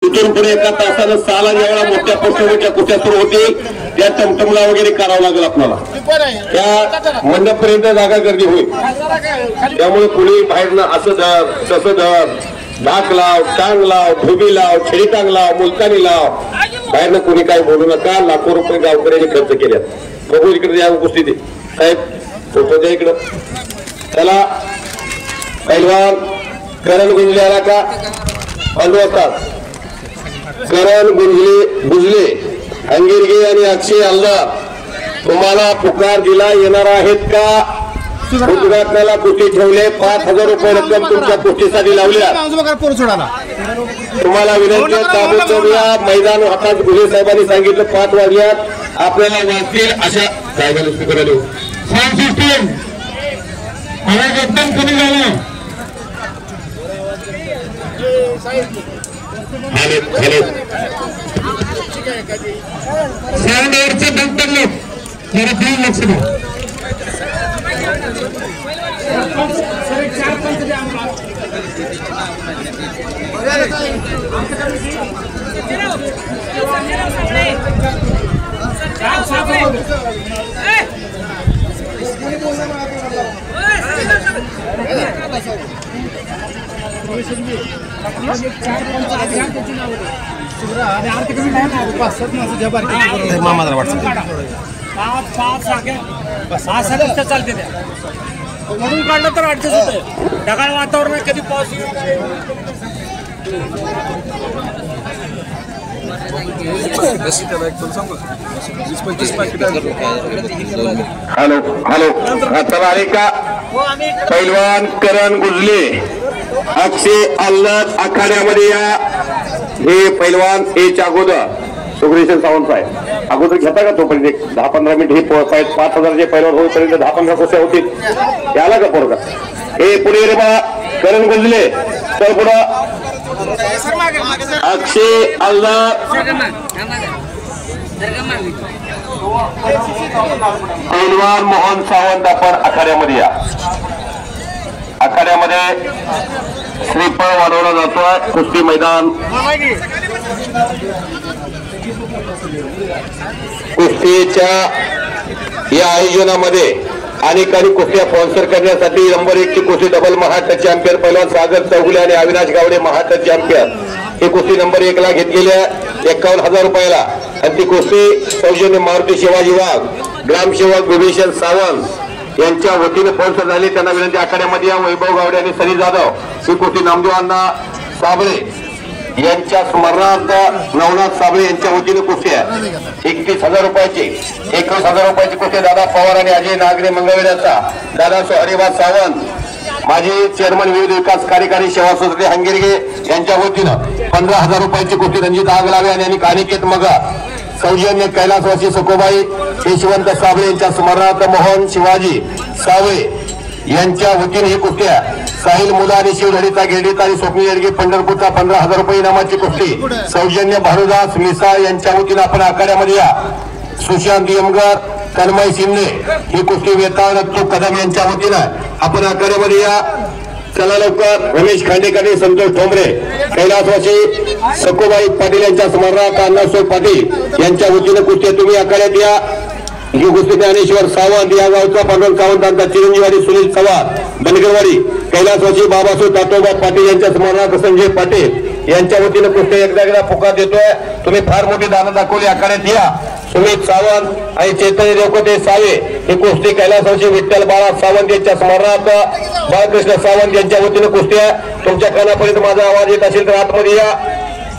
इथून पुढे एका तासानं साला जेवढा मोठ्या पोस्टरच्या कुस्त्या सुरू होतील त्या टमटमला वगैरे करावं लागेल आपल्याला. त्या मंडपपर्यंत जागा गर्दी होईल. त्यामुळे कुणी बाहेरनं असं धर तसं धर, धाक लाव, टांग लाव, धोबी लाव, छेडी टांग लाव, मुलतानी लाव, बाहेरनं कुणी काही बोलू नका. लाखो रुपये गावकऱ्यांनी खर्च केल्यात. बघू इकडे या कुस्ती ते साहेब फोटो द्या इकडं. चला पैलवान करण गुंजले आला का? असतात करण गुंजले अंगिरगे आणि अक्षय अल्लाह तुम्हाला पुकार दिला येणार आहेत का? उद्घाटनाला कुस्ती ठेवले. 5,000 रुपये रक्कम तुमच्या कुस्तीसाठी लावल्या. तुम्हाला विनंती ताबडतोब या मैदान हातात. गुजे साहेबांनी सांगितलं 5 वाजल्यात आपल्याला वाचतील अशा साहेबांनी स्पीकर देऊ. साऊंड सिस्टीम आवाज एकदम कमी झाला. साऊंडवरचे बंद पडले जरा खूप लक्ष द्या. मामाला वाटतं चालते त्या म्हणून काढलं तर ऍडजस्ट होतं. ढगाळ वातावरण कधी पाऊस. हॅलो हॅलो चला आले का? पैलवान करण गुंजले अक्षय अल्लाद आखाड्यामध्ये या. हे पैलवान एच अगोदर सुग्रेशन सावंत साहेब अगोदर घेता का? तोपर्यंत 10-15 मिनिट हे 5,000चे पैलवान होईपर्यंत 10-15 कुस्त्या होतील. याला का पोरगा? हे पुढे रे बा करण गुंजले. तर पुढं अक्षय अल्लाद पैलवान मोहन सावंत आपण आखाड्यामध्ये या. आखाड्यामध्ये श्रीफळ वाढवला जातोय. कुस्ती मैदान कुस्तीच्या या आयोजनामध्ये अनेकांनी कुस्त्या स्पॉन्सर करण्यासाठी नंबर 1 ची कुस्ती डबल महाराष्ट्र चॅम्पियन पैलवान सागर चौगुले आणि अविनाश गावडे महाराष्ट्र चॅम्पियन ही कुस्ती नंबर 1 ला घेतलेल्या 51,000 रुपयाला. आणि ती कुस्ती सौजन्य मारुती शिवाजी वाघ ग्रामसेवक विभीषण सावंत यांच्या वतीने स्पॉन्सर झाली. त्यांना विनंती आखाड्यामध्ये या. वैभव गावडे आणि सनी जाधव ही कुस्ती नामदेव अण्णा साबळे यांच्या स्मरणार्थ नवनाथ साबळे यांच्या वतीने कुस्ती आहे. 31,000 रुपयाची 21,000 रुपयाची कुस्ती दादा पवार आणि अजय नागरे मंगळवेढ्याचा. दादा हरिभास सावंत माजी चेअरमन विविध विकास कार्यकारी सेवा सोसायटी हंगेरगे यांच्या वतीनं 15,000 रुपयाची कुस्ती रणजित आगलावे आणि अनिकेत मगा सौजन्य कैलासवासी सकोबाई यशवंत साबळे यांच्या स्मरणार्थ मोहन शिवाजी सावे यांच्या वतीने ही कुस्ती आहे. साहिल मुला आणि शिवधडीचा घेडीचा आणि स्वप्नी येडगे पंढरपूरचा 15,000 रुपये इनामाची कुस्ती सौजन्य भानुदास मिसाळ यांच्या वतीने आपण आखाड्यामध्ये या. सुशांत यमगर तन्मय शिंदे ही कुस्ती वेताळ दत्तू कदम यांच्या वतीनं आपण आखाड्यामध्ये या. चला लवकर. रमेश खांडेकर संतोष ठोंबरे कैलासवासी सकोबाई पाटील यांच्या स्मरणार्थ अण्णासाहेब पाटील यांच्या वतीने कुस्ती तुम्ही आखाड्यात या. ही कुस्ती ज्ञानेश्वर सावंत या गावचा पांडुरंग सावंतांचा चिरंजीवारी सुनील चव्हाण बनगरवाडी कैलासवासी बाबासाहेब तातोबा पाटील यांच्या स्मरणार्थ संजय पाटील यांच्या वतीने कुस्ती एकदा पुकार देतोय. तुम्ही फार मोठी दान दाखवली. आखाड्यात या. सुमित सावंत आणि चैतन्य देवकोटे सावे ही कुस्ती कैलासवासी विठ्ठल बाळा सावंत यांच्या स्मरणार्थ बाळकृष्ण सावंत यांच्या वतीने कुस्ती आहे. तुमच्या कानापर्यंत माझा आवाज येत असेल तर आतमध्ये या.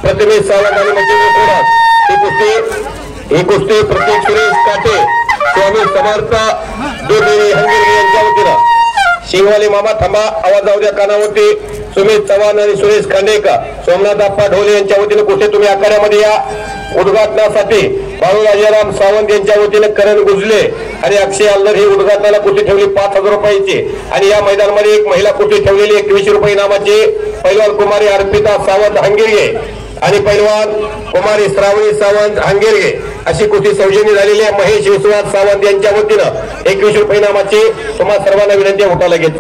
प्रतिमेश सावंत आणि ही कुस्ती प्रतीक सुरेश काटे स्वामी समर्थ दोडेरी हंगेरगे यांच्या वतीनं. शिंगवाले मामा थांबा आवाज जाऊ द्या कानावरती. सुमित चव्हाण आणि सुरेश खांडेकर सोमनाथ अप्पा ढोले यांच्या वतीने कुस्ती तुम्ही आखाड्यामध्ये या. उद्घाटनासाठी बाळू राजाराम सावंत यांच्या वतीने करण गुंजले आणि अक्षय अल्लर ही उद्घाटनाला कुस्ती ठेवली 5,000 रुपयाची. आणि या मैदानामध्ये एक महिला कुस्ती ठेवलेली 21 रुपये इनामाची. पैलवान कुमारी अर्पिता सावंत हंगेरगे आणि पैलवान कुमारी श्रावणी सावंत हंगेरगे अशी कुस्ती सौजन्य झालेली आहे. महेश विश्वनाथ सावंत यांच्या वतीनं 21 रुपये इनामाची. तुम्हाला सर्वांना विनंती आहे उठा लगेच.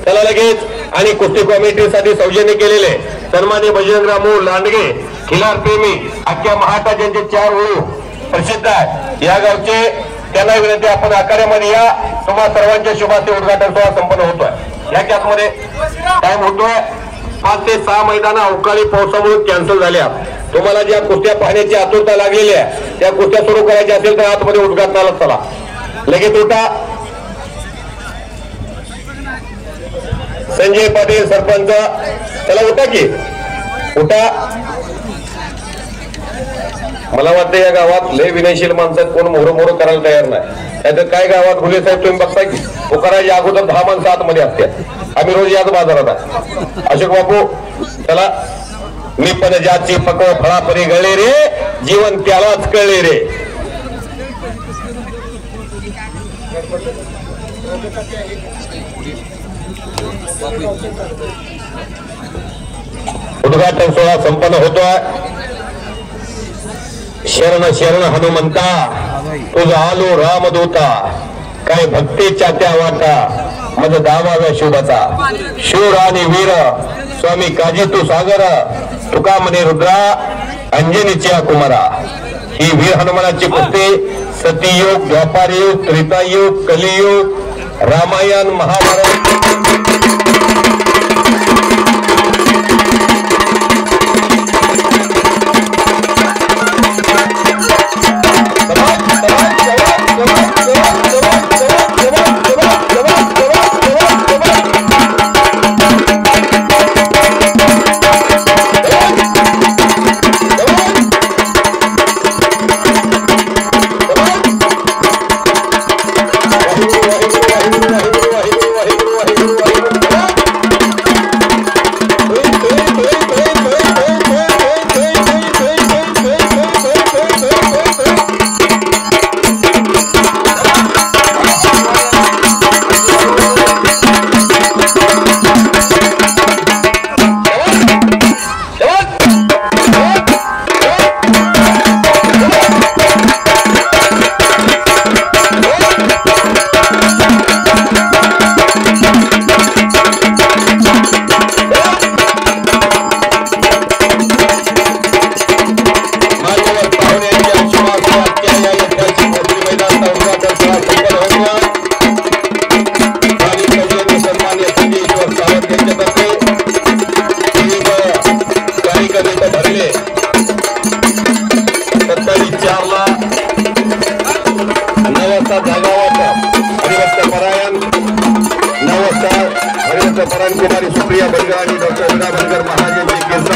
चला लगेच. आणि कुस्ती कमिटीसाठी सौजन्य केलेले सन्मान्य बजरंगराव लांडगे खिलार प्रेमी अख्ख्या महाराष्ट्राचे 4 ओळू प्रसिद्ध आहे या गावचे. त्यांना विनंती आपण आखाड्यामध्ये या. तुम्हा सर्वांच्या शुभाचे उद्घाटन सोहळा संपन्न होतोय. या कॅपमध्ये टाइम होतोय 5 ते 6 मैदान अवकाळी पावसामुळे कॅन्सल झाल्या. तुम्हाला ज्या कुस्त्या पाहण्याची आतुरता लागलेली आहे त्या कुस्त्या सुरू करायच्या असेल तर आतमध्ये उद्घाटनाला चला. लगेच उठा. संजय पाटील सरपंच त्याला उठा की उठा. मला वाटतं या गावात लय विनयशील माणसं कोण मोहर करायला तयार नाही. नाहीतर काय गावात घुले साहेब तुम्ही बघताय की पुकाराच्या अगोदर 10 माणसं आतमध्ये असतात. आम्ही रोज याच बाजारात आहे. अशोक बापू चला. मी पण ज्याची पकव फळापरी गळे रे जीवन त्यालाच कळले रे. उद्घाटन सोहळा संपन्न होतोय. शरण शरण हनुमंता तुझा आलो रामदूता काय भक्तीच्या त्या वाटा मज दावाव्या शुभता शूर आणि वीर स्वामी काजी तू सागर तुका म्हणे रुद्रा अंजनीच्या कुमारा. ही वीर हनुमानाची कुस्ती सतीयुग द्वापारयुग त्रेतायुग कलियुग रामायण महाभारत कुमारी सुप्रिया बंगर आणि डॉक्टर विना बंगर महाजनचे केंद्र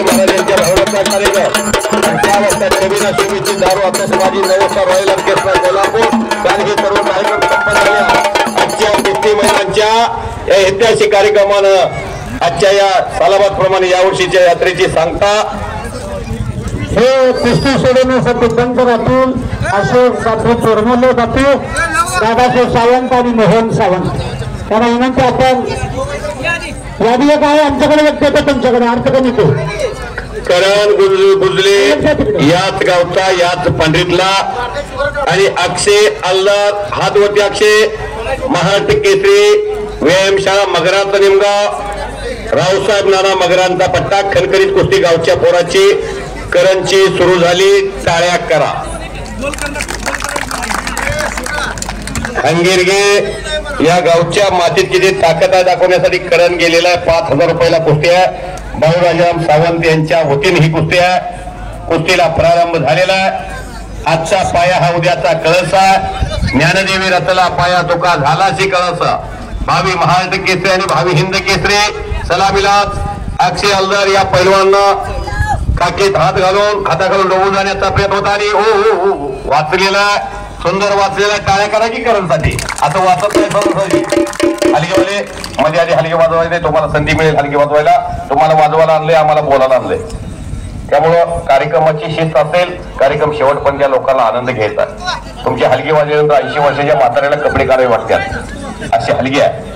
महाराजांच्या भवनाचा कार्यक्रम 6 वाजता कविना शिवीची दारू आत्मसमाधी 9 वाजता रॉयल ऑर्केस्ट्रा कोल्हापूर कारण हे सर्व कार्यक्रम संपन्न झाले. आजच्या कुस्ती मैदानाच्या या ऐतिहासिक कार्यक्रमानं आजच्या या सालाबाद प्रमाणे यावर्षीच्या यात्रेची सांगता हे कुस्ती सोडवण्यासाठी बंद राहतील अशोक बापू चोरमले बापू दादासाहेब सावंत आणि मोहन सावंत त्यांना विनंती आपण यादी एक आहे आमच्याकडे व्यक्त येतो तुमच्याकडे अर्थ कमी तो करण गुजले याच गावचा याच पंढरीतला आणि अक्षय अल्लार हातवरती अक्षय महाराष्ट्र केसरी व्यायामशाळा मगराचा निमगाव रावसाहेब नाना मगरांचा पट्टा खनकरीत कुस्ती गावच्या पोराची करणची सुरू झाली. टाळ्या करा. अंगिरगे या गावच्या मातीत किती ताकद आहे दाखवण्यासाठी करण गेलेला आहे. 5,000 रुपयाला कुस्ती आहे. बाळूराजाराम सावंत यांच्या वतीने ही कुस्ती आहे. कुस्तीला प्रारंभ झालेला आहे. आजचा पाया हा उद्याचा कळस आहे. ज्ञानदेवी रचला पाया तुका झालाशी कळस. भावी महाराष्ट्र केसरी आणि भावी हिंद केसरी सलामीला अक्षय हलदार या पैलवानांना काकीत हात घालून हाताखालून डोबून जाण्याचा प्रयत्न होता आणि वाचलेला सुंदर वाचलेला टाळ्या करा की करणसाठी असं वाचत नाही. हलगेवाले मध्ये आधी हलगे वाजवायचे तुम्हाला संधी मिळेल हलगे वाजवायला. तुम्हाला वाजवायला आणले आम्हाला बोलायला आणले. त्यामुळं कार्यक्रमाची शिस्त असेल. कार्यक्रम शेवटपर्यंत या लोकांना आनंद घ्यायचा. तुमचे हलगे वाजल्यानंतर 80 वर्षाच्या म्हाताऱ्याला कपडे काढावे वाटतात असे हलगे आहे.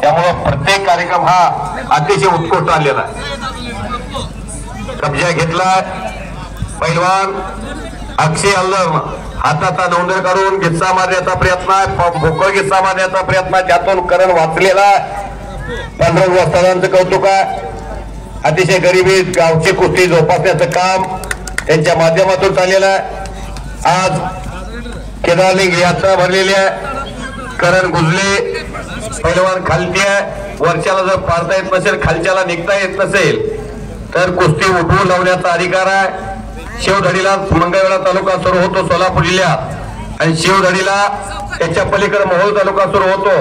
त्यामुळं प्रत्येक कार्यक्रम हा अतिशय उत्कृष्ट आलेला आहे. कब्जा घेतला पैलवान अक्षय अल्लर हाताचा नोंदणी काढून गिस्सा मारण्याचा प्रयत्न आहे, भोकळ गिस्सा मारण्याचा प्रयत्न आहे, त्यातून करण वाचलेला. पांडुरंग वस्तादांचं कौतुक आहे. अतिशय गरिबीत गावची कुस्ती जोपासण्याचं काम त्यांच्या माध्यमातून चाललेलं आहे. आज केदारलिंग यात्रा भरलेली आहे. करण गुजले पैलवान खालती आहे. वरच्याला जर पाडता येत नसेल, खालच्याला निघता येत नसेल तर कुस्ती उठवून लावण्याचा अधिकार आहे. शिवधडीला मंगळवेढा तालुका सुरू होतो सोलापूर जिल्ह्यात आणि शिवधडीला त्याच्या पलीकडे मोहोळ तालुका सुरू होतो.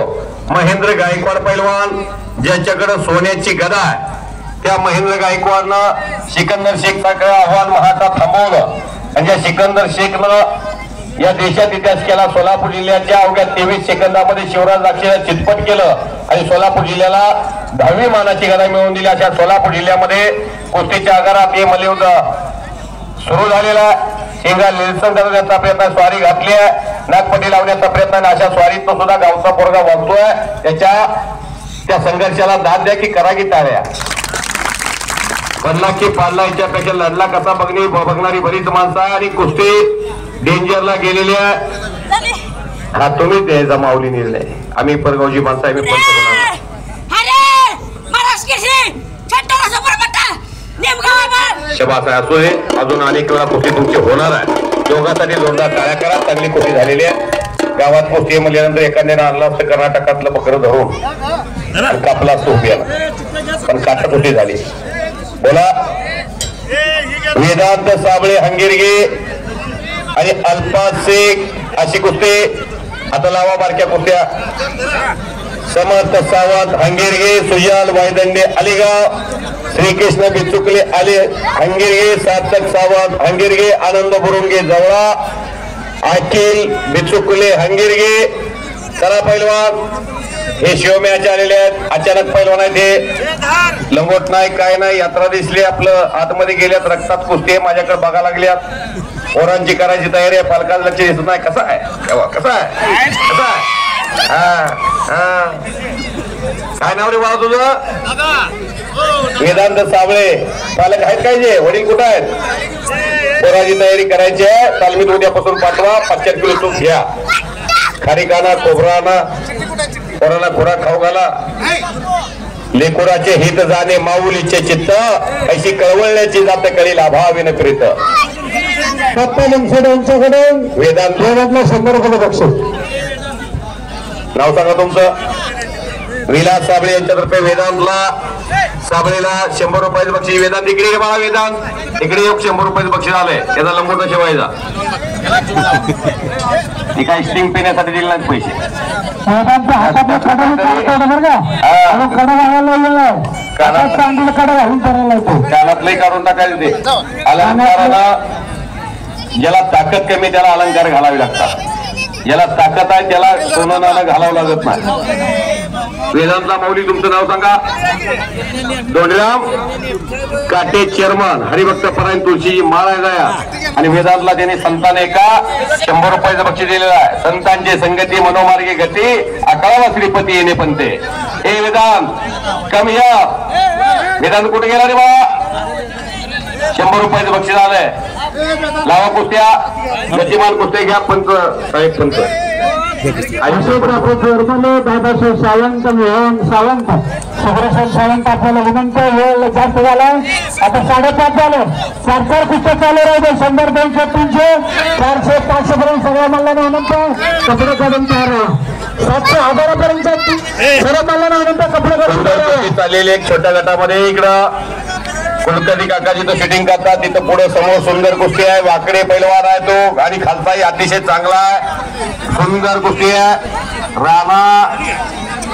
महेंद्र गायकवाड पैलवान ज्याच्याकडे सोन्याची गदा आहे त्या महेंद्र गायकवाडनं सिकंदर शेख सारखं आव्हान महाटा थांबवलं आणि ज्या सिकंदर शेखनं या देशात इतिहास केला. सोलापूर जिल्ह्याच्या अवघ्या 23 सेकंदामध्ये शिवराज राक्षेला चितपट केलं आणि सोलापूर जिल्ह्याला 10वी मानाची गदा मिळवून दिली. अशा सोलापूर जिल्ह्यामध्ये कुस्तीच्या आगारात हे मल्लयुद्ध सुरू झालेला. शेंगा निरसन करण्याचा प्रयत्न, स्वारी घातली आहे, नागपट्टी लावण्याचा प्रयत्न. अशा स्वारीतनं सुद्धा गावचा पोरगा वागतोय. त्या संघर्षाला दाद द्या की करा की टाळ्या. पडला की पाडला याच्यापेक्षा लढला कसा बघणारी बरीच माणसं आहे आणि कुस्ती डेंजरला गेलेली आहे. हा तुम्हीच द्यायचा माऊली निर्णय. आम्ही परगावची माणसं आहे. शबास आहे. असू दे, अजून अनेक वेळा कुस्ती तुमची होणार आहे. दोघांसाठी जोरदार टाळ्या करा. चांगली कुस्ती झालेली आहे. गावात कुस्ती म्हणल्यानंतर एखाद्याने आणलं असतं कर्नाटकातलं बकरं धरून कापला असतो उभ्याला, पण काटा कुस्ती झाली. बोला. वेदांत साबळे हंगेरगे आणि अल्फाज शेख अशी कुस्ती. आता लावा बारक्या कुस्त्या. समर्थ सावंत हंगेरगे, सुजाल वायदंडे अलिगाव, श्रीकृष्ण बिचुकले आले हंगेरगे, सार्थक सावंत हंगेरगे, आनंद बुरुंगे जवळा, अखिल बिचुकले हंगेरगे. चला पैलवान, हे शिवमॅच आलेले आहेत. अचानक पैलवान आहे ते लंगोट नाही काय नाही. यात्रा दिसली आपलं आतमध्ये गेल्यात. रक्तात कुस्ती माझ्याकडे बघा लागल्यात. पोरांची करायची तयारी आहे. पालकाला लक्ष दिसत नाही. कसं आहे कसं आहे कसं आहे. काय नाव रे बाळा तुझं? वेदांत साबळे. पालक आहेत काय? जे वडील कुठं आहेत? पोराची तयारी करायची आहे. तालमीत उद्यापासून पाठवा. 500 किलो तूप घ्या. खारीकाना खोबराना पोराला खुराक खाऊ घाला. लेकुराचे हित जाणे माऊलीचे चित्त, अशी कळवळण्याची जात कळील अभावीन प्रीत. वेदांतला 100 रुपये बक्षीस. नाव सांगा तुमचं? विलास साबळे यांच्यातर्फे वेदांतला साबळेला 100 रुपयाचं बक्षीस. वेदांत इकडे रे बाळा. वेदांत इकडे 100 रुपयाचं बक्षीस आलंय. त्याचा लंगोटा शिवायचा. ती काय स्टिंग पिण्यासाठी दिले नाहीत पैसे. कानातलंही काढून टाकायचं ते. अलंकाराला ज्याला ताकद कमी त्याला अलंकार घालावे लागतात. ज्याला ताकद आहे त्याला सोनं नाणं घालावं लागत नाही. वेदांतला माऊली तुमचं नाव सांगा? दोंडीराम काटे चेअरमन, हरिभक्त परायण तुळशीची माळ आहे गया. आणि वेदांतला त्यांनी संताने का 100 रुपयाचं बक्षीस दिलेलं आहे. संतांची संगती मनोमार्गे गती, अकळावा श्रीपती येणे पंते. हे वेदांत कमी या. वेदांत कुठे गेला रे बाळा? 100 रुपयाचं बक्षीस आलंय. लावा कुस्त्या. गतिमान कुस्त्या घ्या. पंच साहेब पंच दादासाहेब सावंत, मोहन सावंत, सुब्रसाहेब सावंत. आपल्याला विनंती, वेळ जास्त झाला. आता 5:30 झालं. 4 कुस्त्या चालू राहिले. 100, 200, 300, 400, 500 पर्यंत सगळ्या मल्लांना विनंती. कपडे काढून तयार राहा. 700, 1000पर्यंत सर्व मल्लांना विनंती. कपडे काढून चाललेले एक छोट्या गटामध्ये इकडं कुलकर्णी काका जिथं शूटिंग करतात तिथं पुढे समोर सुंदर कुस्ती आहे. वाकडे पैलवान आहे तो आणि खालचाही अतिशय चांगला आहे. सुंदर कुस्ती आहे. राणा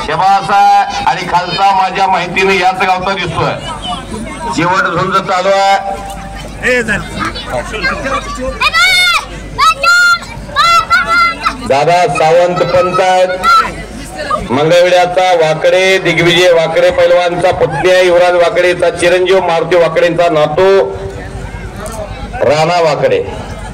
शबास आहे आणि खालचा माझ्या माहितीने याच गावचा दिसतोय. शेवट झुंज चालू आहे. दादा सावंत पंच आहेत. मंगळवेढ्याचा वाकडे दिग्विजय वाकडे पैलवानचा पुतण्या युवराज वाकडेचा चिरंजीव मारुती वाकडेंचा नातू राणा वाकडे.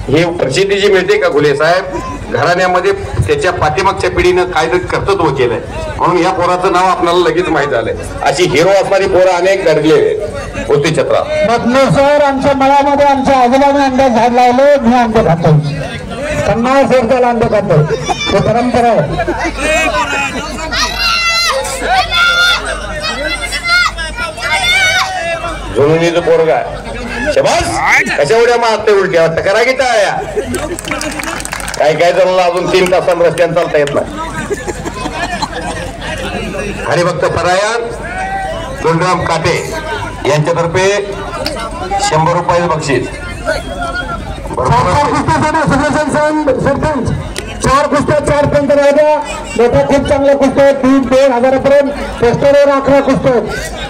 हे प्रसिद्धी जी मिळते का घुले साहेब घराण्यामध्ये त्याच्या पाठीमागच्या पिढीनं काहीतरी कर्तृत्व केलंय म्हणून या पोराचं नाव आपल्याला लगेच माहीत झालंय. अशी हिरो असणारी पोरं अनेक घडले कुस्ती क्षेत्रात. मधलेश्वर आमच्या मळामध्ये आमच्या आजोबाने अंडे झाड लावले, मी अंडे खातो. 50 वर्षाला अंडे खातो, हे परंपरा आहे. जुनुनीचं पोरग आहे शबास. कशा उड्या मारते उलट्या करा की टाळ्या. काही जणांना अजून 3 तासांनी रस्त्याने चालता येत नाही. हरिभक्त परायण दोनराम काटे यांच्यातर्फे 100 रुपये बक्षीस. सरपंच 4 कुस्त्या 4 पर्यंत राहिल्या. मोठ्या खूप चांगल्या कुस्त्या 3-2 हजारापर्यंत पोस्टरवर 11 कुस्त्या.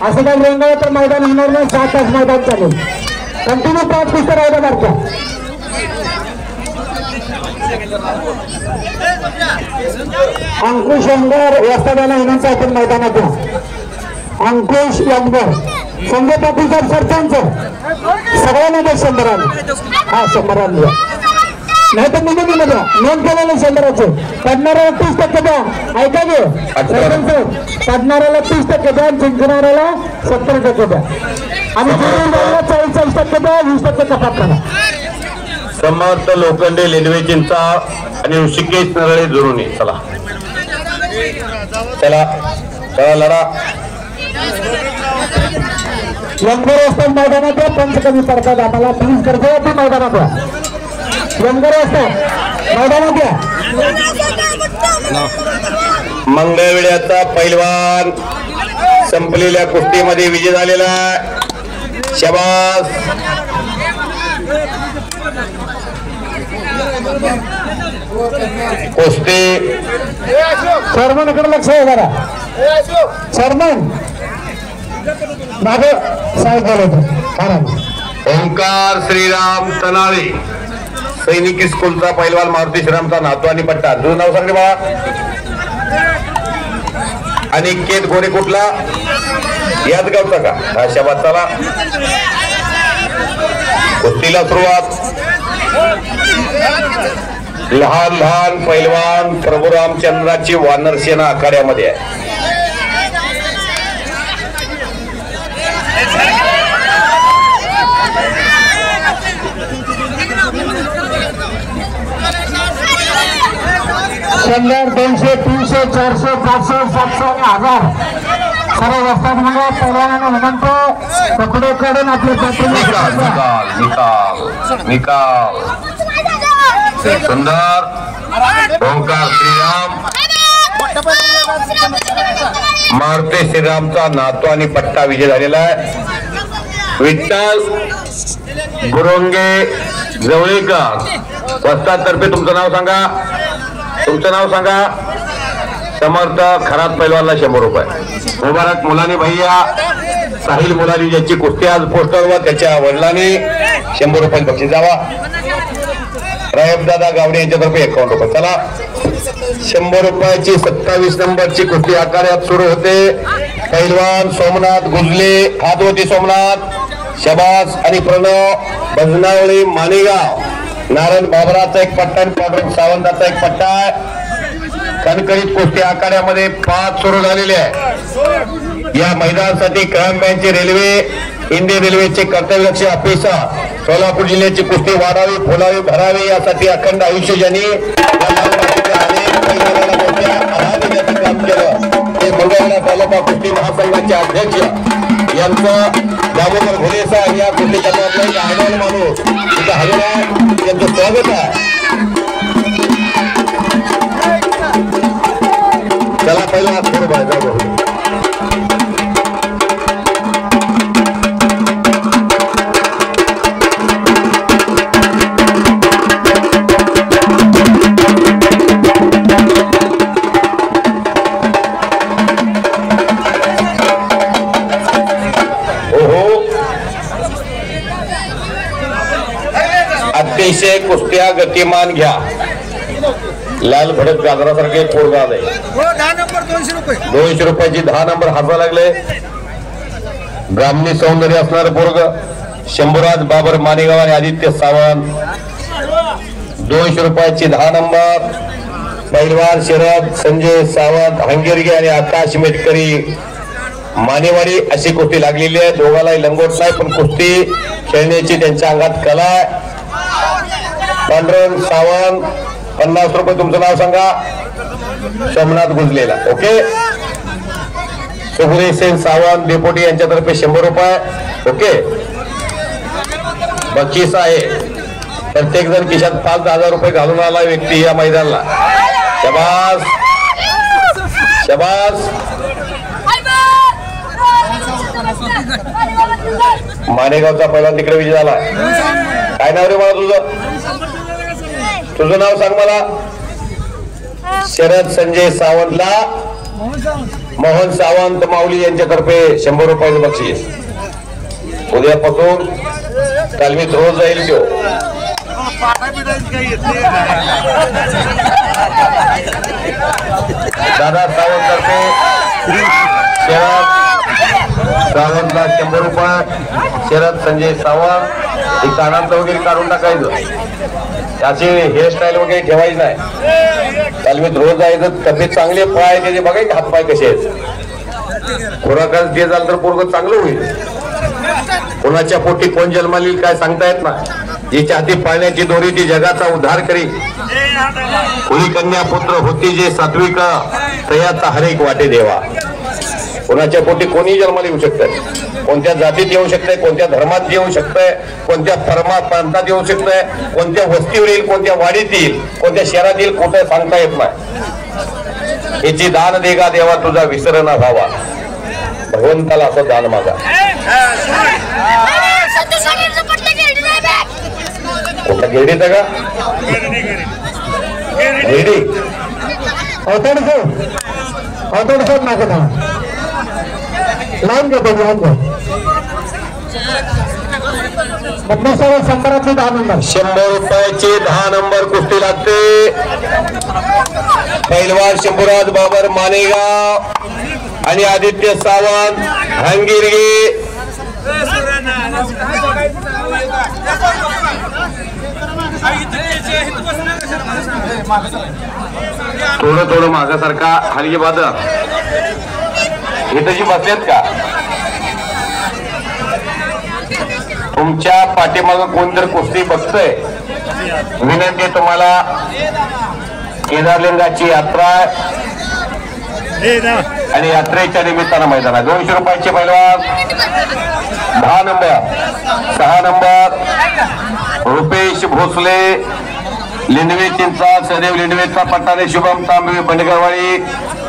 असं काही रंगावर तर मैदान होणार नाही. 7 तास मैदान चालू कंटिन्यू 5 कुस्त्या राहिल्या मारच्या. अंकुश यंगर वस्तादाला विनंती आपण मैदानात या. अंकुश यंगर संजय पाटील साहेब सरपंच सगळ्यांना ते 100 आले. हा 100 आले नाही तर निघून द्या. नोंद केलेलं 100चं. पडणाऱ्याला 30% द्या. ऐका गे सरपंच पडणाऱ्याला 30% द्या, जिंकणाऱ्याला 70% द्या आणि 40% द्या. 20% कपात करा. समर्थ लोखंडे लेंडवे चिंचा आणि ऋषिकेश नरळे जुरुनी. चला चला चला लढा. यंगर असतात मैदानात या. पंच कमी पडतात आम्हाला. प्लीज करतो ते मैदानात या. यंगर असतात मैदानात या. मंगळवेड्याचा पैलवान संपलेल्या कुस्तीमध्ये विजय झालेला. शबास. कुस्ती चेअरमनकडे लक्ष आहे जरा. चेअरमन मागे साहेब बोलवतो. ओंकार श्रीराम तनाळे सैनिकी स्कूलचा पैलवान मारुती श्रीरामचा नातू आणि पट्टा. तुझं नाव सांगते बाळा. अनिकेत गोरे कुठला याच गावचा का? हा शबाद. चला कुस्तीला सुरुवात. लहान लहान पैलवान प्रभू रामचंद्राची वानर सेना आखाड्यामध्ये आहे. शंभर 200 300 400 500 700 1000 सर्व वस्ताद मुलं पैलवानांना विनंती कपडे काढून आपले निकाल निकाल निकाल. सुंदर. ओंकार श्रीराम मारुती श्रीरामचा नातू आणि पट्टा विजय झालेला आहे. विठ्ठल गुरुंगे जवळेकर वस्ताद तर्फे तुमचं नाव सांगा. तुमचं नाव सांगा. समर्थ खरात पैलवानला 100 रुपये. मुबारक मुलानी भैया साहिल मुलानी ज्याची कुस्ती आज पोस्टरवर त्याच्या वडिलांनी 100 रुपये बक्षीस जावा. रायबदादा गावडे यांच्यातर्फे 51 रुपये. चला 100 रुपयाची 27 नंबरची कुस्ती आखाड्यात सुरू होते. पैलवान सोमनाथ गुजले हातवती सोमनाथ शबास आणि प्रणव बजनावळी मानेगाव. नारायण बाबराचा एक पट्टा आणि पांडुरंग सावंताचा एक पट्टा आहे. कणकरीत कुस्ती आखाड्यामध्ये 5 सुरू झालेले आहे. या मैदानासाठी क्राईम बँकचे रेल्वे इंडियन रेल्वेचे कर्तव्यलक्ष ऑफिसर सोलापूर जिल्ह्याची कुस्ती वाढावी फुलावी भरावी यासाठी अखंड आयुष्य ज्यांनी काम केलं ते मंगळवेढा तालुका कुस्ती महासंघाचे अध्यक्ष यांचं दामोदर घोलेसा या कुस्ती करण्यातला आव्हान माणूस तिथं हजर आहे. त्यांचं स्वागत आहे. चला पहिला सुरू व्हायचा. अतिशय कुस्त्या गतिमान घ्या. लाल भडक गाजरासारखे पोरगा आलंय. 200 रुपयाची 10 नंबर हासा लागले. ब्राह्मणी सौंदर्य असणार पोरग शंभूराज बाबर मानेगाव आणि आदित्य सावंत 200 रुपयाची 10 नंबर पैलवान शरद संजय सावंत हंगेरगे आणि आकाश मेटकरी मानेवाडी अशी कुस्ती लागलेली आहे. दोघांनाही लंगोट नाही पण कुस्ती खेळण्याची त्यांच्या अंगात कला आहे. पांडुरंग सावंत 50 रुपये. तुमचं नाव सांगा. सोमनाथ गुजलेला. ओके. सुगुरे सेन सावंत डेपोटी यांच्यातर्फे 100 रुपये. ओके. बक्षीस आहे. प्रत्येक जण खिशात 5,000 रुपये घालून आला व्यक्ती या मैदानाला. शबास शबास. मानेगावचा पहिला तिकडे विजय झाला. काय नाव रे मला तुझं नाव सांग मला. शरद संजय सावंतला मोहन सावंत माऊली यांच्यातर्फे 100 रुपयाचं बक्षीस. उद्यापासून तालमीत रोज जाईल तो. दादा सावंत तर्फे शरद सावंतला 100 रुपये. शरद संजय सावंत. हे कानांचं वगैरे काढून टाकायचं. त्याची हेअरस्टाईल वगैरे ठेवायची नाही. तालमीत रोज जायचं. तब्येत चांगले पाय त्याचे बघायचे हातपाय कसे आहेत. खुराकाच जे झालं तर पोरग चांगलं होईल. कोणाच्या पोटी कोण जन्माला येईल काय सांगता येत ना. जिच्या हाती पाळण्याची दोरी ती जगाचा उद्धार करी. कुणी कन्या पुत्र होती जे सात्विक तयाचा हरेक वाटे देवा. कोणाच्या पोटी कोणी जन्माला येऊ शकतंय. कोणत्या जातीत येऊ शकतंय. कोणत्या धर्मात येऊ शकतंय. कोणत्या प्रांतात येऊ शकतंय. कोणत्या वस्तीवर येईल. कोणत्या वाडीत येईल. कोणत्या शहरात येईल कुठं सांगता येत नाही. याची दान देगा देवा तुझा विसर न व्हावा. भगवंताला असं दान मागा. कुठला गिरडीचा का गिरडी अवतड मागे लावून घेतो लावून घ्या. पद्मेश्वर संबरातली 10 नंबर. 100 रुपयाची 10 नंबर कुस्ती लागते. पैलवान शंभूराज बाबर मानेगाव आणि आदित्य सावंत हंगिरगे. थोडं मागासारखा हलगी बादर इथं जी बसलेत का तुमच्या पाठीमागं कोणतरी कुस्ती बघतोय. विनंती तुम्हाला केदारलिंगाची यात्रा आणि यात्रेच्या निमित्तानं मैदान आहे. 200 रुपयाचे पैलवान 10 नंबर 6 नंबर रुपेश भोसले लिंडवे चिंचा सदैव लिंडवेचा पट्टाने शुभम तांबे बंडगरवाडी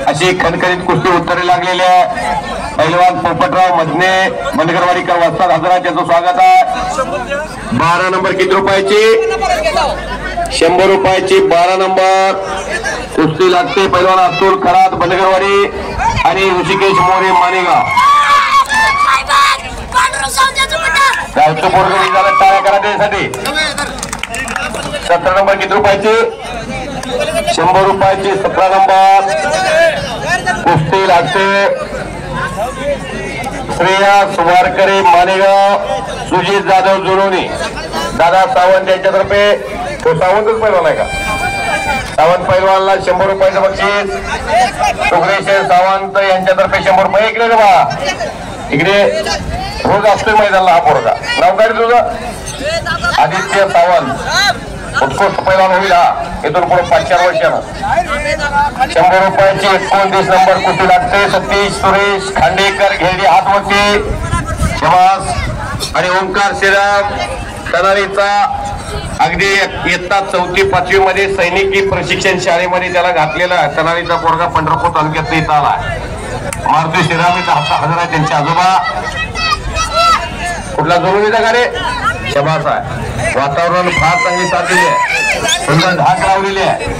अशी खणखणीत कुस्ती उत्तरे लागलेली आहे. पैलवान पोपटराव मधने बंडगरवाडीकर वाजतात हजरा. त्याचं स्वागत आहे. 12 नंबर किती रुपयाची 100 रुपयाची 12 नंबर कुस्ती लागते. पैलवान अब्दुल खरात बंडगरवाडी आणि ऋषिकेश मोरे मानेगाव. गावचं पोरगणी झालं टाळ्या करा त्यासाठी. 17 नंबर किती रुपयाची 100 रुपयाची 17 नंबर कुस्ती लागते. श्रेया सुवारकरे मानेगाव सुजित जाधव जुनोनी दादा सावंत यांच्यातर्फे. तो सावंतच पैलवान आहे का. सावंत पैलवानला 100 रुपयाचं बक्षीस. सुग्रेश सावंत यांच्यातर्फे 100 रुपये. इकडे रे बा इकडे रोज असतोय मैदानाला हा पोरगा. नाव काय तुझं. आदित्य सावंत उत्कृष्ट पैलवान होईल हा. इथून पुढे 5-4 वर्षानं. 100 रुपयाची 29 नंबर कुस्ती लागते. सतीश सुरेश खांडेकर घेरडी हातवरती शबास आणि ओंकार श्रीराम तनारीचा अगदी इयत्ता 4वी-5वी मध्ये सैनिकी प्रशिक्षण शाळेमध्ये त्याला घातलेला तनारीचा पोरगा पंढरपूर तालुक्यात इथं आला. मारुती श्रीरामीचा हप्ता हजर आहे. त्यांचे आजोबा कुठला जोडणीचा का रे शबास आहे. वातावरण फार चांगली साथ दिली आहे. सुंदर ढाक लावलेली आहे.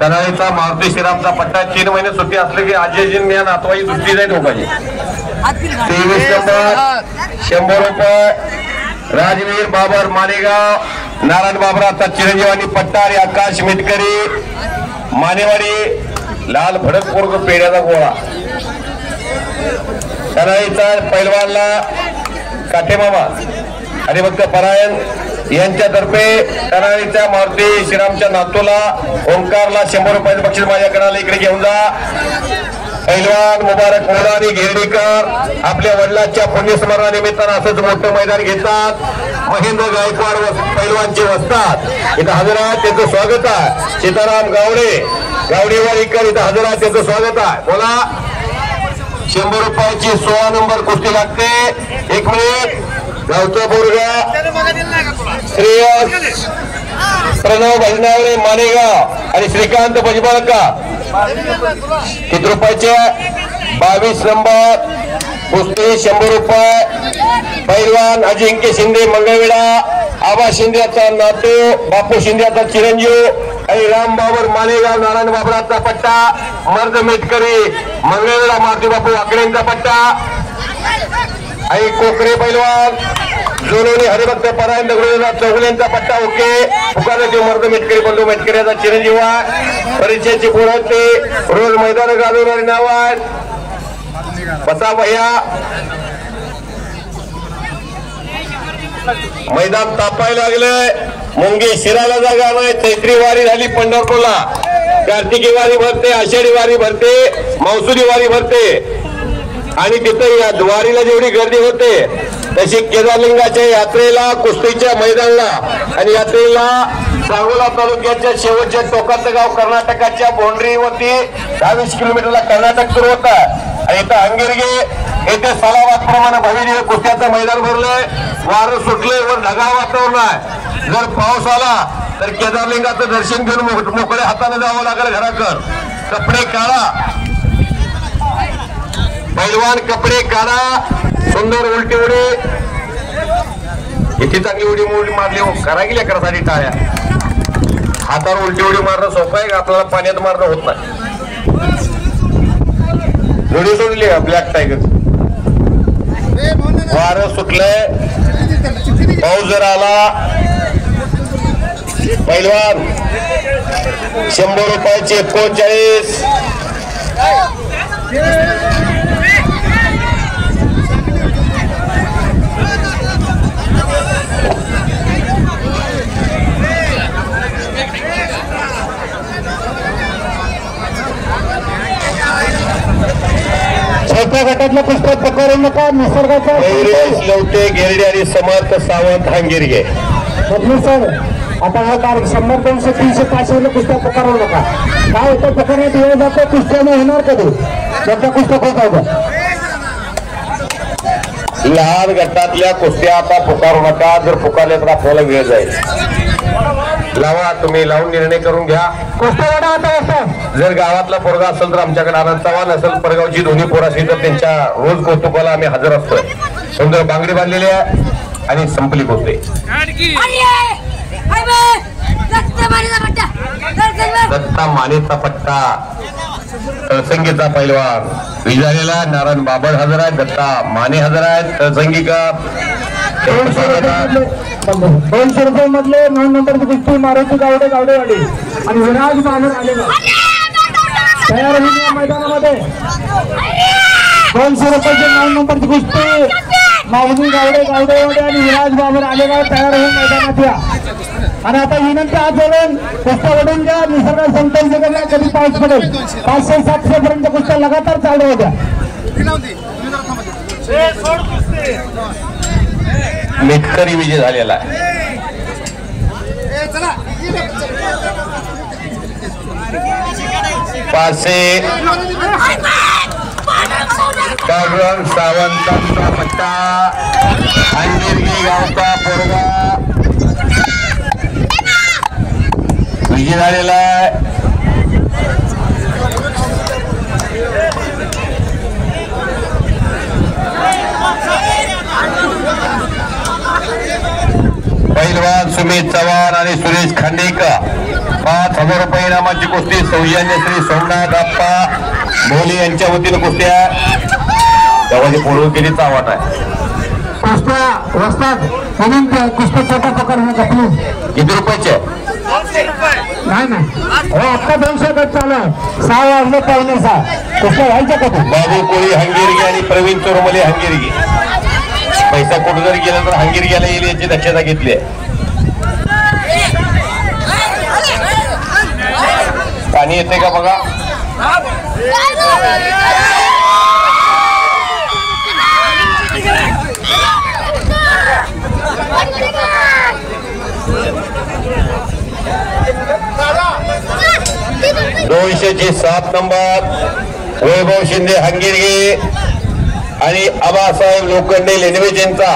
तनाळीचा मारुती श्रीरामचा पट्टा 3 महिने सुट्टी असले की आजीजींनी नातवाई दुसरी जाईल ठोकायची. 23 नंबर 100 रुपये राजवीर बाबर मानेगाव नारायण बाबराचा चिरंजीव आणि पट्टा आणि आकाश मेटकरी मानेवाडी लाल भडक पोरग पेड्याचा गोळा. तनाळीचा पैलवानला काठेमामा हरिभक्त परायण यांच्यातर्फे कराळीच्या मारुती श्रीरामच्या नातूला ओंकारला 100 रुपयाचं बक्षीस माझ्याकडे आलं, इकडे घेऊन जा. पैलवान मुबारक मोलानी घेरडीकर आपल्या वडिलांच्या पुण्यस्मरणानिमित्तानं असंच मोठं मैदान घेतात. महेंद्र गायकवाड पैलवानचे वस्तात इथं हजर आहेत, त्यांचं स्वागत आहे. सीताराम गावडेवाडीकर इथं हजर आहेत, त्यांचं स्वागत आहे. बोला. 100 रुपयाची 16 नंबर कुस्ती लागते. 1 मिनिट. गावचा पोरगा श्रेयस प्रणव भजनावरे मानेगाव आणि श्रीकांत भजबळकर किती रुपयाचे? 22 नंबर कुस्ती 100 रुपये. पैलवान अजिंक्य शिंदे मंगळवेढा, आबा शिंदेचा नातू बापू शिंदेचा चिरंजीव आणि राम बाबर मालेगाव नारायण बाबराचा पट्टा. मर्द मेटकरी मंगळवेढा मारुती बापू वाकडेंचा पट्टा. आई कोकरे पैलवान जोलोनी हरिभक्त परायण चौगुल्यांचा पट्टा. ओके. पुकारले मर्द मेटकरी बंधू मेटकऱ्याचा चिरंजीव आहे. परिचयाची पुरवते रोज मैदान गाजवणारी नाव आहेत. बसा भैया. मैदान तापायला लागलंय. मुंगे शिराला जागा नाही. चैत्री वारी झाली पंढरपूरला. कार्तिकी वारी भरते, आषाढी वारी भरते, मौसुरी वारी भरते आणि तिथं या द्वारीला जेवढी गर्दी होते तशी केदारलिंगाच्या यात्रेला, कुस्तीच्या मैदानाला आणि यात्रेला सांगोला तालुक्याच्या शेवटच्या टोकाचं गाव कर्नाटकाच्या बाउंड्रीवरती 20 किलोमीटरला कर्नाटक सुरू होत आहे. आणि इथं अंगिरगे येथे सालाबाद प्रमाणे भव्य कुस्त्याचं मैदान भरलंय. वारं सुटलंय, वर ढगाळ वातावरण आहे. जर पाऊस आला तर केदारलिंगाचं दर्शन घेऊन मोकळ्या हाताने जावं लागेल घराकर. कपडे काढा पैलवान, कपडे काढा. सुंदर उलटी उडी किती चांगली उडी मारली हो. करा गेल्या करासाठी टाळ्या. हातावर उलटी उडी मारणं सोपं आहे का? आपल्याला पाण्यात मारणं होत नाही. जोडी सोडली का ब्लॅक टायगर. वारं सुटलंय, पाऊस जर आला. पैलवान 100 रुपयाचे 39. छोट्या गटातलं पुस्तक पकडू नका. निसर्गाचा लवटे घेरडे आणि समर्थ सावंत हांगिरगे. सर आता हा तारीख 100, 200, 300, 500 पुस्तक पकडू नका. काय होतं पकडण्यात वेळ जातो. कुस्त्याने होणार कधी त्याचं पुस्तक होत होतं. लहान गटातल्या कुस्त्या आता पुकारू नका. जर पुकारले तर आपल्याला वेळ जाईल. लावा, तुम्ही लावून निर्णय करून घ्या. कुस्त्यावाडा आता जर गावातला पोरगा असेल तर आमच्याकडे आनंद चव्हाण असेल, परगावची दोन्ही पोरं असली तर त्यांच्या रोज कौतुकाला आम्ही हजर असतोय. सुंदर बांगडी बांधलेली आहे आणि संपली कुस्ती. दत्ता मानेचा पट्टा. तळसंगीचा पैलवान विजयाला नारायण बाबर हजर आहेत. दत्ता माने हजर आहेत. तळसंगीकर 200 रुपये मधले 9 नंबरची कुस्ती मारुती गावडेवाडी आणि विराज बाबर आलेला तयार होईल या मैदानामध्ये. 200 रुपयाची 9 नंबरची कुस्ती मारुती गावडेवाडी आणि विराज बाबर आलेला तयार होईल मैदानात या. आणि आता विनंती आज जोडून कुस्त्या ओढून घ्या. निसर्गात संतोष जगल्या कधी पाऊस पडेल. 500-700 पर्यंत कुस्त्या लगातार चालू होत्या. मेटकरी विजय झालेला आहे. पासे पांडुरंग सावंतांचा पट्टा. अंजिरगी गावचा पोरगा विजय झालेला आहे. पैलवान सुमित चव्हाण आणि सुरेश खांडेकर 5,000 रुपये इनामाची कुस्ती. सौजन्य श्री सोमनाथ आप्पा भोले यांच्या वतीनं कुस्त्या. गावाची पोळू केलीचा आवाट आहे. कुस्त्या वस्तात कुस्त्या छोटा प्रकार किती रुपयाचे? नाही हो, आता 200 गट चालू आहे. 6 वाजले 5:15 कुस्त्या व्हायच्या का? बाबू कोळी हंगेरगी आणि प्रवीण चोरमले हंगेरगी. पैसा कुठे जरी गेला तर हंगीर गेला येईल याची दक्षता घेतली आहे. पाणी येते का बघा. दोनशेची 7 नंबर वैभव शिंदे हंगीरगे आणि आबासाहेब लोखंडे लेनवेजेंचा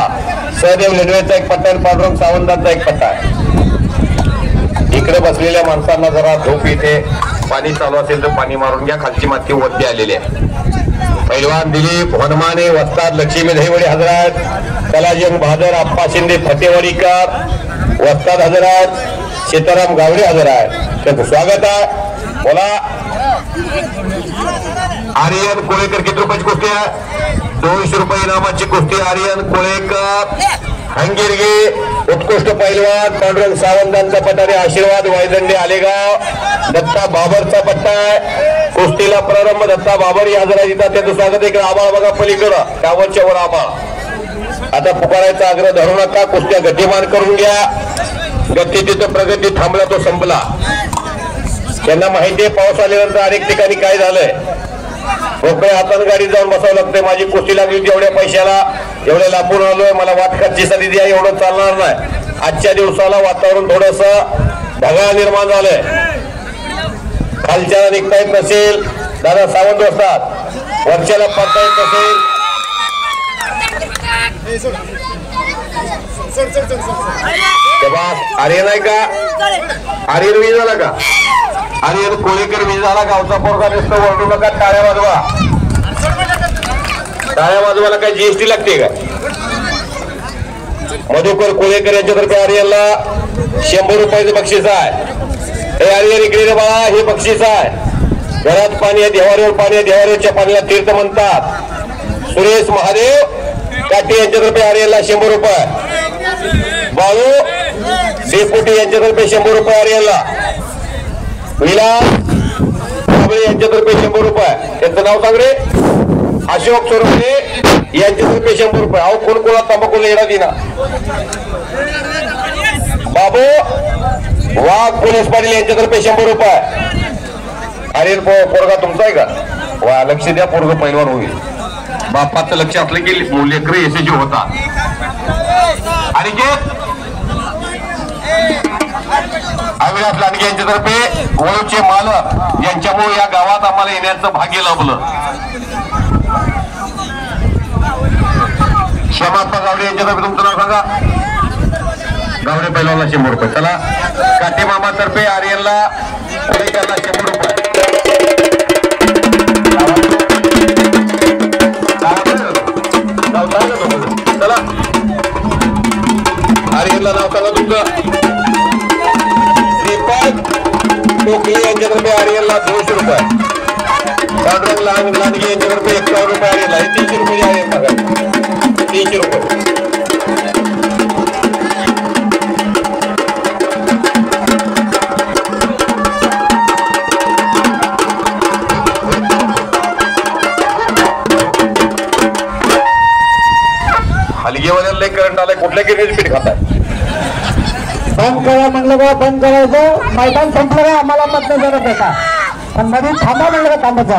सहदेव लेनवेचा एक पट्टा आणि पांडुरंग सावंतांचा एक पट्टा आहे. इकडे बसलेल्या माणसांना जरा झोप येते. पाणी चालू असेल तर पाणी मारून घ्या. खालची माती वरती आलेली आहे. पैलवान दिलीप हनुमाने वस्ताद लक्ष्मी दहिवडी हजरात, कलाजंग बहादर आप्पा शिंदे फतेवाडीकर वस्ताद हजरात, सीताराम गावडे हजरात. त्यांचं स्वागत आहे. बोला. आर्यन कोळेकर किती रुपयाची कुस्ती आहे? 200 रुपये इनामाची कुस्ती. आर्यन कोळेकर हंगीरगे उत्कृष्ट पैलवान पांडुरंग सावंतांचा पट्टा आणि आशीर्वाद वायदंडे आलेगाव दत्ता बाबरचा पट्टा आहे. कुस्तीला प्रारंभ दत्ता बाबर या हजर येतात. त्यांचं स्वागत. इकडे आबाळ बघा पलीकडं त्यावरच्या वर आबाळ. आता पुकारायचा आग्रह धरू नका. कुस्त्या गतिमान करून घ्या. गती तिथं प्रगती थांबला तो संपला. त्यांना माहिती आहे पाऊस आल्यानंतर अनेक ठिकाणी काय झालंय. मोकळ्या हातानं गाडीत जाऊन बसावं लागतंय. माझी कुस्ती लागली तेवढ्या पैशाला एवढे लापून आलोय. मला वाट खर्चीसाठी द्या एवढं चालणार नाही. आजच्या दिवसाला वातावरण थोडस ढगाळ निर्माण झालंय. खालच्याला निघता येत नसेल दादा सावंत असतात. वरच्याला पडता येत नसेल तेव्हा आर्यन आहे का? आर्यन वीज झाला का? आर्यन कोळेकर वीज झाला. गावचा पोरगा नुसतं ओरडू नका. टाळ्या वाजवा. टाळ्या वाजवायला काय जीएसटी लागते का? मधुकर कोळेकर यांच्यातर्फे आर्यनला 100 रुपयाचं बक्षीस आहे. हे आर्यन इकडे बाळा हे बक्षीस आहे. घरात पाणी आहे देवाऱ्यावर पाणी आहे. देवाऱ्याच्या पाण्याला तीर्थ म्हणतात. सुरेश महादेव काटे यांच्यातर्फे आर्यनला 100 रुपये. बाळू डेपुटी यांच्यातर्फे 100 रुपये आर्यनला. विलास यांच्यातर्फे 100 रुपये. त्यांचं नाव सांग रे. अशोक सोरवणे यांच्यातर्फे 100 रुपये. अहो कोण कोणा तंबाखू येणार दिना. बाबू वाघ पोलीस पाटील यांच्यातर्फे 100 रुपये. आर्यन पोरगा तुमचा आहे का? वा लक्ष द्या. पोरग पैलवान होईल. बापाचं लक्ष असलं की लेकर यशस्वी होता. आणि अविनाश लांडगे यांच्यातर्फे वळूचे मालक यांच्यामुळे या गावात आम्हाला येण्याचं भाग्य लाभलं. श्यामाप्पा गावडे यांच्यातर्फे तुमचं नाव सांगा. गावडे पैलवानला 100 रुपये. चला काटे मामा तर्फे आर्यनला 100 रुपये. चला आर्यनला नाव सांगा तुमचं. दीपक टोकले यांच्यातर्फे आर्यनला 200 रुपये. पांडुरंग लांडगे यांच्यातर्फे 51 रुपये आर्यनला. हे 300 रुपये आर्यन बघा. 300 रुपये. हलगेवाल्याला लय करंट आलाय. कुठल्या गिरणीचं पीठ खाताय? बंद करा म्हणलं बा. बंद करायचं. मैदान संपलं का आम्हाला मत नाही जरा पैसा. पण मध्ये थांबा म्हणलं का थांबायचा.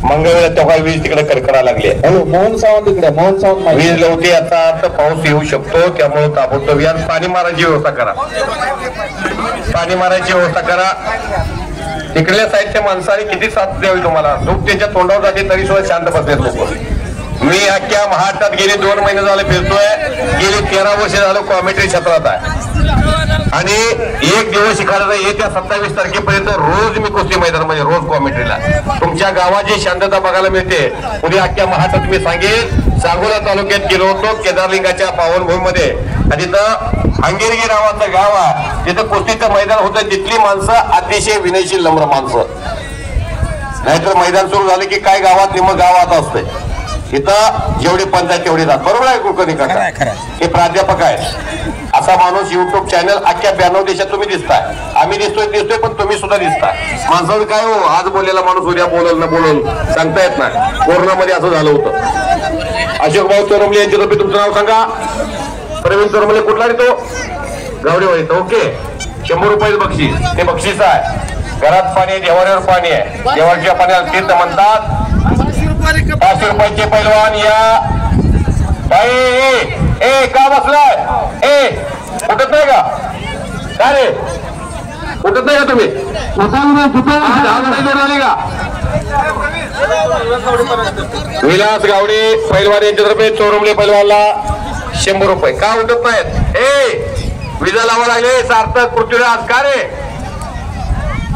मंगळवेळा तेव्हा वीज तिकडे कडकडा लागली. हॅलो मोहन सावंत इकडे. मोहन सावंत वीज लावते याचा अर्थ पाऊस येऊ शकतो. त्यामुळे ताबडतोब या पाणी मारायची व्यवस्था करा. पाणी मारायची व्यवस्था करा. तिकडल्या साईडच्या माणसाने किती साथ द्यावी तुम्हाला. लोक त्यांच्या तोंडावर जाते तरी सुद्धा शांत बसलेत लोक. मी अख्ख्या महाराष्ट्रात गेले 2 महिने झाले फिरतोय. गेली 13 वर्ष झालं कॉमेंट्री क्षेत्रात आहे. आणि एक दिवस शिकायला येत्या 27 तारखेपर्यंत रोज मी कुस्ती मैदानामध्ये रोज कॉमेंट्रीला. तुमच्या गावाची शांतता बघायला मिळते. उद्या अख्ख्या महाराष्ट्रात मी सांगेन. सांगोला तालुक्यात गेलो होतो केदारलिंगाच्या पावनभूमीमध्ये. तिथं हंगेरगी नावाचं गाव आहे. तिथं कुस्तीचं मैदान होतं. तिथली माणसं अतिशय विनयशील नम्र माणसं. नाहीतर मैदान सुरू झाले की काय गावात निम गावात असते. इथं जेवढी पंचायत तेवढी जात. बरोबर आहे कुलकर्णी काका. हे प्राध्यापक आहेत. असा माणूस युट्यूब चॅनल अख्ख्या 92 देशात तुम्ही दिसताय. आम्ही दिसतोय पण तुम्ही सुद्धा दिसताय. माणसाचं काय हो आज बोललेला माणूस उद्या बोलल ना बोलल सांगता येत नाही. कोरोनामध्ये असं झालं होतं. अशोक भाऊ चोरमले यांच्यातर्फे तुमचं नाव सांगा. प्रवीण चोरमले कुठला रे तो? गावडेवाडीचा. ओके, 100 रुपये बक्षीस. ते बक्षीस आहे. घरात पाणी आहे, देवाऱ्यावर पाणी आहे. देवाच्या पाण्याला तीर्थ म्हणतात. 500 रुपयाचे पैलवान या. बाई ए का बसलाय? ए उठत नाही का? काय रे उठत नाही का तुम्ही? आले का? विलास गावडे पैलवान यांच्यातर्फे चोरमले पैलवानला 100 रुपये. का उठत नाहीत? ए विजा लावा लागले. सार्थक पृथ्वीराज का रे?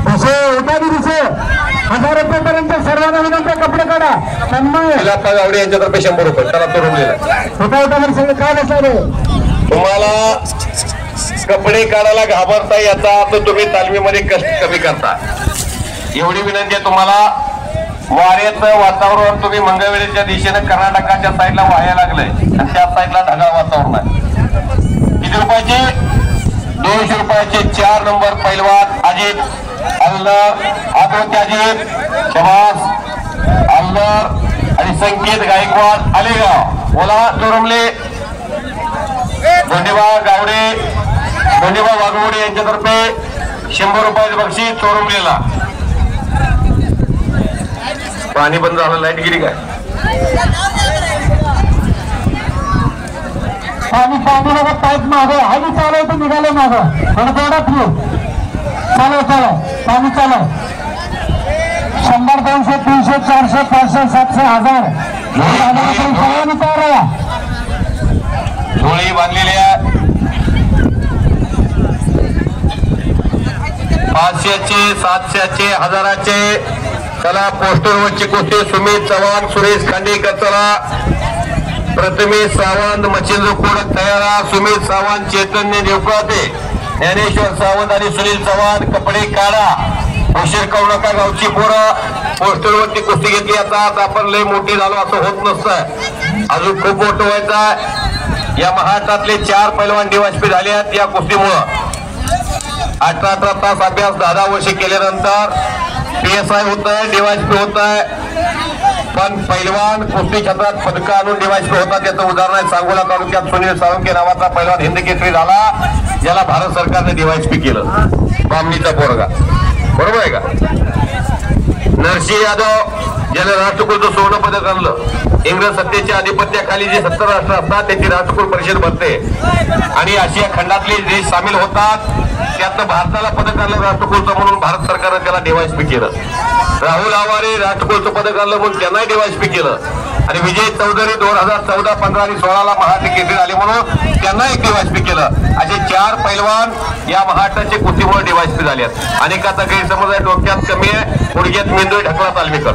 उठा दिवसे 1000 रुपयेपर्यंत सर्वांना विनंती, कपडे काढा. विलास गावडे यांच्यातर्फे 100 रुपये. त्याला चोरमलेला सगळं काय बसले. तुम्हाला कपडे काढायला घाबरता याचा तर तुम्ही तालमीमध्ये कष्ट कमी करता. एवढी विनंती आहे तुम्हाला. वाऱ्याचं वातावरण तुम्ही मंगळवेढेच्या दिशेनं कर्नाटकाच्या साईडला व्हायला लागलंय आणि त्या साईडला ढगाळ वातावरण आहे. किती रुपयाचे? 200 रुपयाचे 4 नंबर पैलवान अजित अल्लर, आदोते अजित, शबास अल्लर आणि संकेत गायकवाड आलेगाव. ओला चोरमले, धोंडेबा गावडे, धोंडेबा वाघमोडे यांच्यातर्फे 100 रुपयाचे बक्षीस चोरमलेला. पाणी बंद झालं, लाईट गेली काय? पाणी बघा, पाईप मागे हल्ली चालवतो, निघाले मागं थोडा फिरू. चालव पाणी चालव. 100, 200, 300, 400, 500, 700, 1000 सर्वांनी तयार. झोळी बांधलेली आहे. 500चे, 700चे, 1000चे. चला पोस्टरवरची कुस्ती. सुमित चव्हाण, सुरेश खांडेकर चला. प्रथमेश सावंत, मच्छिंद्र कोडक तयारा. सुमित सावंत, चैतन्य देवकाते, ज्ञानेश्वर सावंत आणि सुनील चव्हाण. कपडे काढा, उशीर करू नका. गावची पोरं पोस्टरवरती कुस्ती घेतली. आता आपण लय मोठी झालो असं होत नसतं, अजून खूप मोठं व्हायचं आहे. या महाराष्ट्रातले 4 पैलवान डीवायएसपी झाले आहेत या कुस्तीमुळं. 18 तास अभ्यास 10 वर्ष केल्यानंतर PSI होत आहे, डीवायएसपी होत आहे. पण पैलवान कुस्ती क्षेत्रात पदक आणून डीवायएसपी होतात. याचं उदाहरण आहे सांगोला तालुक्यात सुनील साळुंके नावाचा पैलवान हिंद केसरी झाला, ज्याला भारत सरकारने डीवायएसपी केलं. बामणीचा पोरगा, बरोबर आहे का? नरसिंह यादव ज्याने राष्ट्रकुलचं स्वर्ण पदक आणलं. इंग्रज सत्तेच्या आधिपत्याखाली जे 70 राष्ट्र असतात त्याची राष्ट्रकुल परिषद भरते आणि आशिया खंडातले देश सामील होतात. त्यातनं भारताला पदक आणलं राष्ट्रकुलचं म्हणून भारत सरकारने त्याला डीवायएसपी केलं. राहुल आवारे राष्ट्रकुलचं पदक आणलं म्हणून त्यांनाही डीवायएसपी केलं. आणि विजय चौधरी 2014, 15 आणि 16ला महाराष्ट्र केसरी झाले म्हणून त्यांना एक डीवायएसपी केलं. असे 4 पैलवान या महाराष्ट्राचे कुस्तीमुळे डीवायएसपी झाले आहेत. अनेकाचा गैरसमज आहे डोक्यात कमी आहे, गुडघ्यात मेंदू ढकला तालमीकर.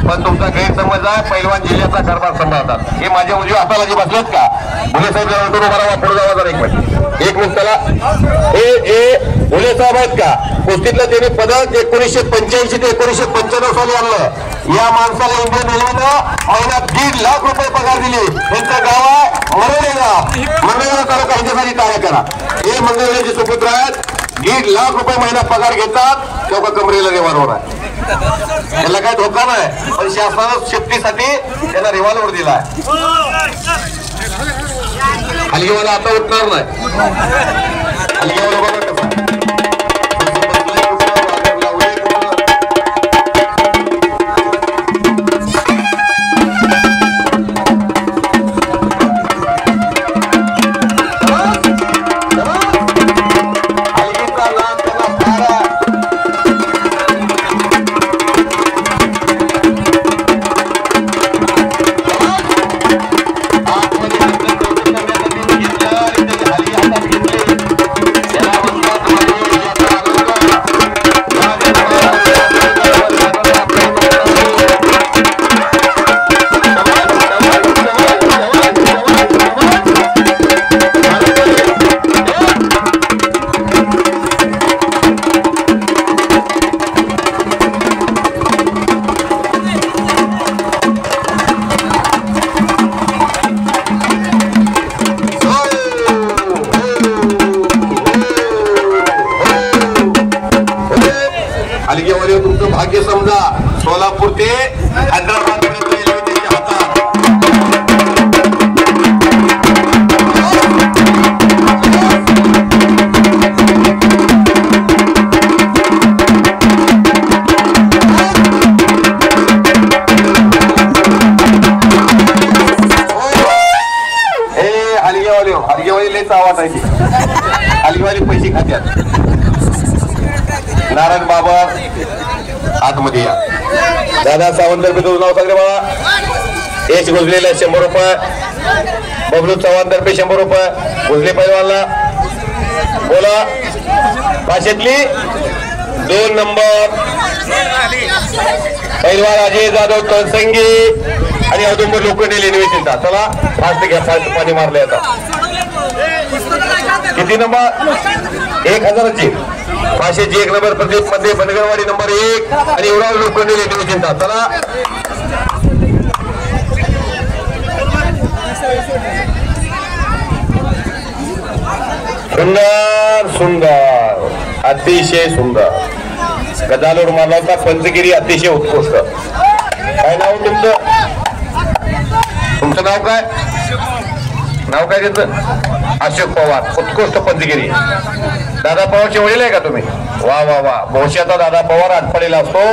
पण तुमचा गैरसमज आहे, पैलवान जिल्ह्याचा कारभार सांभाळतात. हे माझ्या उजव्या हाताला जे बसलेत का भुले साहेब, पुढे जावा जरा 1 मिनिट चला. हे भुले साहेब आहेत का? कुस्तीतलं त्यांनी पदक 1985 ते 1995 साली आणलं. या माणसाला इंडियन रेल्वेनं महिन्यात 1.5 लाख रुपये पगार दिले. त्यांचं गाव आहे मरोडेगाव. मंगळवेढा तालुका, ह्याच्यासाठी कार्य करा. हे मंगळवेढ्याचे सुपुत्र आहेत. 1.5 लाख रुपये महिना पगार घेतात. तेव्हा कमरेला रिव्हॉल्वर आहे. त्याला काय धोका नाही, पण शासनानं शेतीसाठी त्यांना रिव्हॉल्वर दिला आहे. हलगीवाला आता उठणार नाही. हलगीवाला बघा कसा तुमचं भाग्य समजा. सोलापूर ते हैदराबाद पर्यंत रेल्वे त्यांच्या हातात. म्हणाली पैसे खात्यात. नारायण बाबा आतमध्ये या. दादा सावंत तर्फे तुझं नाव सांग रे बाबा. यश गुजलेला 100 रुपये. बबलू चव्हाण तर्फे 100 रुपये. गुजले पैलवानला बोला. भाषेतली 2 नंबर पैलवान अजय जाधव तळसंगी आणि औदुंबर लोखंडे लेनवेचिंता. चला फास्ट घ्या, फास्ट पाणी मारले आता. किती नंबर? 1000ची. भाषेची 1 नंबर प्रदीप मध्ये बनगरवाडी नंबर 1 आणि एवढा लोखंडे लेनवेचिंता. चला सुंदर सुंदर अतिशय सुंदर गजालोड मारला होता. पंचगिरी अतिशय उत्कृष्ट. काय नाव तुमचं? तुमचं नाव काय? नाव काय त्याचं? अशोक पवार. उत्कृष्ट पंचगिरी. दादा पवारचे वडील आहे का तुम्ही? वा वा वा. भविष्याचा दादा पवार आठवडीला असतो.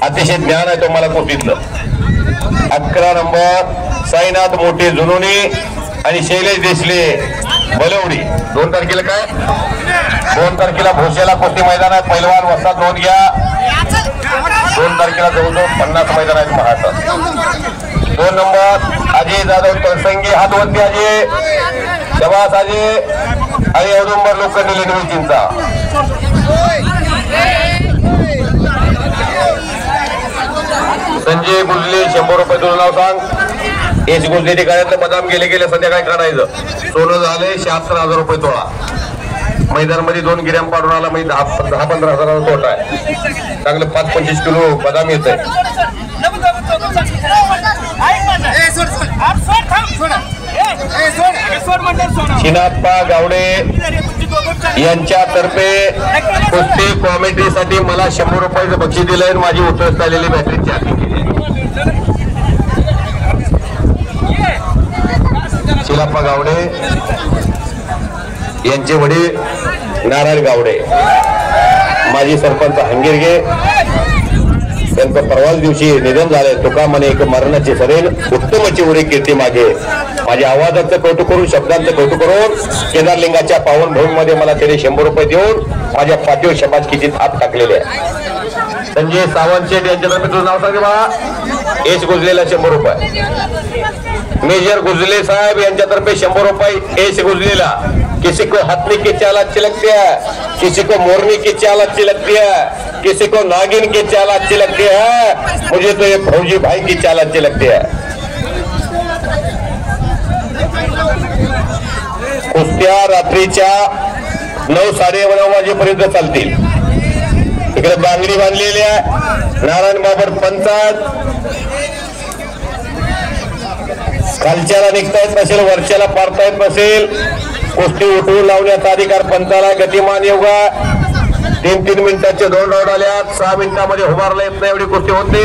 अतिशय ज्ञान आहे तुम्हाला कुस्तीतलं. 11 नंबर साईनाथ मोठे जुनोनी आणि शैलेश देशले बलवडी. 2 तारखेला काय? 2 तारखेला भोसेला कुस्ती मैदान आहे. पैलवान वस्तात नोंद घ्या. 2 तारखेला जवळजवळ 50 मैदान आहेत महाराष्ट्रात. 2 नंबर अजय जाधव तळसंगी. हातवरती अजय शबास अजय आणि औदुंबर लोखंडे लेनवेचिंचा. संजय गुजले 100 रुपये. तुझं नाव सांग. यश गुजले ते गाड्यातलं बदाम गेले सध्या काय काढायचं. सोनं झाले 76,000 रुपये तोळा. मैदानामध्ये 2 गिऱ्याम पाडून आला. म्हणजे 10-15 हजाराचा तोटा आहे. चांगलं 5-25 किलो बदाम येत आहे. चिनाप्पा गावडे यांच्यातर्फे कुस्ती कॉमेडीसाठी मला 100 रुपयाचं बक्षीस दिलंय. माझी उतरत आलेली बॅटरी चार्जिंग केली. चिनाप्पा गावडे यांचे वडील नारायण गावडे माजी सरपंच हंगेरगे त्यांचं परवाच दिवशी निधन झाले. तुका म्हणे एक मरणाची सरेल उत्तमची उरी कीर्ती मागे. माझ्या आवाजाचं कौतुक करून शब्दांचं कौतुक करून केदारलिंगाच्या पावन भूमीमध्ये मला त्याने 100 रुपये देऊन माझ्या पाठीवर शबासकीची हात टाकलेले आहे. संजय सावंत शेठ यांच्यातर्फे तुझं नाव सांगे बा. यश गुजलेला 100 रुपये. मेजर गुजले साहेब यांच्यातर्फे 100 रुपये. यश गुजलेला. किसी को हथनी की चाल अच्छी लगती है, किसी को मोरनी की चाल अच्छी लगती है, किसी को नागिन की चाल अच्छी लगती है. मुझे तो ये फौजी भाई की चाल अच्छी लगती है. कुस्त्या रात्रीच्या 9-9:30 वाजेपर्यंत चालतील. इकडे बांगडी बांधलेली आहे. नारायण बाबर पंचायत. खालच्याला निघता येत नसेल, वरच्याला पारता येत नसेल, कुस्ती उठवून लावण्याचा अधिकार पंचाला. गतिमान योगा 3-3 मिनिटाचे 2 राऊंड आल्यात. 6 मिनिटांमध्ये उभारला येत नाही एवढी कुस्ती होते.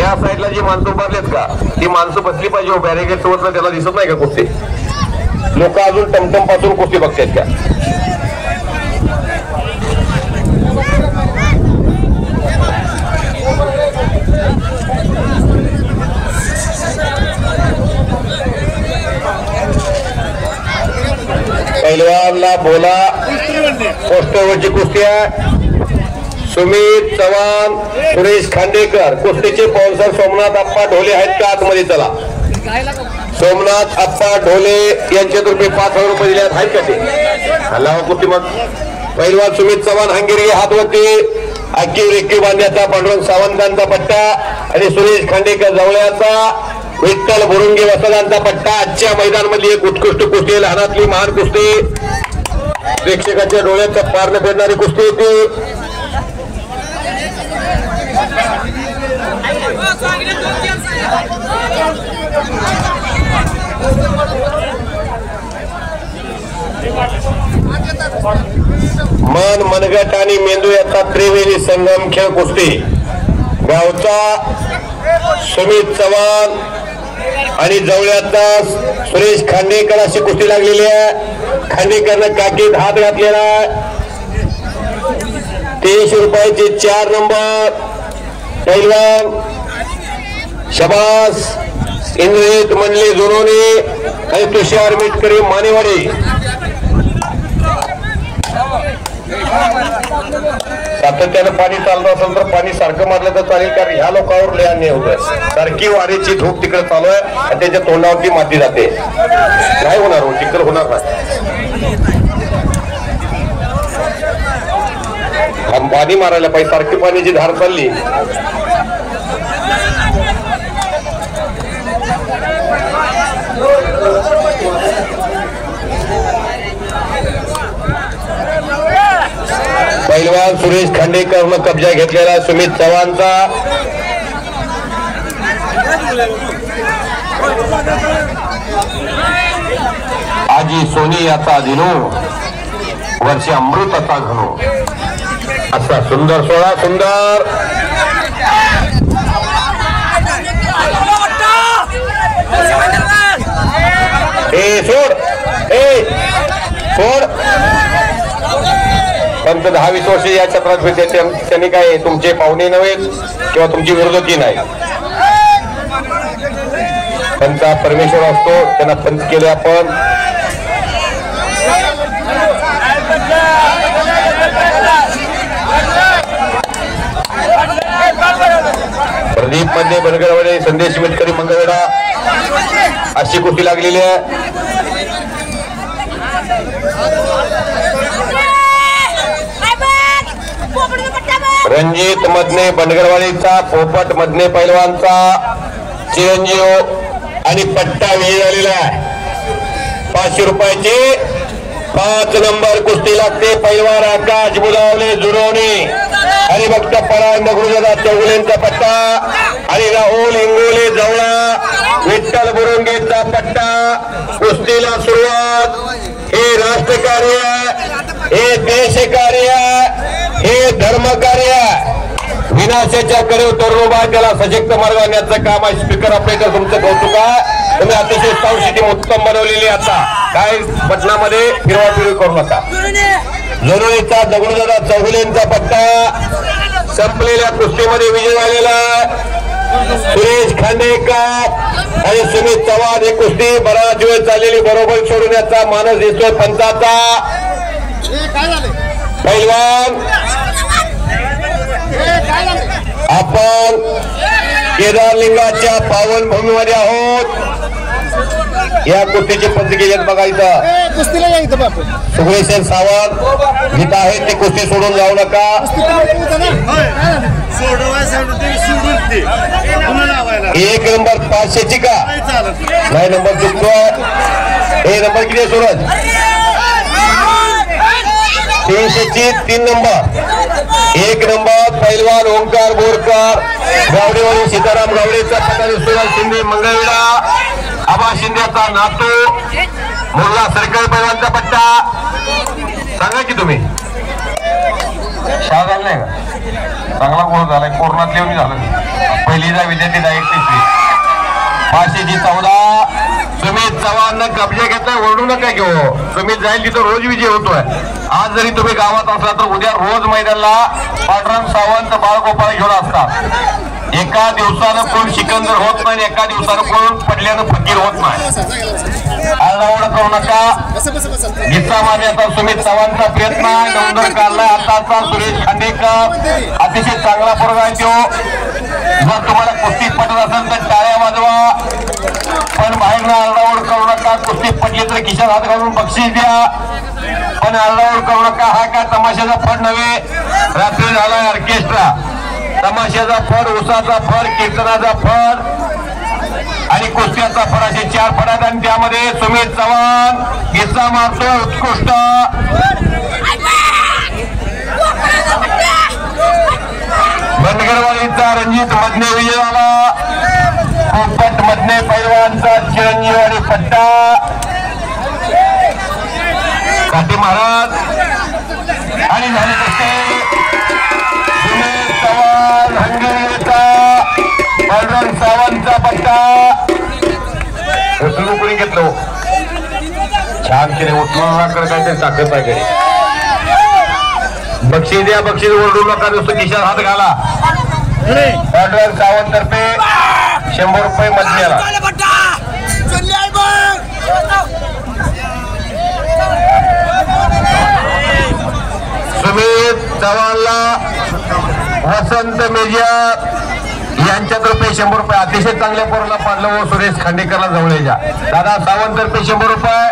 या साईडला जी माणसं उभारलेत का ती माणसं बसली पाहिजे. बॅरिगेड सोबत त्याला दिसत नाही का कुस्ती? लोक अजून टमटम पासून कुस्ती बघतात का? पैलवानला बोला. पोस्टरवरची कुस्ती आहे. सुमित चव्हाण, सुरेश खांडेकर. कुस्तीचे स्पॉन्सर सोमनाथ आप्पा ढोले आहेत का आतमध्ये? चला. सोमनाथ आप्पा ढोले यांच्यातर्फे 5,000 रुपये दिले आहेत का ते? हल्ला कुस्ती मग. पैलवान सुमित चव्हाण हंगेरी हातवरती. अक्की रेक्की बांध्याचा पांडुरंग सावंतांचा पट्टा आणि सुरेश खांडेकर जवळचा. विठ्ठल बुरुंगे वसदांचा पट्टा. आजच्या मैदान मधली एक उत्कृष्ट कुस्ती. लहानातली महान कुस्ती. प्रेक्षकाच्या डोळ्यात पार न फेडणारी कुस्ती होती. मन मनगट आणि मेंदू याचा त्रिवेणी संगम खेळ कुस्ती. गावचा सुमित चव्हाण आणि जवळचा सुरेश खांडेकर अशी कुस्ती लागलेली आहे. खांडेकरनं काकीत हात घातलेला आहे. 300 रुपयाचे 4 नंबर पैलवान शबास इंद्रजित मंडले जुनोनी आणि तुषार मिटकरी मानेवाडी. सातत्यानं पाणी चालत असेल तर पाणी सारखं मारलं तर चालेल, कारण ह्या लोकांवर लय अन्याय होतोय. सारखी वारेची धूप तिकडे चालू आहे आणि त्याच्या तोंडावरती माती जाते. नाही होणार हो, चिखल होणार नाही. पाणी मारायला पाहिजे, सारखी पाण्याची धार चालली. पैलवान सुरेश खांडेकरनं कब्जा घेतलेला सुमित चव्हाणचा. आजी सोनी याचा दिनो वर्षी अमृताचा घनो. असा सुंदर सोळा, सुंदर. सोड सोड. पंत 10-20 वर्ष या क्षेत्रात होते, त्यांनी काय तुमचे पाहुणे नव्हे किंवा तुमची विरोधकी नाही. पंच परमेश्वर असतो, त्यांना पंच केले आपण. प्रदीप मध्ये बनगरवाडे, संदेश मिटकरी मंगळवेढा अशी कुस्ती लागलेली आहे. रणजित मधने बनगरवाडीचा, पोपट मधने पैलवानचा चिरंजीव आणि पट्टा विजय झालेला आहे. 500 रुपयाची 5 नंबर कुस्ती लागते. पैलवान आकाश बुलावले जुरोनी, हरिभक्त परांड गुरुदादा चौगुलेंचा पट्टा आणि राहुल इंगोले जवळा, विठ्ठल बुरुंगेचा पट्टा. कुस्तीला सुरुवात. हे राष्ट्रकार्य, हे देशकार्य, हे धर्मकार्य. विनाशाच्या कडेवर तरुण उभा, त्याला सशक्त मार्ग आणण्याचं काम आहे. स्पीकर ऑपरेटर तुमचं कौतुक आहे, तुम्ही अतिशय साऊंड सिस्टीम उत्तम बनवलेली. आता काय पटनामध्ये फिरवाफिरवी करू नका. जरुरीचा दगडूदादा चौगुलेंचा पट्टा संपलेल्या कुस्तीमध्ये विजय झालेला. सुरेश खांडेकर आणि सुमित चव्हाण ही कुस्ती बराच वेळ चाललेली बरोबर सोडण्याचा मानस दिसतोय पंचाचा. पैलवान आपण केदारलिंगाच्या पावन भूमीमध्ये आहोत. या कुस्तीचे पंच गेलेत बघायचं. सुगळेशन सावंत गीत आहेत, ते कुस्ती सोडून जाऊ नका. 1 नंबर 500ची का नाही, नंबर चुकतोय. हे नंबर किती सूरज? 300ची 3 नंबर. 1 नंबर पैलवान ओंकार बोरकर, गावडेवाडी सीताराम गावडेचा पट्टा सुरज शिंदे मंगळवेढा, आबा शिंदेचा नातू मुर्ला सरकार पैलवानचा पट्टा. सांगा की तुम्ही शाळा झालं नाही का? चांगला गोळ झालाय, कोरोनात लिहून झालं. पहिलीचा विद्यार्थी डायरेक्ट 500ची 14. सुमित चव्हाण कब्जा घेतलाय, ओरडू नका घेऊ. सुमित जाईल तिथं रोज विजय होतोय. आज जरी तुम्ही गावात असला तर उद्या रोज मैदानाला पांडुरंग सावंत बाळगोपाळ घेऊन असतात. एका दिवसानं कोण सिकंदर होत नाही, एका दिवसानं कोण पडल्यानं फकीर होत नाही. आरडाओरड करू नका. गीता मान्याचा सुमित चव्हाणचा प्रयत्न नंबर काढलाय. आताचा सुरेश खांडेकर अतिशय चांगला पोरगा आहे तो. जर तुम्हाला कुस्ती पटत असेल तर टाळ्या वाजवा, पण बाहेरनं आरडाओरड करू नका. कुस्ती पटली तर खिशात हात घालून बक्षीस द्या, पण आरडाओरड करू नका. हा काय तमाशाचा फड नव्हे, रात्री झालाय ऑर्केस्ट्रा. तमाशाचा फड, उसाचा फड, कीर्तनाचा फड आणि कुस्त्याचा फड असे 4 फड आहेत. आणि त्यामध्ये सुमित चव्हाण गिस्सा मारतोय उत्कृष्ट. बनगरवाडीचा रणजित मधने विजय झाला. पोपट मधने पैलवानचा चिरंजीव आणि पट्टा. काटे महाराज आणि झाले कुस्ती. सुमित चव्हाण हंगेरीचा, पांडुरंग सावंतचा पट्टा. उचलून कोणी घेतलं? छान केले. उचलून काय ताकद पाहिजे. बक्षीस द्या, बक्षीस ओरडू नका, नुसतं खिशात हात घाला. पांडुरंग सावंत तर्फे 100 रुपये मधल्याला. सुमित चव्हाणला वसंत मेजर यांच्यातर्फे 100 रुपये. अतिशय चांगल्या पोराला पाडलं व सुरेश खांडेकरला जवळच्या. दादा सावंत तर्फे 100 रुपये.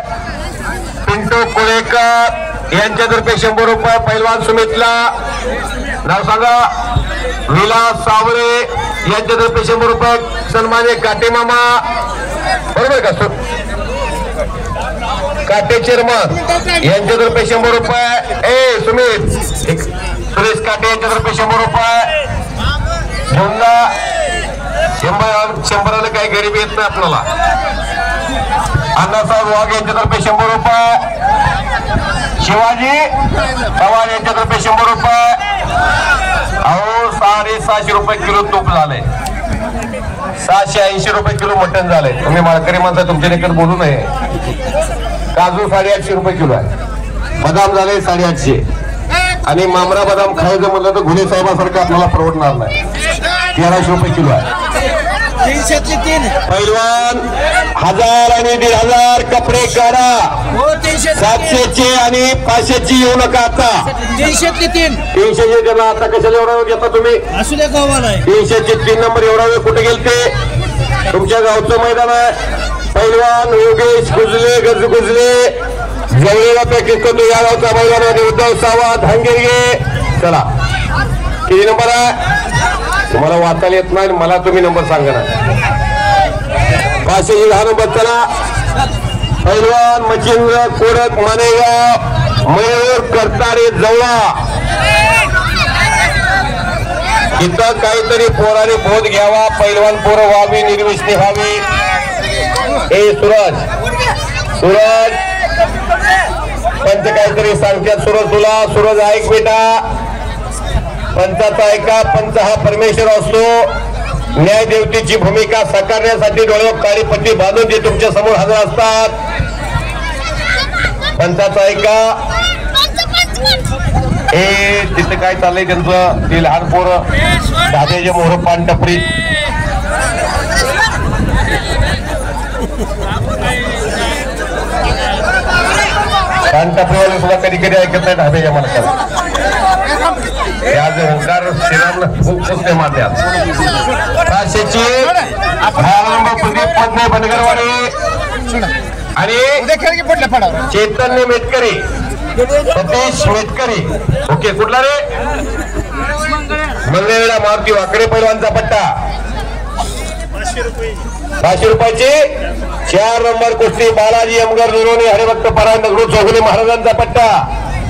पिंटू कोळेकर यांच्यातर्फे 100 रुपये. पैलवान सुमितला नाव सांगा. विलास सावळे यांच्यातर्फे 100 रुपये. सन्मान्य काटे मामा बरोबर का काटे चेअरमन यांच्यातर्फे 100 रुपये. सुमित सुरेश काटे यांच्यातर्फे 100 रुपये. झोंगा 100 काही गरीब येत नाही आपल्याला. अण्णासाहेब वाघ यांच्यातर्फे 100 रुपये. शिवाजी चव्हाण यांच्यातर्फे 100 रुपये. अहो 650 रुपये किलो तूप झालंय. 680 रुपये किलो मटण झालंय. तुम्ही माळकरी माणसा तुमच्या लेकर बोलू नये. काजू 850 रुपये किलो आहे. बदाम झाले 850. आणि मामरा बदाम खायचं म्हणलं तर घुले साहेबासारखं आपल्याला परवडणार नाही. 1300 रुपये किलो आहे. पैलवान 1000 आणि 1500 कपडे काढा. 700चे आणि 500ची येऊ नका आता. 300चे त्यांना आता कशाला एवढा वेळ घेता तुम्ही. 300चे 3 नंबर एवढा वेळ कुठे गेलते. तुमच्या गावचं मैदान आहे. पैलवान योगेश गुजले गुजले जवळेला प्रॅक्टिस करतो या गावचा मैदान. उद्धव सावंत हंगेरगे. चला किती नंबर आहे. तुम्हाला वाचायला येत नाही मला तुम्ही नंबर सांगा ना. 510 नंबर. चला पैलवान मच्छिंद्र कोडक मानेगाव मयूर करतारे जवळा. इथं काहीतरी पोराने बोध घ्यावा. पैलवान पोरं व्हावी निर्विष्णी व्हावी. सूरज पंच काहीतरी सांगतात. सूरज तुला सूरज ऐक बेटा. पंचाचा ऐका. पंच हा परमेश्वर असतो. न्यायदेवतेची भूमिका साकारण्यासाठी डोळ्यावर काळी पट्टी बांधून ते तुमच्या समोर हजर असतात. पंचाचा ऐका. हे तिथे काय चाललंय त्यांचं. ते लहान पोरं दाद्याचे मोहर पान टपरी. पान टपरीवाले सुद्धा कधी कधी ऐकत नाही ढाब्याच्या मालकाला. ओंकार श्रीराम खूप खूप मारतात. 500ची 12 नंबर प्रदीप पद्मे बनगरवाडी आणि चैतन्य मेटकरी सतीश मेटकरी. ओके कुठला रे. मंगळवेढा मारुती वाकडे पैलवानचा पट्टा. 500 रुपयाची 4 नंबर कुस्ती बालाजी अमगर दुरोनी हरिभक्त परायण दगडू चौगुले महाराजांचा पट्टा.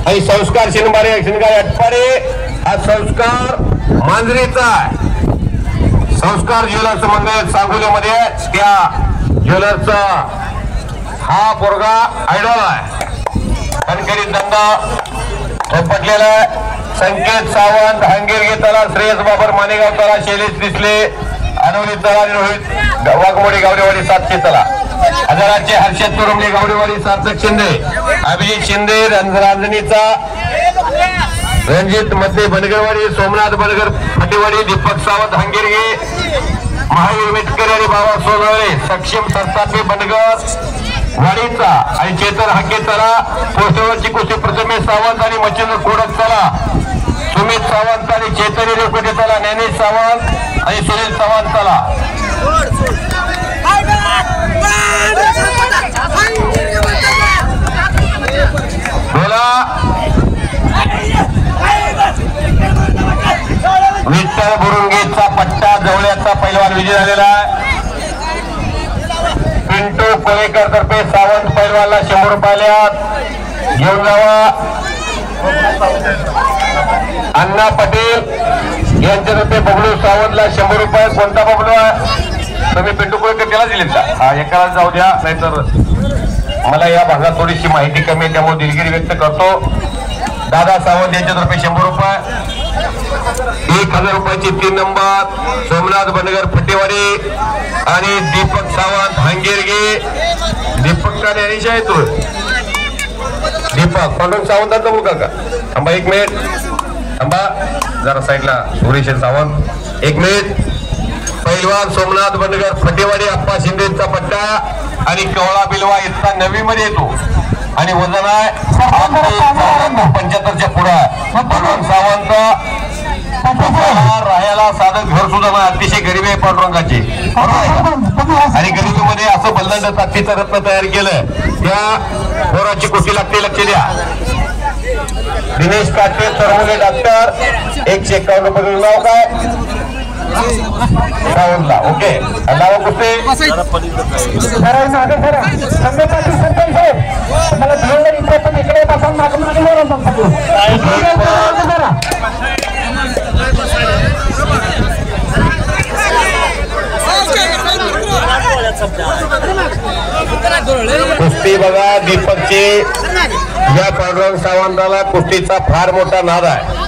आणि संस्कार शिनबारे अटपाडे. हा संस्कार मांजरीचा आहे. संस्कार ज्वेलर्स मंगळ सांगोलीमध्ये त्या ज्वेलर्सचा हा पोरगा आयडॉल आहे. कणकरी दंगा झोपटलेला आहे. संकेत सावंत हंगेरगे तला. श्रेयस बाबर मानेगाव तला. शैलेश दिसले अनवली तला. रोहित वाघमोडी गावडेवाडी 700 तला. हजाराचे हर्षद तुरुंबले गावडेवाडी. सार्थक शिंदे अभिजित शिंदे रांजणीचा. रणजित मध्ये बनगरवाडी. सोमनाथ बनगर फटेवाडी. दीपक सावंत हंगेरगे. महावीर मेटकरी आणि बाबा सोनवळे. सक्षम सरतापे बनगर वाडीचा. आणि चेतन हक्के चला. पोस्टरवरची कुस्ती प्रथमेश सावंत आणि मच्छिंद्र कोडक चला. सुमित सावंत आणि चैतन्य रेवकोटे चला. ज्ञानेश सावंत आणि सुनील सावंत चला. बोला विठ्ठल बुरुंगेचा पट्टा जवळचा पैलवान विजय झालेला आहे. पिंटू कोळेकर तर्फे सावंत पैलवानला 100 रुपयाला घेऊन जावा. अण्णा पटेल यांच्यातर्फे बबलू सावंतला 100 रुपये. कोणता बबलू आहे तुम्ही पिंटू कोळेकर त्याला दिलेत का. हा एकाला जाऊ द्या. नाहीतर मला या भागात थोडीशी माहिती कमी आहे त्यामुळे दिलगिरी व्यक्त करतो. दादा सावंत यांच्यातर्फे 100 रुपये. 1000 रुपयाची 3 नंबर सोमनाथ बनगर फटेवाडी आणि दीपक सावंत हंगेरगे. दीपक का ज्ञानेश आहे तो. दीपक पांडुरंग सावंतांचा मुलगा का. थांबा 1 मिनिट. थांबा जरा साईडला. सुरेश सावंत 1 मिनिट. पैलवान सोमनाथ बनगर फटेवाडी अप्पा शिंदेचा पट्टा आणि कवळा बिलवा इथला नवी मध्ये येतो. आणि वजन आहे 75च्या पुढे. सावंत सुद्धा अतिशय गरीब आहे पांडुरंगाची, आणि गरिबीमध्ये असं बल्लांड ताकदीचं रत्न तयार केलं. त्या पोराची कुस्ती लागते, लक्ष द्या. दिनेश काटे चरवले डॉक्टर 151 रुपये. नाव काय? सावंतला. ओके, नाव कुस्ती कुस्ती बघा. दीपकची या पांडुरंग सावंताला कुस्तीचा फार मोठा नाद आहे.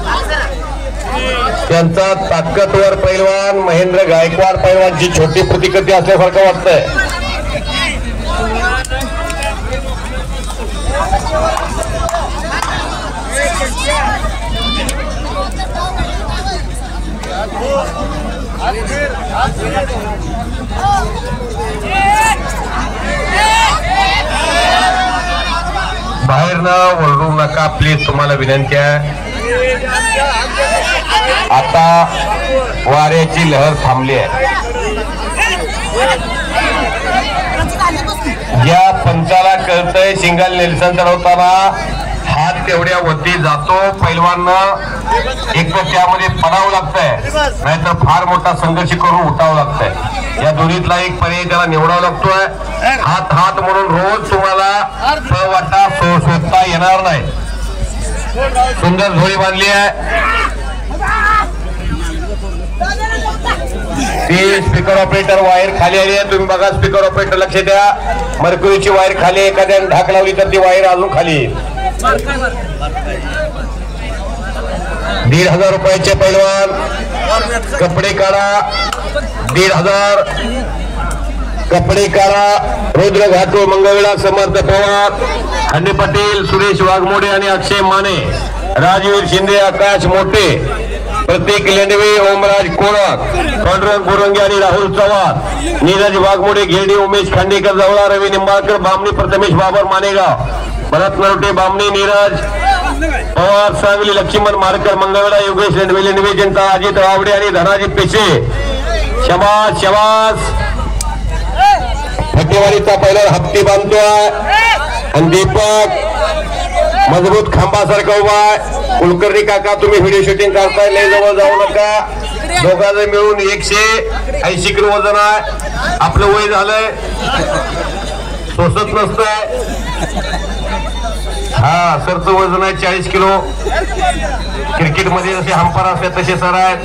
त्यांचा ताकदवर पैलवान महेंद्र गायकवाड पैलवानची छोटी प्रतिकृती असल्यासारखं वाटतंय. बाहेर न ओरडू नका प्लीज, तुम्हाला विनंती आहे. आता वाऱ्याची लहर थांबली आहे. या पंचाला कळतंय शिंगाल नेल्सन चढवताना हात तेवढ्या वरती जातो. पैलवाननं एक तर त्यामध्ये पडावं लागतंय, नाहीतर फार मोठा संघर्ष करून उठावं लागतंय. या दोन्हीतला एक पर्याय त्याला निवडावा लागतोय. हात हात म्हणून रोज तुम्हाला वाटा शोधता येणार नाही. सुंदर झोळी बांधली आहे. ती स्पीकर ऑपरेटर वायर खाली आली आहे. तुम्ही बघा, स्पीकर ऑपरेटर लक्ष द्या. मर्क्युरीची वायर खाली, एखाद्याने ढाक लावली तर ती वायर अजून खाली. 1,500 रुपयाचे पैलवान कपडे काढा. 1,500 कपडे काढा. रुद्र घाटो, मंगळवेढा, समर्थ पवार, हंडी पाटील, सुरेश वाघमोडे आणि अक्षय माने, राजवीर शिंदे, आकाश मोठे, प्रतीक लेंडवे, ओमराज कोळक, पांडुरंग बोरंगे आणि राहुल चव्हाण, नीरज वाघमोडे, घेरडी, उमेश खांडेकर, जवळा, रवी निंबाळकर, बामणी, प्रथमेश बाबर मानेगाव, भरत नरोटे, बामणी, नीरज पवार, सांगली, लक्ष्मण मारकर, मंगळवेढा, योगेश लेंडवे, जनता, अजित वावडे आणि धनाजी पेशे. शबास शबास. फटेवाडीचा पहिला हप्ती बांधतोय आणि दीपक मजबूत खांबासारखा उभा आहे. कुलकर्णी काका, तुम्ही व्हिडिओ शूटिंग करताय, लय जवळ जाऊ नका. दोघांचे मिळून 180 किलो वजन आहे. आपलं वय झालंय, सोसत नसतंय. हा सरचं वजन आहे 40 किलो. क्रिकेट मध्ये जसे हंपर असतात तसे सर आहेत.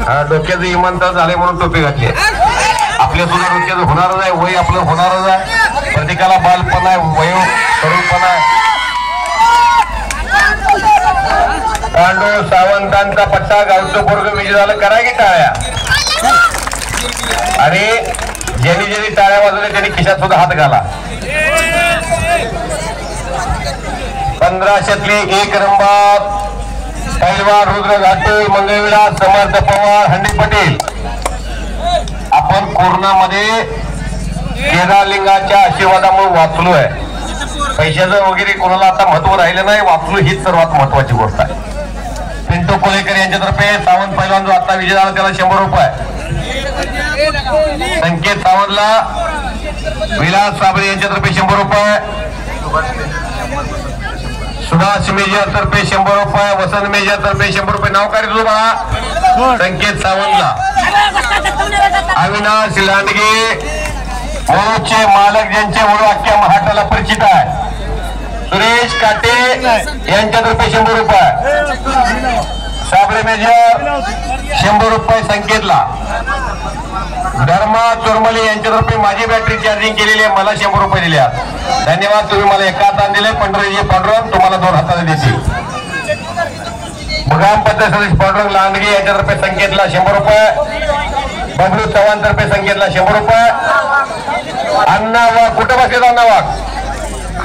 हा डोक्याचं इमानदार झाले म्हणून टोपी घातली. आपल्या सुद्धा डोक्याचं होणारच आहे, वय आपलं होणारच आहे. प्रत्येकाला बालपण आहे, वय तरुणपण आहे. पांडू सावंतांचा पट्टा गावचं पोरग विजय झालं. करा की टाळ्या. आणि ज्यांनी ज्यांनी टाळ्या वाजवल्या त्यांनी खिशात सुद्धा हात घाला. 1500तली 1 नंबर पैलवान रुद्र घाटोळ, मंगळवेढा, समर्थ पवार, हंडी पटेल. आपण कोरोनामध्ये केदारलिंगाच्या आशीर्वादामुळे वाचलो आहे. पैशाचं वगैरे कोणाला आता महत्व राहिलं नाही. वाचलो हीच सर्वात महत्वाची गोष्ट आहे. पिंटू कोलेकर यांच्यातर्फे सावंत पैलवान जो आता विजय झाला त्याला 100 रुपये. संकेत सावंतला विलास साबळे यांच्यातर्फे 100 रुपये. सुभाष मेजर तर्फे 100 रुपये. वसंत मेजर तर्फे 100 रुपये. नाव काय तुझं बाळा? संकेत सावंतला. अविनाश लांडगे, वळूचे मालक, ज्यांचे वळू अख्ख्या महाराष्ट्राला परिचित आहे, सुरेश काटे यांच्यातर्फे 100 रुपये. साबळे मेजर 100 रुपये संकेतला. धर्मा चोरमले यांच्यातर्फे माझी बॅटरी चार्जिंग केलेली आहे, मला 100 रुपये दिले. धन्यवाद. तुम्ही मला एका हाताने दिले. पंढरीजी पांडुरंग तुम्हाला 2 हाताने देतील. ग्रामपंचायत सदस्य पांडुरंग लांडगे यांच्यातर्फे संकेतला 100 रुपये. बबलू चव्हाण तर्फे संकेतला 100 रुपये. अण्णा वाघ, कुठं बसले अण्णा वाघ?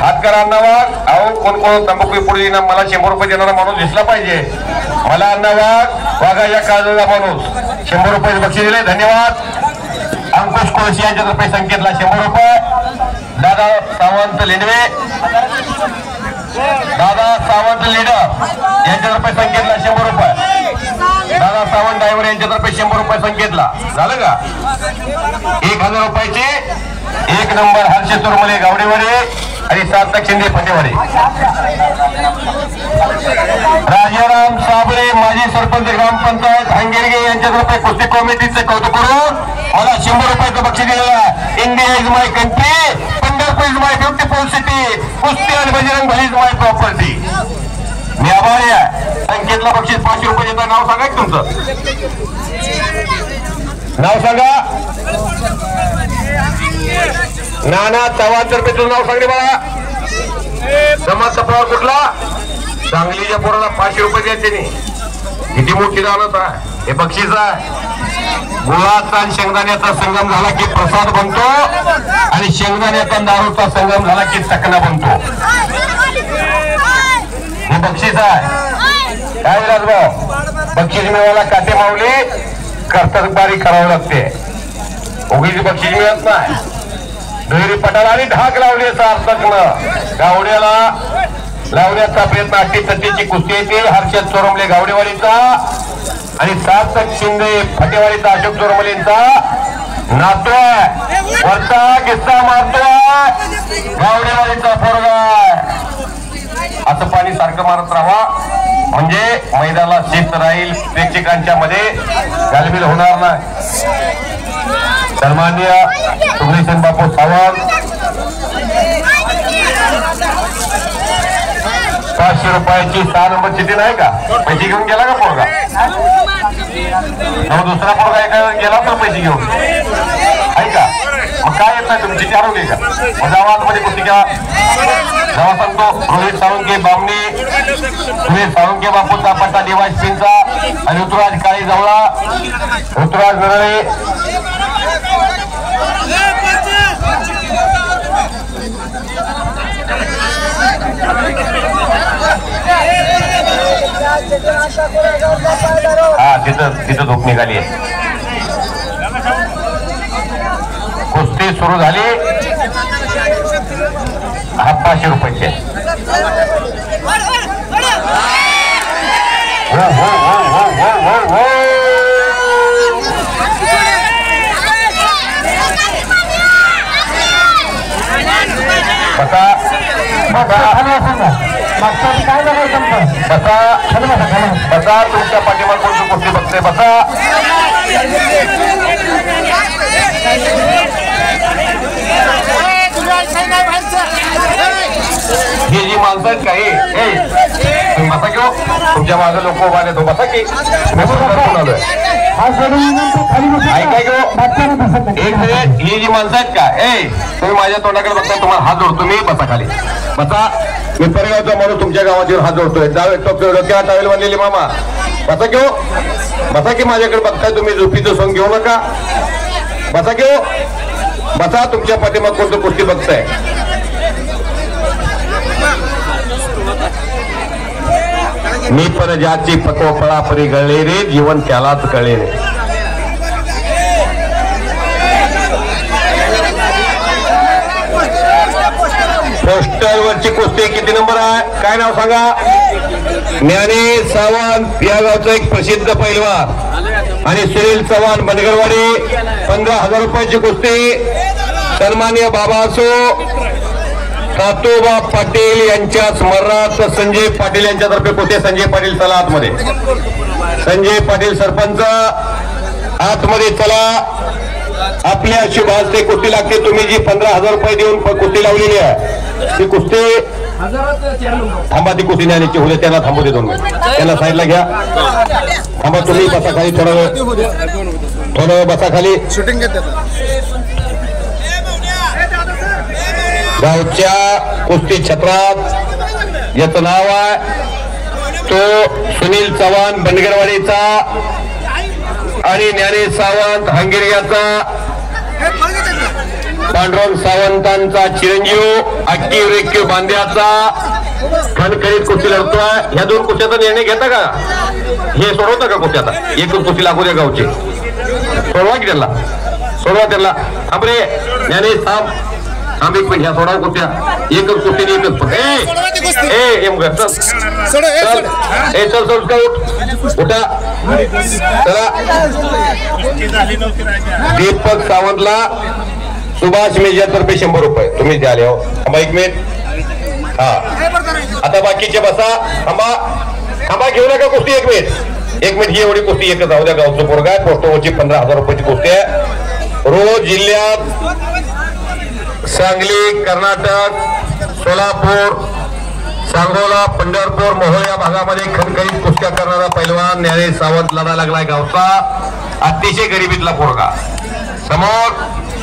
हात करा अण्णा वाघ. अहो कोण कोण तंबाखू पुढे मला 100 रुपये देणारा माणूस दिसला पाहिजे. मला अण्णा वाघ, वाघाच्या काळजाचा माणूस, 100 रुपये बक्षीस दिले. धन्यवाद. अंकुश कोळशी यांच्यातर्फे संकेतला 100 रुपये. दादा सावंत लेंडवे, दादा सावंत लीडर यांच्यातर्फे संकेतला 100 रुपये. बाळा सावंत ड्रायव्हर यांच्यातर्फे 100 रुपये संकेतला. झालं का? 1000 रुपयाचे 1 नंबर हर्षद चोरमले गावडेवाडे आणि सार्थक शिंदे फटेवाडे. राजाराम साबळे माजी सरपंच ग्रामपंचायत हंगेरगे यांच्यातर्फे कुस्ती कमिटीचे कौतुक करून मला 100 रुपयाचं बक्षीस दिलेलं आहे. India is my country, Pandharpur is my beautiful city, कुस्ती आणि Bajrang Bali is my property. मी आभारी आहे. संकेतला बक्षीस 500 रुपये देतं. नाव सांगा तुमचं, नाव सांगा. नाना चव्हाण तर्फे तुझं नाव सांगणे बाळा. समाज सफावर कुठला? सांगलीच्या पोराला 500 रुपये द्यायचे नाही. किती मोठी दानत आहे. हे बक्षीस आहे. गुळाचा आणि शेंगदाण्याचा संगम झाला की प्रसाद बनतो आणि शेंगदाण्याचा दारूचा संगम झाला की चकना बनतो. हे बक्षीस आहे. काय विलासभाऊ, बक्षीस मिळवायला काटे मावले कर्तबगारी करावं लागते. उगीच बक्षीस मिळत नाही. दुहेरी पटाला आणि ढाक लावली सार्थकनं. गावड्याला लावण्याचा प्रयत्न. 38 कुस्ती येते. हर्षद चोरमले गावडेवाडीचा आणि सार्थक शिंदे फटेवाडीचा अशोक चोरमलेंचा नातू आहे. वरचा किस्सा मारतोय गावडेवाडीचा पोरगा. असं पाणी सारखं मारत राहा म्हणजे मैदानाला शिस्त राहील, प्रेक्षकांच्या मध्ये गालबील होणार नाही. सन्माननीय सुग्रेशन बापू सावंत 500 रुपयाची 6 नंबर चिठी नाही का? पैसे घेऊन गेला का पोरगा? दुसरा पोरगा एका गेला तर पैसे घेऊन आहे का? मग काय येत नाही तुम्ही चिठी हरवली का? मग जावा आतमध्ये कुस्ती घ्या. जेव्हा सांगतो रोहित साळुंके बामणे, सुरेश साळुंके बापूचा पट्टा डिवाइस पिंचा आणि ऋतुराज काळी जवळा, ऋतुराज नरळे. हा तिथं धूप निघाली आहे. कुस्ती सुरू झाली. हा 500 रुपयाचे. हो हो हो हो हो हो हो. बसा तुमच्या पाठीमाग कोणती कुस्ती बघते. बसा. ही जी माणसं आहेत काही बसा घेऊ. तुमच्या मागे लोक उभारले तो बसा की आलोय. ऐका घेऊ. एक मिनिट. ही जी माणसं आहेत का तुम्ही माझ्या तोंडाकडे बघता. तुम्हाला हात जोडतो मी. बसा खाली. बसा. मी परिगावचा माणूस तुमच्या गावातील हात जोडतोय. डोक्यात टावेल बांधलेली मामा. बसा घेऊ. बसा की माझ्याकडे बघताय तुम्ही. झोपीचं सोंग घेऊ नका. बसा घेऊ. बसा. तुमच्या पाठीमाग कोणतं कुस्ती बघताय. मी पर ज्याची पकोफळा परी गळले रे, जीवन त्यालाच कळे रे. पोस्टर वरची कुस्ती किती नंबर आहे? काय नाव सांगा? ज्ञानी सावंत या गावचा एक प्रसिद्ध पैलवान आणि सुनील चव्हाण बनगरवाडी. 15,000 रुपयाची कुस्ती. सन्माननीय बाबासो तातोबा पाटील यांच्या स्मरणार्थ संजय पाटील यांच्यातर्फे कुस्ती. संजय पाटील चला आतमध्ये. संजय पाटील सरपंच आतमध्ये चला. आपल्या शुभ हस्ते कुस्ती लागते. तुम्ही जी 15,000 रुपये देऊन कुस्ती लावलेली आहे ती कुस्ती थांबा. ती कुस्ती न्यायची होते. त्यांना थांबू दे 2 मिनिट. त्यांना साईडला घ्या. थांबा. तुम्ही बसा खाली. थोडं वेळ बसा खाली. शूटिंग गावच्या कुस्ती छत्रात याचं नाव आहे तो सुनील चव्हाण बनगरवाडीचा आणि ज्ञानी सावंत हंगेरियाचा. पांडुरंग सावंतांचा चिरंजीव अक्कीव रेक्कीव बांध्याचा खणखणीत कुस्ती लढतोय. ह्या 2 कुस्त्याचा निर्णय घेता का? हे सोडवता का कुस्त्याचा? एकच कुस्ती लागू द्या गावची. सोडवा की त्यांना. सोडवा त्यांना. थांबरे ज्ञानी थांब. एक मिनिट. ह्या सोडा कुस्त्या. एकच कुस्ती एकच दीपक सावंतला सुभाष मेजरतर्फे 100 रुपये तुम्ही द्याले हो. थांबा 1 मिनिट. हा आता बाकीचे बसा. थांबा थांबा घेऊ नका कुस्ती. 1 मिनिट 1 मिनिट. ही एवढी कुस्ती एकच जाऊ द्या. गावचं पोरगा आहे. पोस्टोवरची 15,000 रुपयाची कुस्ती आहे. रोज जिल्ह्यात सांगली, कर्नाटक, सोलापूर, सांगोला, पंढरपूर, मोहोळ या भागामध्ये खणखणीत कुस्त्या करणारा पैलवान ज्ञानेश सावंत लढा लागलाय. गावचा अतिशय गरिबीतला पोरगा. समोर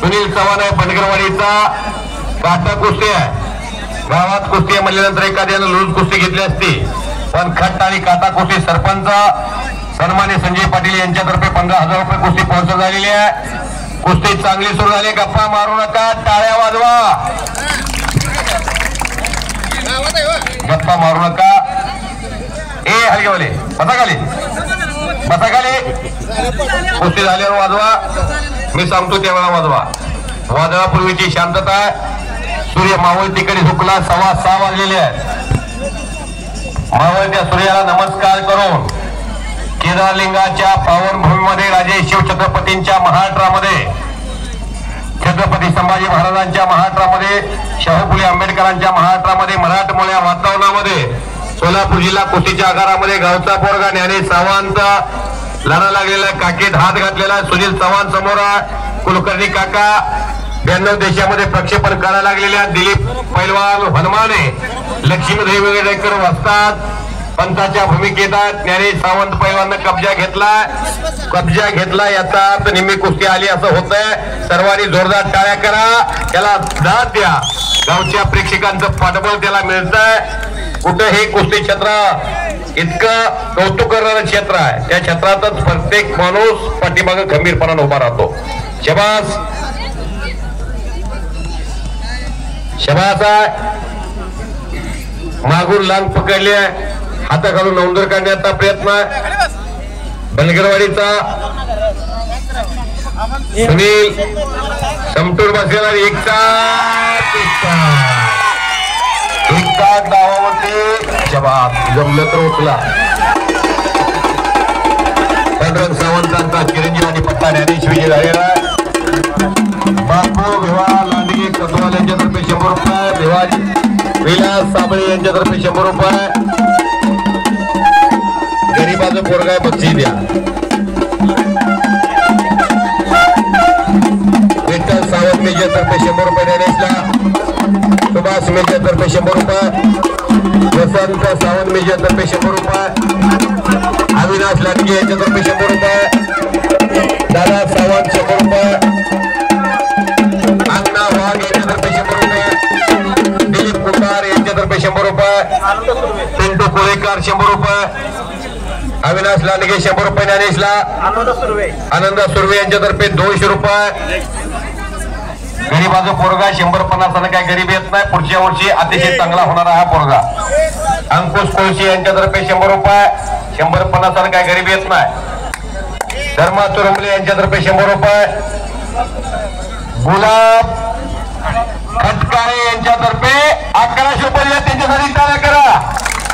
सुनील चव्हाण आहे बनगरवाडीचा. काटा कुस्ती आहे. गावात कुस्ती म्हणल्यानंतर एखाद्यानं लूज कुस्ती घेतली असती, पण खट्ट आणि काटा कुस्ती सरपंच सन्मान्य संजय पाटील यांच्यातर्फे 15,000 रुपये कुस्ती स्पॉन्सर झालेली आहे. कुस्ती चांगली सुरू झाली. गप्पा मारू नका, टाळ्या वाजवा. गप्पा मारू नका. हलगेवाले बसा खाली, बसा खाली. कुस्ती झाल्यावर वाजवा. मी सांगतो त्यावेळेला वाजवा. वादळापूर्वीची शांतता. सूर्य मावळतीकडे झुकला. 6:15 वाजलेले आहेत. मावळत्या सूर्याला नमस्कार करून केदारलिंगाच्या पावनभूमीमध्ये राजे शिवछत्रपतींच्या महाराष्ट्रामध्ये, छत्रपती संभाजी महाराजांच्या महाराष्ट्रामध्ये, शाहू फुले आंबेडकरांच्या महाराष्ट्रामध्ये, मराठमोळ्या वातावरणामध्ये सोलापूर जिल्हा कुस्तीच्या आगारामध्ये गावचा पोरगा ज्ञानेश सावंत लढा लागलेला. काकेत हात घातलेला सुनील चव्हाण समोर. कुलकर्णी काका 92 देशामध्ये प्रक्षेपण करायला लागलेल्या. दिलीप पैलवान हनुमाने, लक्ष्मीदेवी वेगळेकर वाचतात. पंचाच्या भूमिकेत ज्ञानेश सावंत पैलवाननं कब्जा घेतला याचा अर्थ निम्मी कुस्ती आली असं होतंय. सर्वांनी जोरदार टाळ्या करा. त्याला दाद द्या. गावच्या प्रेक्षकांचं पाठबळ त्याला मिळतंय. कुठं हे कुस्ती क्षेत्र इतकं कौतुक करणारं क्षेत्र आहे. त्या क्षेत्रातच प्रत्येक माणूस पाठीमागे खंबीरपणाने उभा राहतो. शबास शबास आहे. मागून लांग पकडली आहे. हाताखालून नौंदर काढण्याचा प्रयत्न आहे. बनगरवाडीचा सुनील समतोल बसलेला. एक डावावरती जबाब जमलं तर उचला. पांडुरंग सावंतांचा चिरंजीव आणि पत्ता ज्ञानेश विजय झालेला आहे. बापू भिवा लांडगे कतवाल यांच्यातर्फे 100 रुपये. भिवाजी विलास साबळे यांच्यातर्फे 100 रुपये. गरीबाचं पोरगा आहे बक्षीस द्या. विठ्ठल सावंत मेजरतर्फे 100 रुपये ज्ञानेशला. सुभाष मेजरतर्फे 100 रुपये. वसंत सावंत मेजरतर्फे 100 रुपये. अविनाश लांडगे यांच्यातर्फे 100 रुपये. दादा सावंत 100 रुपये. अण्णा वाघ यांच्यातर्फे 100 रुपये. दिलीप कुमार यांच्यातर्फे 100 रुपये. पिंटू कोळेकर 100 रुपये. अविनाश लांडगे 100 रुपये ज्ञानेशला. आनंद सुर्वे यांच्यातर्फे 200 रुपये. गरीबाचा पोरगा 150 काय गरीब येत नाही. पुढच्या वर्षी अतिशय चांगला होणारा हा पोरगा. अंकुश कोळशी यांच्यातर्फे 100 रुपये. 150 काय गरीब येत नाही. धर्मा चुरंबले यांच्यातर्फे 100 रुपये. गुलाब खटकारे यांच्यातर्फे 1100 रुपये. त्यांच्यासाठी टाळ्या करा.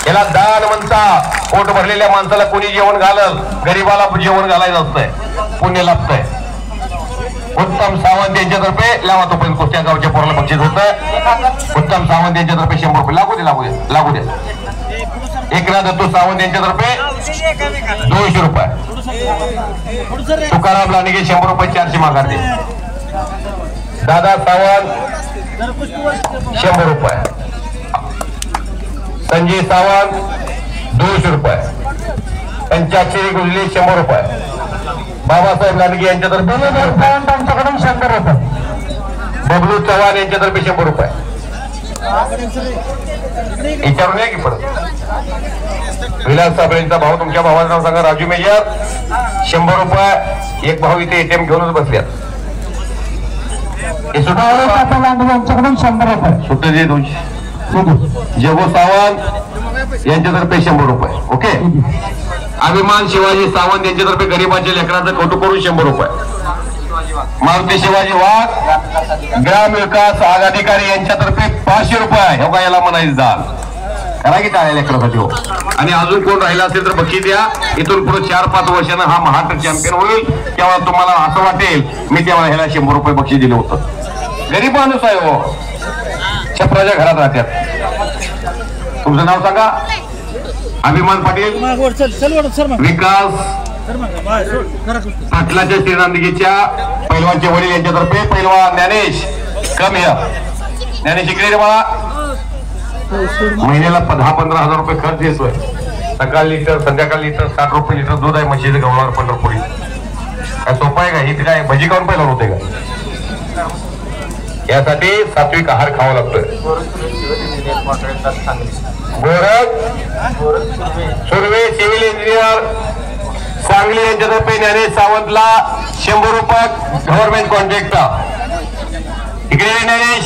याला दान म्हणता. पोट भरलेल्या माणसाला कोणी जेवण घालल, गरीबाला जेवण घालायचं असतंय. पुण्य लाभतंय. उत्तम सावंत यांच्यातर्फे लावा तो पण कुस्त्या गावच्या पोराला बक्षीस होतं. उत्तम सावंत यांच्यातर्फे 100 रुपये. लागू दे. एकनाथ दत्तू सावंत यांच्यातर्फे 200 रुपये. तुकाराम लांडगे 100 रुपये 400 माघार दे. दादा सावंत 100 रुपये. संजय सावंत 200 रुपये. पंचाक्षरी गुजली 100 रुपये. बाबासाहेब लांडगे यांच्यातर्फे 100 रुपये. बबलू चव्हाण यांच्यातर्फे 100 रुपये. विचारून या की परत. विलास साबळेंचा भाऊ तुमच्या भावाचं नाव सांगा. राजू मेजर 100 रुपये. एक भाऊ इथे ATM घेऊनच बसल्यात. सुट्टे दे 200. जगो सावंत यांच्यातर्फे 100 रुपये. ओके. अभिमान शिवाजी सावंत यांच्यातर्फे गरीबाच्या लेकरांचं कौतुक करून 100 रुपये. मारुती शिवाजी वाघ ग्राम विकास आघाधिकारी यांच्यातर्फे 500 रुपये. हे याला म्हणायचं दान. करा की टाळ्या लेकरासाठी हो. आणि अजून कोण राहिला असेल तर बक्षीस द्या. इथून पुढे 4-5 वर्षानं हा महाराष्ट्र चॅम्पियन होईल तेव्हा तुम्हाला असं वाटेल मी तेव्हा ह्याला 100 रुपये बक्षीस दिलं होतं. गरीब माणूस आहे हो, छपराच्या घरात राहतात. तुमचं नाव सांगा. अभिमान पाटील, विकास पाटलाच्या श्रीनांदगीच्या पैलवानचे वडील यांच्यातर्फे पैलवान ज्ञानेश कम या ज्ञानेश इकडे रे मला. महिन्याला 10-15 हजार रुपये खर्च येतोय. सकाळ लिटर संध्याकाळ लिटर 60 रुपये लिटर दूध आहे म्हशीचं गवळावर पंढरपुरी. काय सोपं आहे का? ही काय भजी खाऊन पैलवान होते का? यासाठी सात्विक आहार खावा लागतोय. गोरख सुर्वे सिव्हिल इंजिनियर सांगली यांच्यातर्फे ज्ञानेश सावंतला 100 रुपये गव्हर्नमेंट कॉन्ट्रॅक्टर. इकडे ज्ञानेश,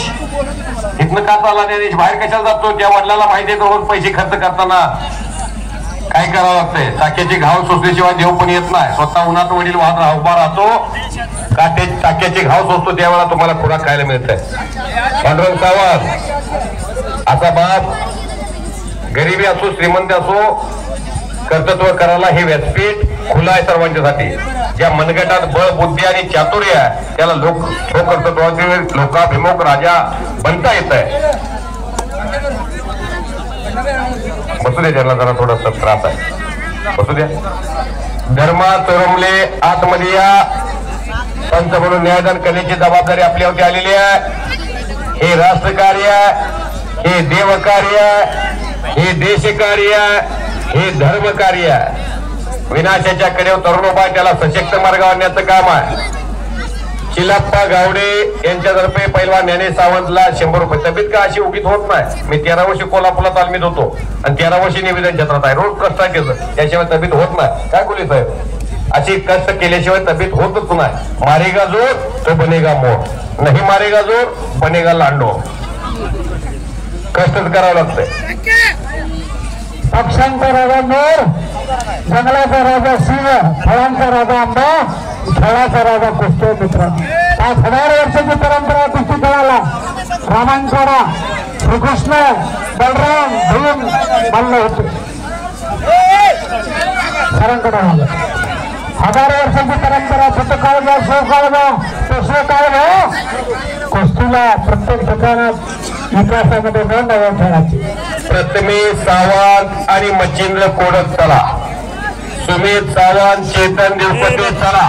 इथनं का चालला ज्ञानेश? बाहेर कशाला जातो? त्या वडिलाला माहिती आहे रोज पैसे खर्च करताना काय करावं लागतंय. टाक्याचे घाव सोसल्याशिवाय देव पण येत नाही. स्वतः उन्हात वडील वाहत उभा राहतो, टाक्याचे घाव सोसतो त्यावेळेला तुम्हाला खुराक खायला मिळत आहे. पांडुरंग सावंत असा बाप, गरिबी असो श्रीमंत असो, कर्तृत्व करायला हे व्यासपीठ खुलं आहे सर्वांच्यासाठी. ज्या मनगटात बळ बुद्धी आणि चातुर्य आहे त्याला कर्तृत्वाचे लोकाभिमुख राजा बनता येत आहे. बसू द्या, त्यांना जरा थोडासा त्रास आहे, बसू द्या. धर्मा चोरमले आतमध्ये या. पंच म्हणून न्यायदान करण्याची जबाबदारी आपल्यावरती आलेली आहे. हे राष्ट्रकार्य, हे देवकार्य, हे देशकार्य, हे धर्म कार्य. विनाशाच्या कडेवर तरुण उभा त्याला सशक्त मार्गावर आणण्याचं काम आहे. चिलाप्पा गावडे यांच्यातर्फे पैलवान ज्ञानेश सावंतला 100 रुपये. तब्येत का अशी उगीत होत नाही. मी 13 वर्षी कोल्हापूरला तालमीत होतो आणि 13 वर्षी निवेदन क्षेत्रात आहे. रोज कष्ट केलं त्याशिवाय तब्येत होत नाही. काय बोली साहेब? अशी कष्ट केल्याशिवाय तब्येत होतच नाही. मारेगा जोर तो बनेगा मोर, नाही मारेगा जोर बनेगा लांडो. कष्टच करावं लागतंय. पक्ष्यांचा राजा मोर, जंगलाचा राजा सिंह, फळांचा राजा आंबा, फळाचा राजा कुस्ती. मित्र 5000 वर्षाची परंपरा कुस्ती खेळाला. रामांकडा श्रीकृष्ण बलराम भीम मल्ल होते. सरांकडे 1000 वर्षाची परंपरा. फुटकाळ घ्या, सोकाळ घ्या, तसं काळ घ्या. कुस्तीला प्रत्येक ठिकाणात विकासामध्ये नोंद आहे खेळाची. प्रथमेश सावंत आणि मच्छिंद्र कोडक चला. सुमित सावंत, चेतन देवपते चला.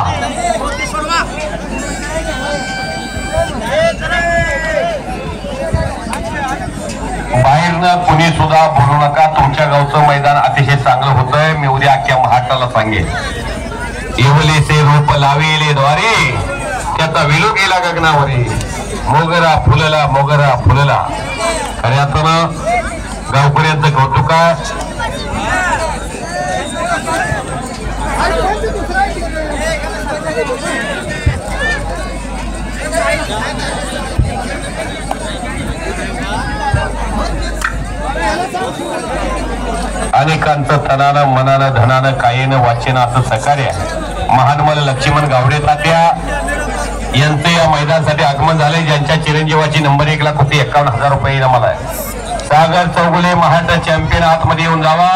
बाहेरनं कुणी सुद्धा बोलू नका. तुमच्या गावचं मैदान अतिशय चांगलं होतंय. मी उद्या अख्ख्या महाराष्ट्राला सांगेन. येवलेचे रूप लावेले द्वारे त्याचा विलो गेला गगनावरे. मोगरा फुलला, मोगरा फुलला. खऱ्या अर्थानं गावकऱ्यांचं कौतुक आहे. अनेकांचं तनानं मनानं धनानं कायेनं वाचेनं असं सकार्य महानमल लक्ष्मण गावडे तात्या यांचं या मैदानासाठी आगमन झाले. ज्यांच्या चिरंजीवाची नंबर 1,51,000 रुपये इनाम आहे. सागर चौगुले महाराष्ट्र चॅम्पियन आतमध्ये येऊन जावा.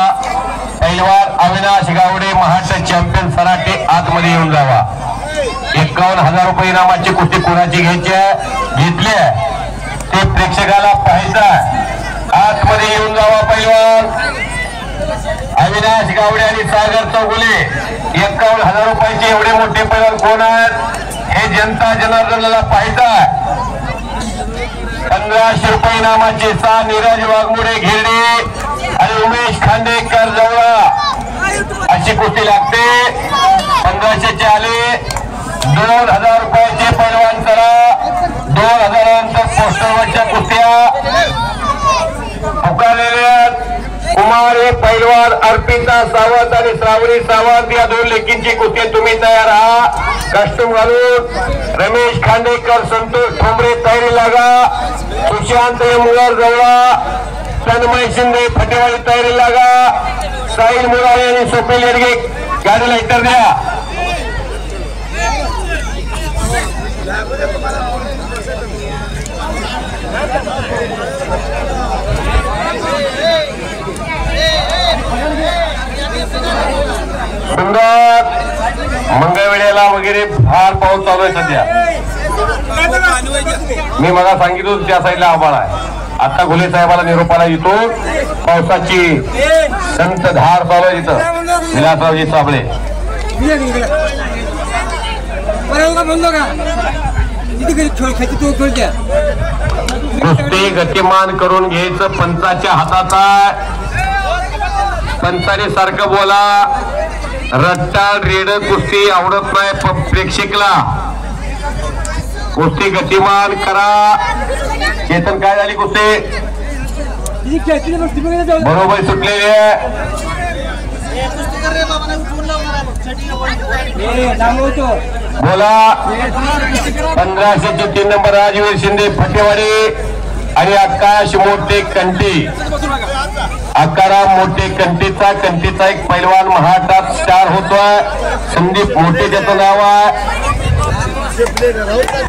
पैलवान अविनाश गावडे महाराष्ट्र चॅम्पियन सराटे आतमध्ये येऊन जावा. 51,000 रुपये इनामाची कुस्ती कोणाची घ्यायची आहे घेतली आहे ते प्रेक्षकाला पाहायचं. आतमध्ये येऊन जावा. पैलवान अविनाश गावडे आणि सागर चौगुले 51,000 रुपयाचे एवढे मोठे पैलवान कोण आहेत हे जनता जनार्दनाला पाहायचं आहे. 1500 रुपये इनामाचे 6 नीरज वाघमोडे घेरडे आणि उमेश खांडेकर जवळ अशी कुस्ती लागते. 1500चे आले. 2,000 रुपयाचे पैलवान करा. 2,000 नंतर पोस्टरवरच्या कुस्त्या पुकारलेल्या. कुमारी पैलवान अर्पिता सावंत आणि श्रावणी सावंत या 2 लेकींची कुस्ती. तुम्ही तयार आहात कस्टम घालून. रमेश खांडेकर, संतोष ठोंबरे तयारी लागा. सुशांत मुलार जवळा, तन्मय शिंदे फटेवाडी तयारी लागा. साहिल मुराळे आणि सोपेल येडगे गाडीला इतर द्या. सुंदर मंगळवेळेला वगैरे फार पाऊस चालू आहे सध्या. मी मला सांगितलं त्या साईडला आभाळ आहे. आता घुले साहेबाला निरोपाला येतो. पावसाची संत धार चालू आहे तिथं. विलासरावजी साबळे कुस्ती गतिमान करून घ्यायचं पंचाच्या हातात आहे. पंचाने सारखं बोला. रट्टा रेड कुस्ती आवडत नाही प्रेक्षकला. कुस्ती गतिमान करा. चेतन काय झाली कुस्ती बरोबर सुटलेली आहे. बोला 1500 3 नंबर राजवीर शिंदे फटेवाडी आणि आकाश मोठे कंटी. आकाराम मोठे कंटीचा एक पैलवान महाटात स्टार होतोय. संदीप मोठे त्याचं नाव आहे.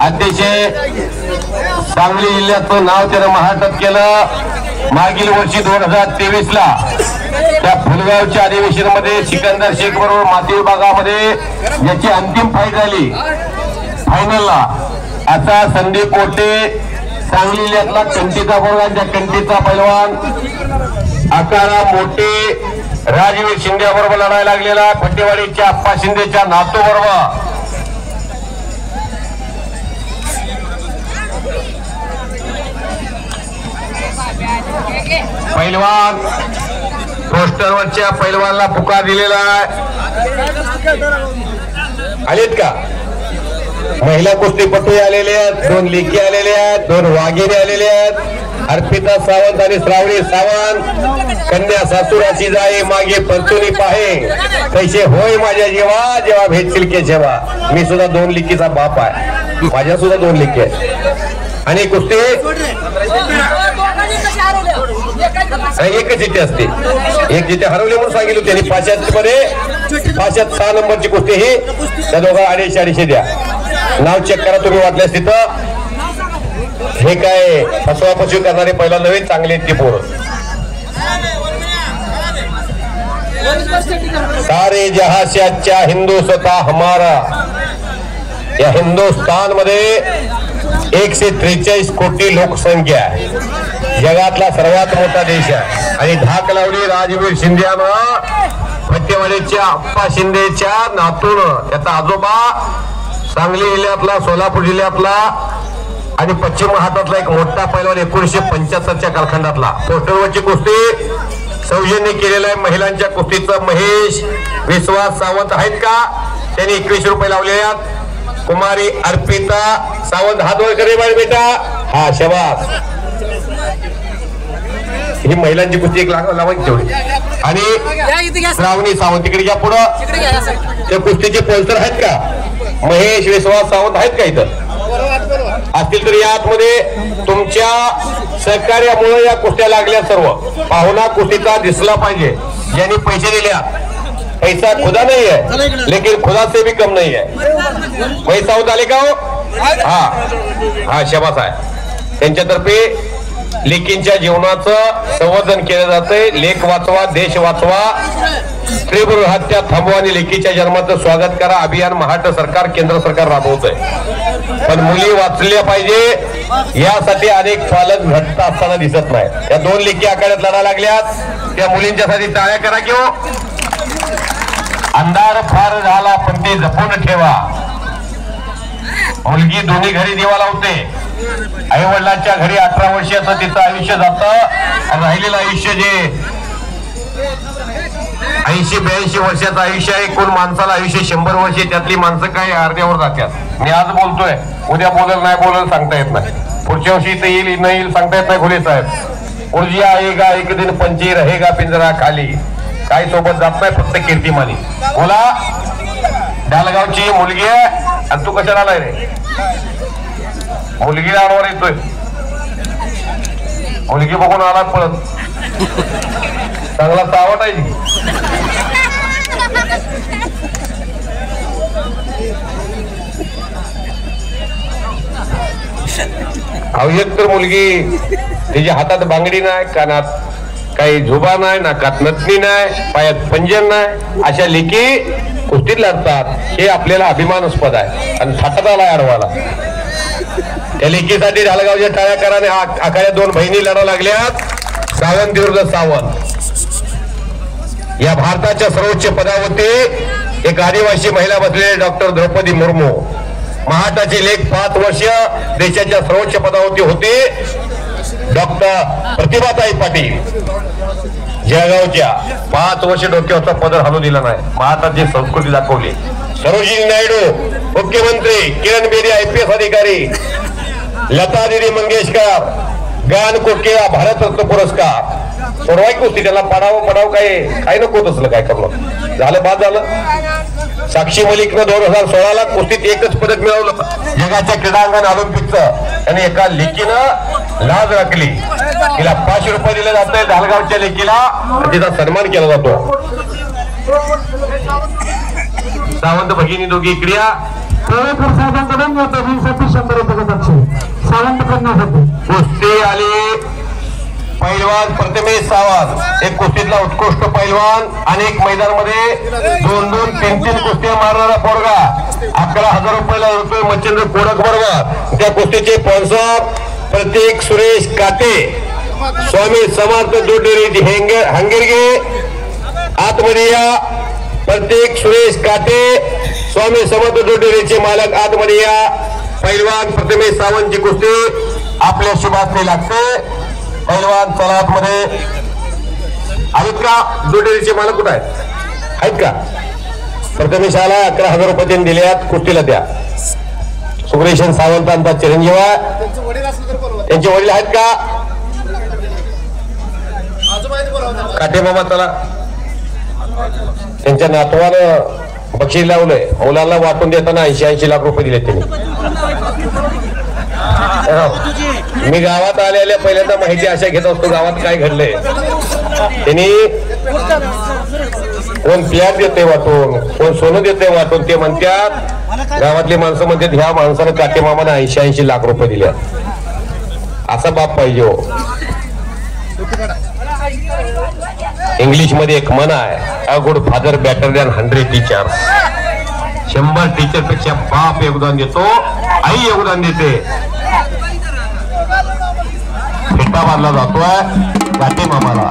अतिशय सांगली जिल्ह्याचं नाव त्यानं महाटात केलं. मागील वर्षी 2023 ला त्या फुलगावच्या अधिवेशनामध्ये सिकंदर शेख बरोबर माती विभागामध्ये याची अंतिम फाईट झाली फायनलला. असा संदीप मोठे सांगली जिल्ह्यातला कंटीचा बरोबर त्या कंटीचा पैलवान आकाराम मोठे राजवीर शिंदे बरोबर लढायला लागलेला फटेवाडीच्या आप्पा शिंदेच्या नातू बरोबर. पैलवान पोस्टरवरच्या पैलवानला पुकार दिलेला आहे. आलेत का महिला कुस्तीपटू आलेले आहेत. 2 लेकी आलेले आहेत. 2 वाघिणी आलेले आहेत. अर्पिता सावंत आणि श्रावणी सावंत. कन्या सासुराची जाई मागे परतुनी पाहे कैसे होय माझ्या जेव्हा जेव्हा भेटतील के जेव्हा. मी सुद्धा 2 लेकीचा बाप आहे. माझ्या सुद्धा 2 लेकी आहेत. आणि कुस्ती एकच जिथे असते. एक जिथे हरवले म्हणून सांगितलं त्यांनी 500 मध्ये 506 नंबरची कुस्ती ही त्या दोघा 250 द्या. नाव चेक करा तुम्ही वाटल्यास तिथं. हे काय फसवाफसवी करणारे पहिला नव्हे चांगले ती पोरं. सारे जहां से अच्छा हिंदुस्तान हमारा. या हिंदुस्तान मध्ये 143 कोटी लोकसंख्या आहे. जगातला सर्वात मोठा देश आहे. आणि धाक लावली राजवीर शिंदेनं फटेवाडीच्या आप्पा शिंदेच्या नातून. त्याचा आजोबा सांगली जिल्ह्यातला सोलापूर जिल्ह्यातला आणि पश्चिम महाराष्ट्रातला एक मोठा पैलवान 1975च्या कालखंडातला. पोस्टरवरची कुस्ती सौजन्य केलेला आहे महिलांच्या कुस्तीचं. महेश विश्वास सावंत आहेत का त्यांनी 21 रुपये लावले आहेत. कुमारी अर्पिता सावंत हात वर करे बाळ बेटा. हा शबास. ही महिलांची कुस्ती एक लावायची तेवढी. आणि श्रावणी सावंत तिकडे घ्या पुढं. त्या कुस्तीचे पोस्टर आहेत का महेश विश्वास सावंत आहेत का इथं असतील तर या आतमध्ये तुमच्या सहकार्यामुळे या कुस्त्या लागल्या. सर्व पाहुणा कुस्तीचा दिसला पाहिजे. ज्यांनी पैसे दिले पैसा खुदा नहीं है लेकिन खुदा से भी कम नहीं है. पैसा होत आले का हो. हा शबास आहे. त्यांच्यातर्फे लेकींच्या जीवनाचं संवर्धन केलं जातंय. लेख वाचवा देश वाचवा. स्त्रीभ्रूण हत्या थांबवा आणि लेकीच्या जन्माचं स्वागत करा अभियान महाराष्ट्र सरकार केंद्र सरकार राबवतंय. पण मुली वाचल्या पाहिजे यासाठी अनेक पालक घट्ट असताना दिसत नाही. त्या 2 लेकी आखाड्यात लढा लागल्यात. त्या मुलींच्यासाठी टाळ्या करा किंवा अंधार फार झाला पण ते जपून ठेवा. मुलगी दोन्ही घरी देवा लावते. आई वडिलांच्या घरी 18 वर्षाचं तिचं आयुष्य जातं. आणि राहिलेलं आयुष्य जे 80-82 वर्षाचं आयुष्य आहे. कोण माणसाला आयुष्य 100 वर्षे त्यातली माणसं काय अर्ध्यावर जातात. मी आज बोलतोय उद्या बोलल नाही बोलल सांगता येत नाही. पुढच्या वर्षी इथं येईल न येईल सांगता येत नाही. घोले साहेब ऊर्जा आएगा एक दिन पंची रहेगा पिंजरा खाली. काही सोबत जात नाही फक्त कीर्तिमानी. बोला डालगावची मुलगी आहे आणि तू कशाला आलाय रे. मुलगी आणवर येतोय. मुलगी बघून आला पळत. चांगला सावट आहे. अहो एक तर मुलगी तिच्या हातात बांगडी नाही कानात काही झुबा नाही, नाकात नथनी नाही, पायात पंजन नाही, अशा लेखी कुस्तीत लढतात. हे आपल्याला अभिमानास्पद आहे आणि थाटात आला अडवाला. त्या लेखीसाठी ढालगावच्या टाळ्याकराने आखाड्या 2 बहिणी लढा लागल्यात, सावंत विरुद्ध सावंत. या भारताच्या सर्वोच्च पदावरती एक आदिवासी महिला बसलेले डॉक्टर द्रौपदी मुर्मू. महाटाचे लेख 5 वर्ष देशाच्या सर्वोच्च पदावरती होते डॉक्टर प्रतिभाताई पाटील. जळगावच्या 5 वर्ष डोक्यावरचा पदर हलू दिला नाही, महाटाची संस्कृती दाखवली. सरोजिनी नायडू मुख्यमंत्री, किरण बेदी IPS अधिकारी, लता दीदी मंगेशकर गान कोकिळा भारतरत्न पुरस्कार. सोडवाय कुस्ती त्याला पडाव काय नको तसलं काय करणं झालं, बाद झालं. साक्षी मलिकनं 2016ला कुस्तीत 1च पदक मिळवलं जगाच्या क्रीडांगण ऑलिम्पिकचं. आणि एका लेकीनं लाज राखली. तिला 500 रुपये दिले जाते ढालगावच्या लेकीला, तिचा सन्मान केला जातो. सावंत भगिनी दोघी इकडे साहेबांकडून या दोघींसाठी 100 रुपये सावंत करण्यासाठी. कुस्ती आली पैलवान प्रथमेश सावंत, एक कुस्तीतला उत्कृष्ट पैलवान. अनेक मैदानामध्ये 2-2, 3-3 कुस्त्या मारणारा पोरगा. 11,000 रुपये मच्छिंद्र कोडक बरोबर. त्या कुस्तीचे स्पॉन्सर प्रतीक सुरेश काटे, स्वामी समर्थ दोडेरी हंगेरगे. आतमध्ये या प्रतीक सुरेश काटे, स्वामी समर्थ दोडेरीचे मालक आतमध्ये या. पैलवान प्रथमेश सावंतची कुस्ती आपल्या शुभासने लागते. पैलवान चला आतमध्ये. आहेत का दोडेरीचे मालक कुठे आहेत का? प्रथमेशाला 11,000 रुपये त्यांनी दिल्यात कुस्तीला. द्या. सुग्रेशन सावंतांचा चिरंजीव आहे. त्यांचे वडील आहेत का? काटे मामा चला. त्यांच्या नातवानं बक्षीस लावलंय, मुलांना वाटून देताना 80-80 लाख रुपये दिले त्यांनी. मी गावात आलेल्या पहिल्यांदा माहिती अशा घेत असतो गावात काय घडलंय. त्यांनी कोण प्लॅट देते वाटून, कोण सोनं देते वाटून. ते म्हणतात गावातली माणसं म्हणतात ह्या माणसानं काटे मामानं 80-80 लाख रुपये दिले. असा बाप पाहिजे हो. इंग्लिश मध्ये एक म्हण आहे, a good father better than 100 teachers. 100 teacher पेक्षा बाप योगदान देतो, आई योगदान देते. फेटा बांधला जातोय काटे मामाला.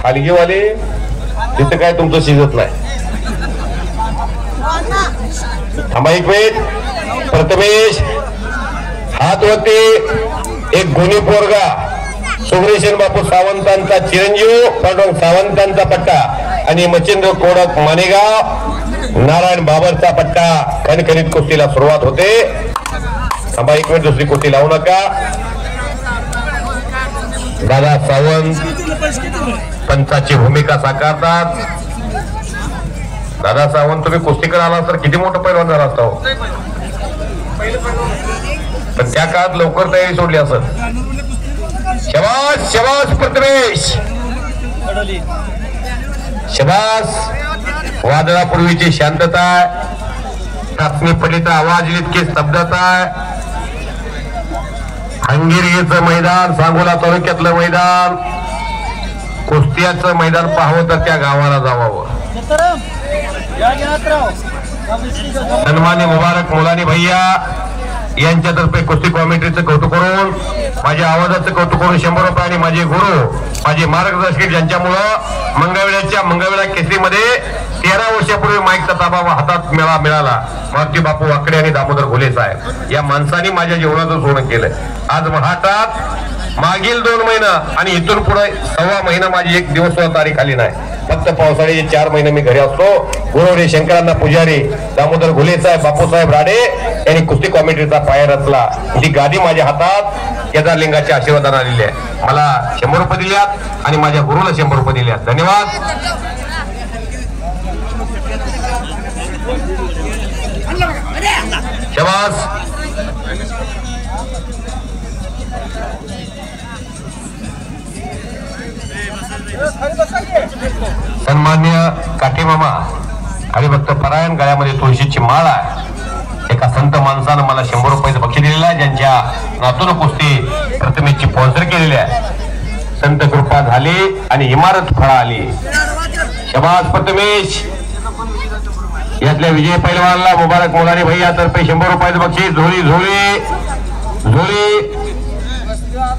हलगीवाले तिथं काय तुमचं शिजत नाही. थांबा एक मिनिट. प्रथमेश हातवरती एक गुणी पोरगा, सुग्रेशन बापू सावंतांचा चिरंजीव पांडुरंग सावंतांचा पट्टा आणि मच्छिंद्र कोडक मानेगाव नारायण बाबरचा पट्टा. खणखणीत कुस्तीला सुरुवात होते. थांबा एक मिनिट, दुसरी कुस्ती लावू नका. दादा सावंत पंचाची भूमिका साकारतात. दादा सावंत तुम्ही कुस्तीकडे आला तर किती मोठं पैलवान झाला असता. पण त्या काळात लवकर तयारी सोडली असत. शबास शबास प्रथमेश, शबास. वादळापूर्वीची शांतता, टाचणी पडलीचा आवाज इतकी स्तब्धता. हंगेरीचं मैदान, सांगोला तालुक्यातलं मैदान, कुस्त्याचं मैदान पाहावं तर त्या गावाला जावावं. सन्मान्य मुबारक मुलानी भैया यांच्यातर्फे कुस्ती कॉमेंट्रीचं कौतुक करून, माझ्या आवाजाचं कौतुक करून 100 रुपये आणि माझे गुरु, माझे मार्गदर्शक ज्यांच्यामुळं मंगळवेढा केसरीमध्ये 13 वर्षापूर्वी माईकचा ताबा हातात मिळाला, मारुती बापू वाकडे आणि दामोदर घोले साहेब या माणसांनी माझ्या जीवनाचं सोनं केलंय. आज महाटात मागील 2 महिना आणि इथून पुढे 1.25 महिना माझी एक दिवस सुद्धा तारीख आली नाही. फक्त पावसाळ्याचे 4 महिने मी घरी असतो. गुरुवरे शंकरांना पुजारी, दामोदर घुले साहेब, बापूसाहेब राडे यांनी कुस्ती कॉमेंट्रीचा पाया रचला. ही गादी माझ्या हातात केदारलिंगाच्या आशीर्वादाने आलेली आहे. मला 100 रुपये दिल्यात आणि माझ्या गुरुला 100 रुपये दिल्यात. धन्यवाद. शाबास. सन्मान्य काठीमामा हरिभक्त परायण गळ्यामध्ये तुळशीची माळ आहे. एका संत माणसानं मला 100 रुपयाचं बक्षीस दिलेलं आहे, ज्यांच्या नातून कुस्ती प्रथमेशची स्पॉन्सर केलेली आहे. संत कृपा झाली आणि इमारत फळा आली. शाबास प्रथमेश. यातल्या विजय पैलवानला मुबारक मोलारी भैयातर्फे 100 रुपयाचं बक्षीस. झोळी झोळी झोळी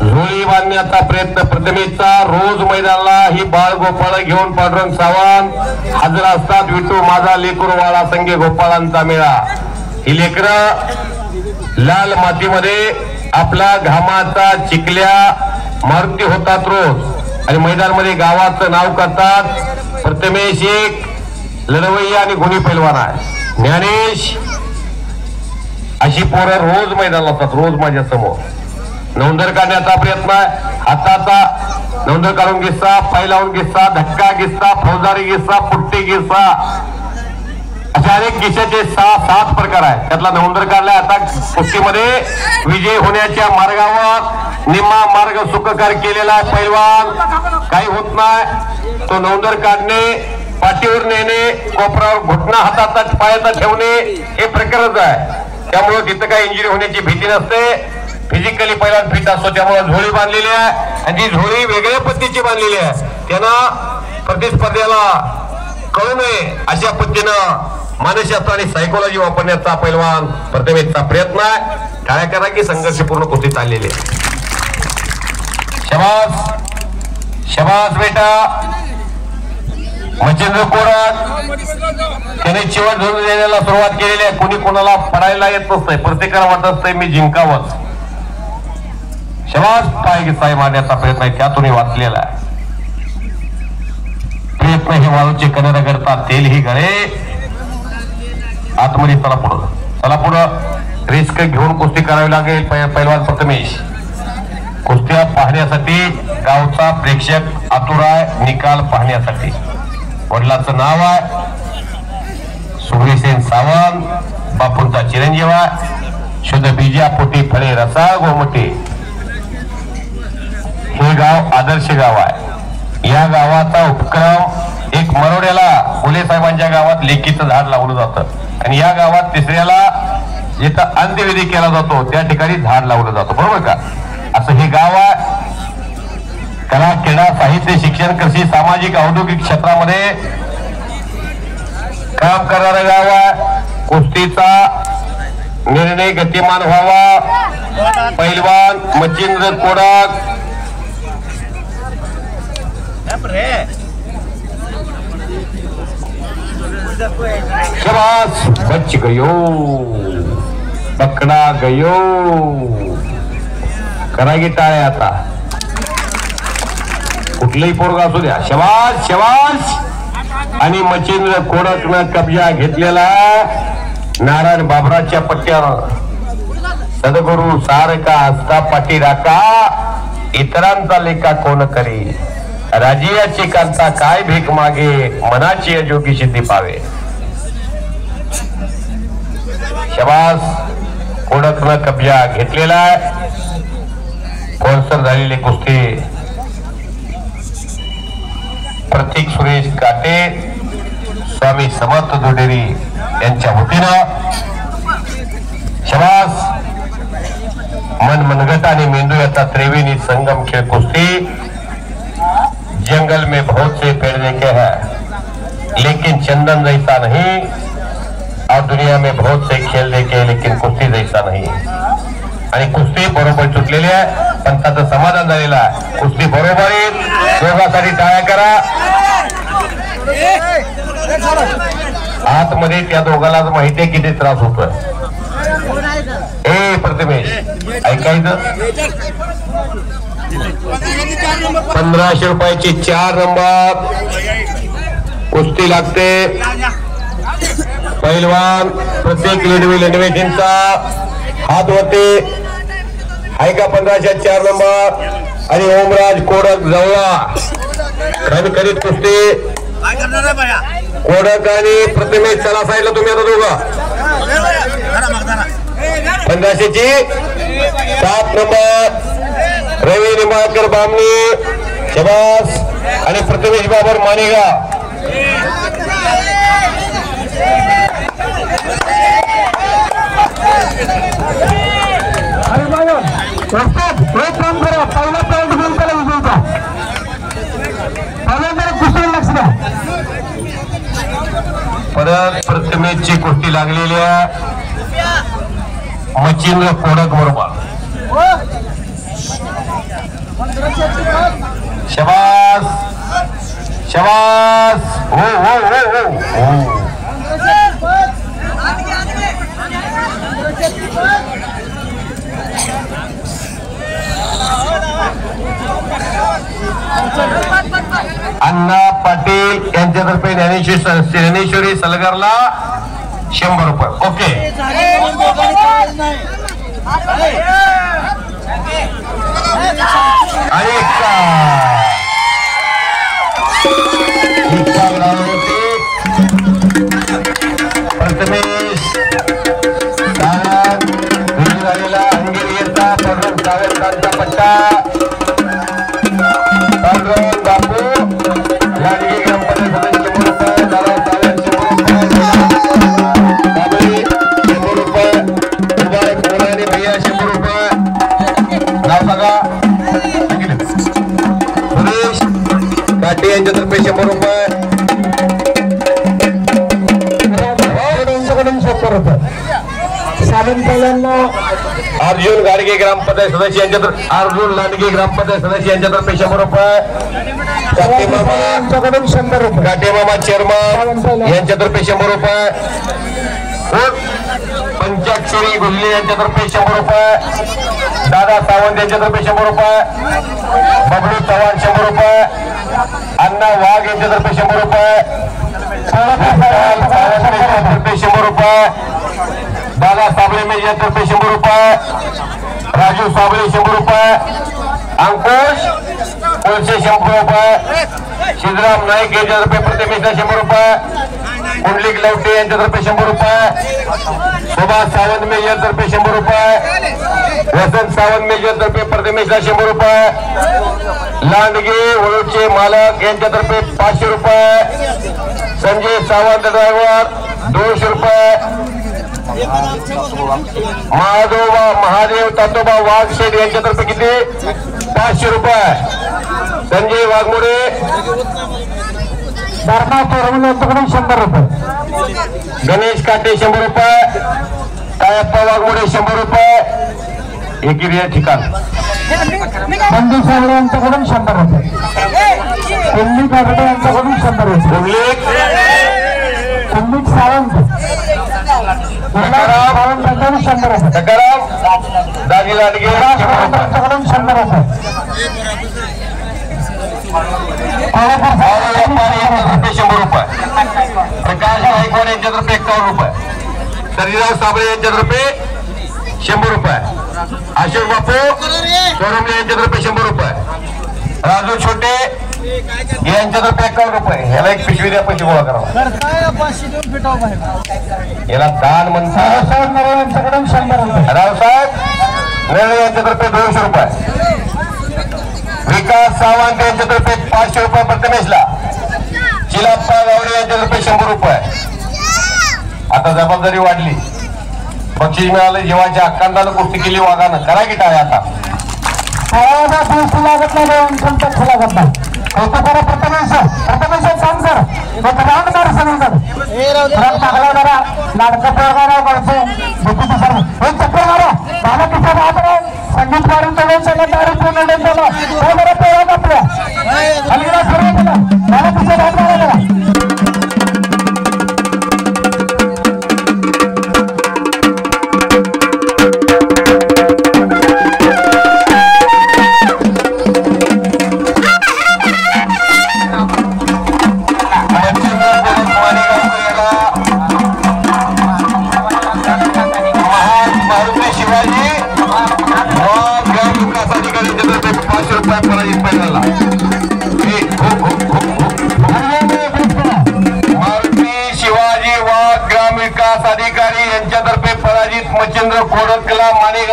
झोळी बांधण्याचा प्रयत्न प्रथमेशचा. रोज मैदानाला ही बाळ गोपाळ घेऊन पांडुरंग सावंत हजर असतात. विठू माझा लेकरू वाळा संगे गोपाळांचा मेळा. ही लेकरं लाल मातीमध्ये आपला घामाचा चिखल्या मारुती होतात रोज आणि मैदानामध्ये गावाचं नाव करतात. प्रथमेश एक लढवय्या आणि गुणी पैलवान आहे. ज्ञानेश अशी पोरं रोज मैदानाला असतात, रोज माझ्या समोर. नौंदर काढण्याचा प्रयत्न आहे. हाताचा नौंदर काढून गिस्सा, पाय लावून गिस्सा, धक्का गिस्सा, फौजदारी गिस्सा, पुट्टी गिस्सा, अशा अनेक गिस्साचे 6-7 प्रकार आहेत. त्यातला नौंदर काढलाय. आता कुस्तीमध्ये विजय होण्याच्या मार्गावर निम्मा मार्ग सुखकर केलेला आहे पैलवान. काही होत नाही. तो नौंदर काढणे, पाठीवर नेणे, कोपरावर घुटणा हाताचा पायाचा ठेवणे हे प्रकारच आहे. त्यामुळे तिथं काही इंजुरी होण्याची भीती नसते. फिजिकली पहिला फिट असतो. त्यामुळे झोळी बांधलेली आहे आणि ती झोळी वेगळ्या पद्धतीची बांधलेली आहे. त्यांना प्रतिस्पर्ध्याला कळू नये अशा पद्धतीनं मानसशास्त्र आणि सायकोलॉजी वापरण्याचा पैलवान प्रथमेशचा प्रयत्न आहे. टाळ्या करा की संघर्षपूर्ण कुस्ती चाललेली आहे. शबास शबास बेटा. मच्छिंद्र कोराट त्याने चिवट धरून देण्याला सुरुवात केलेली आहे. कोणी कोणाला पडायला येत नसतंय. प्रत्येकाला वाटत असतंय मी जिंकावंच. शबास. पाय साई मारण्याचा प्रयत्न आहे, त्यातूनही वाचलेला आहे. प्रयत्न हे वाळूचे कणर करतात, तेल ही गळे आतमध्ये. चला पुढं, चला पुढं. रिस्क घेऊन कुस्ती करावी लागेल. पैलवान प्रथमेश कुस्त्या पाहण्यासाठी गावचा प्रेक्षक आतुर आहे, निकाल पाहण्यासाठी. वडिलांचं नाव आहे सुग्रीसेन सावंत, बापूंचा चिरंजीव आहे. शुद्ध बीजा पोटी फळे रसा गोमटे. हे गाव आदर्श गाव आहे. या गावाचा उपक्रम एक मरोड्याला फुले साहेबांच्या गावात लेकीचं झाड लावलं जातं आणि या गावात तिसऱ्याला जिथं अंत्यविधी केला जातो त्या ठिकाणी झाड लावलं जातं. बरोबर का? असं हे गाव आहे. कला, क्रीडा, साहित्य, शिक्षण, कृषी, सामाजिक, औद्योगिक क्षेत्रामध्ये काम करणारं गाव आहे. कुस्तीचा निर्णय गतिमान व्हावा. पैलवान मच्छिंद्र कोडाक शबास. बच गयो, पकडा गयो. करा की टाळे आता. कुठलंही पोरगा असू द्या. शबास शबास. आणि मच्छिंद्र कोडकनं कब्जा घेतलेला नारायण बाबराच्या पट्ट्यावर. सद्गुरु सारका असता पाठी राखा, इतरांचा लेखा कोण करी. राजियाची कांता काय भीक मागे, मनाची अजोगी सिद्धी पावे. शबास. कोडकनं कब्जा घेतलेला. स्पॉन्सर झालेली कुस्ती प्रतीक सुरेश काटे, स्वामी समर्थ दुडेरी यांच्या वतीनं. शबास. मन मनगट आणि मेंदू याचा त्रिवेणी संगम खेळ कुस्ती. जंगल में बहुत से पेड़ देखे हैं लेकिन चंदन जैसा नहीं, और दुनिया में बहुत से खेल देखे लेकिन कुस्ती जैसा नहीं. आणि कुस्ती बरोबर सुटलेली आहे, पण त्याचं समाधान झालेलं आहे. कुस्ती बरोबर आहे. दोघांसाठी टाळ्या करा. आतमध्ये त्या दोघांना माहिती आहे किती त्रास होतोय. ए प्रथमेश ऐकायचं. 1500 रुपयाची 4 नंबर कुस्ती लागते. पैलवान प्रत्येक लेंडवेजींचा हात होते आहे का 1500 4 नंबर आणि ओमराज कोडक जवळा खणखणीत कुस्ती. कोडक आणि प्रथमेश चला साईडला तुम्ही आता दोघं. 1500 ची 7 नंबर रवी निंबाळकर बामणी शबास आणि प्रथमेश बाबर मानेगाव. परत प्रथमेशची कुस्ती लागलेल्या मच्छिंद्र कोडक बरोबर. शबास शबास. हो हो हो हो. अण्णा पाटील यांच्यातर्फे ज्ञानेश्वरी सलगरला 100 रुपये. ओके आणि प्रथमेश झालेला अंगिरीचा सावंतांचा पट्टा बापू लाडकी ग्रामपंचायत सदस्य 100 रुपये. दादा सावंत 100 रुपये. 100 रुपये. मुबारक मोलाने भैया 100 रुपये. नाव सांगा. सुरेश काटे यांच्यातर्फे 100 रुपये. अर्जुन गाडगे ग्रामपंचायत सदस्य यांच्यातर्फे अर्जुन लांडगे ग्रामपंचायत सदस्य यांच्यातर्फे 100 रुपये. यांच्याकडून 100 रुपये. काटेमामा चेअरमन यांच्यातर्फे 100 रुपये. पंचाक्षरी गुल्ले यांच्यातर्फे 100 रुपये. दादा सावंत यांच्यातर्फे 100 रुपये. बबलू चव्हाण 100 रुपये. अण्णा वाघ यांच्यातर्फे 100 रुपये. 100 रुपये. दादा साबळे यांच्यातर्फे 100 रुपये. राजू साबळे 100 रुपये. अंकुश कोळसे 100 रुपये. शिवराम नाईक यांच्यातर्फे प्रथमेशला 100 रुपये. कुंडलिक लवटे यांच्यातर्फे 100 रुपये. सुभाष सावंत मेजरतर्फे 100 रुपये. वसंत सावंत मेजरतर्फे प्रथमेशला 100 रुपये. लांडगे वळूचे मालक यांच्यातर्फे 500 रुपये. संजय सावंत ड्रायव्हर 200 रुपये. महादेव तातोबा वाघशेठ यांच्यातर्फे किती 500 रुपये. संजय वाघमोडे धर्मा तोरवले यांच्याकडून 100 रुपये. गणेश काटे 100 रुपये. कायप्पा वाघमोडे 100 रुपये. एकीय ठिकाण बंधू सावळे यांच्याकडून 100 रुपये. कुंडलिक गाडगे यांच्याकडून 100 रुपये. कुंडलिक सावंत सावंत यांच्याकडून 100 रुपये. दाजी लाडगे यांच्याकडून 100 रुपये. प्रकाश गायकवाड यांच्यातर्फे 51 रुपये. सर्जीराव साबळे यांच्यातर्फे 100 रुपये. अशोक बापू सोरमले यांच्यातर्फे 100 रुपये. राजू छोटे यांच्यातर्फे 51 रुपये. याला एक पिशवी द्या, पैसे गोळा करा. याला दान म्हणतात. यांच्याकडून 100 रुपये. रावसाहेब वेळे यांच्यातर्फे 200 रुपये. विकास सावंत यांच्यातर्फे 500 रुपये प्रथमेशला. चिलाप्पा गावडे यांच्यातर्फे 100 रुपये. आता जबाबदारी वाढली, बक्षीस मिळालं. जेव्हाच्या हक्कांदानं कुस्ती केली वाघानं. करा की टाळ्या आता. लागत नाही लागत नाही. प्रथमेश काम कर. टाकला जरा लाडका प्रकार करतो. चक्कर मारा. मला तिचा संगीत काढून दारू पूर्ण जरा पेरा आपल्या मला तिचा भाग मारा.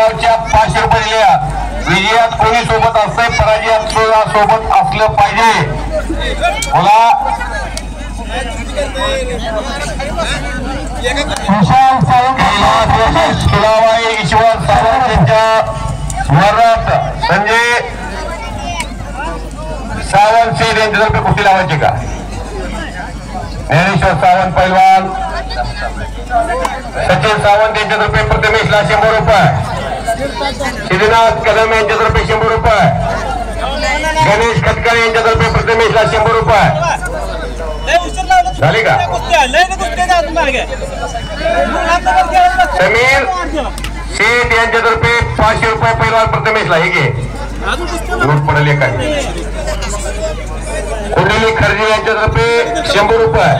गावच्या 500 रुपये दिल्या. विजयात कोणी सोबत असतंय, पराजयात सोबत असलं पाहिजे. बोला विशाल सावंत ईश्वर सावंत यांच्या स्मरणार्थ संजय सावंत शेठ यांच्यातर्फे कुस्ती लावायची का? ज्ञानेश्वर सावंत पैलवान, सचिन सावंत यांच्यातर्फे प्रथमेशला 100 रुपये, श्रीनाथ कदम यांच्यातर्फे 100 रुपये, गणेश खटकाळे यांच्यातर्फे प्रथमेशला 100 रुपये. झाले का? समीर शेठ यांच्यातर्फे 500 रुपये पैलवान प्रथमेशला. हे घे नोट पडेल एका. कुंडली खर्जे यांच्यातर्फे 100 रुपये.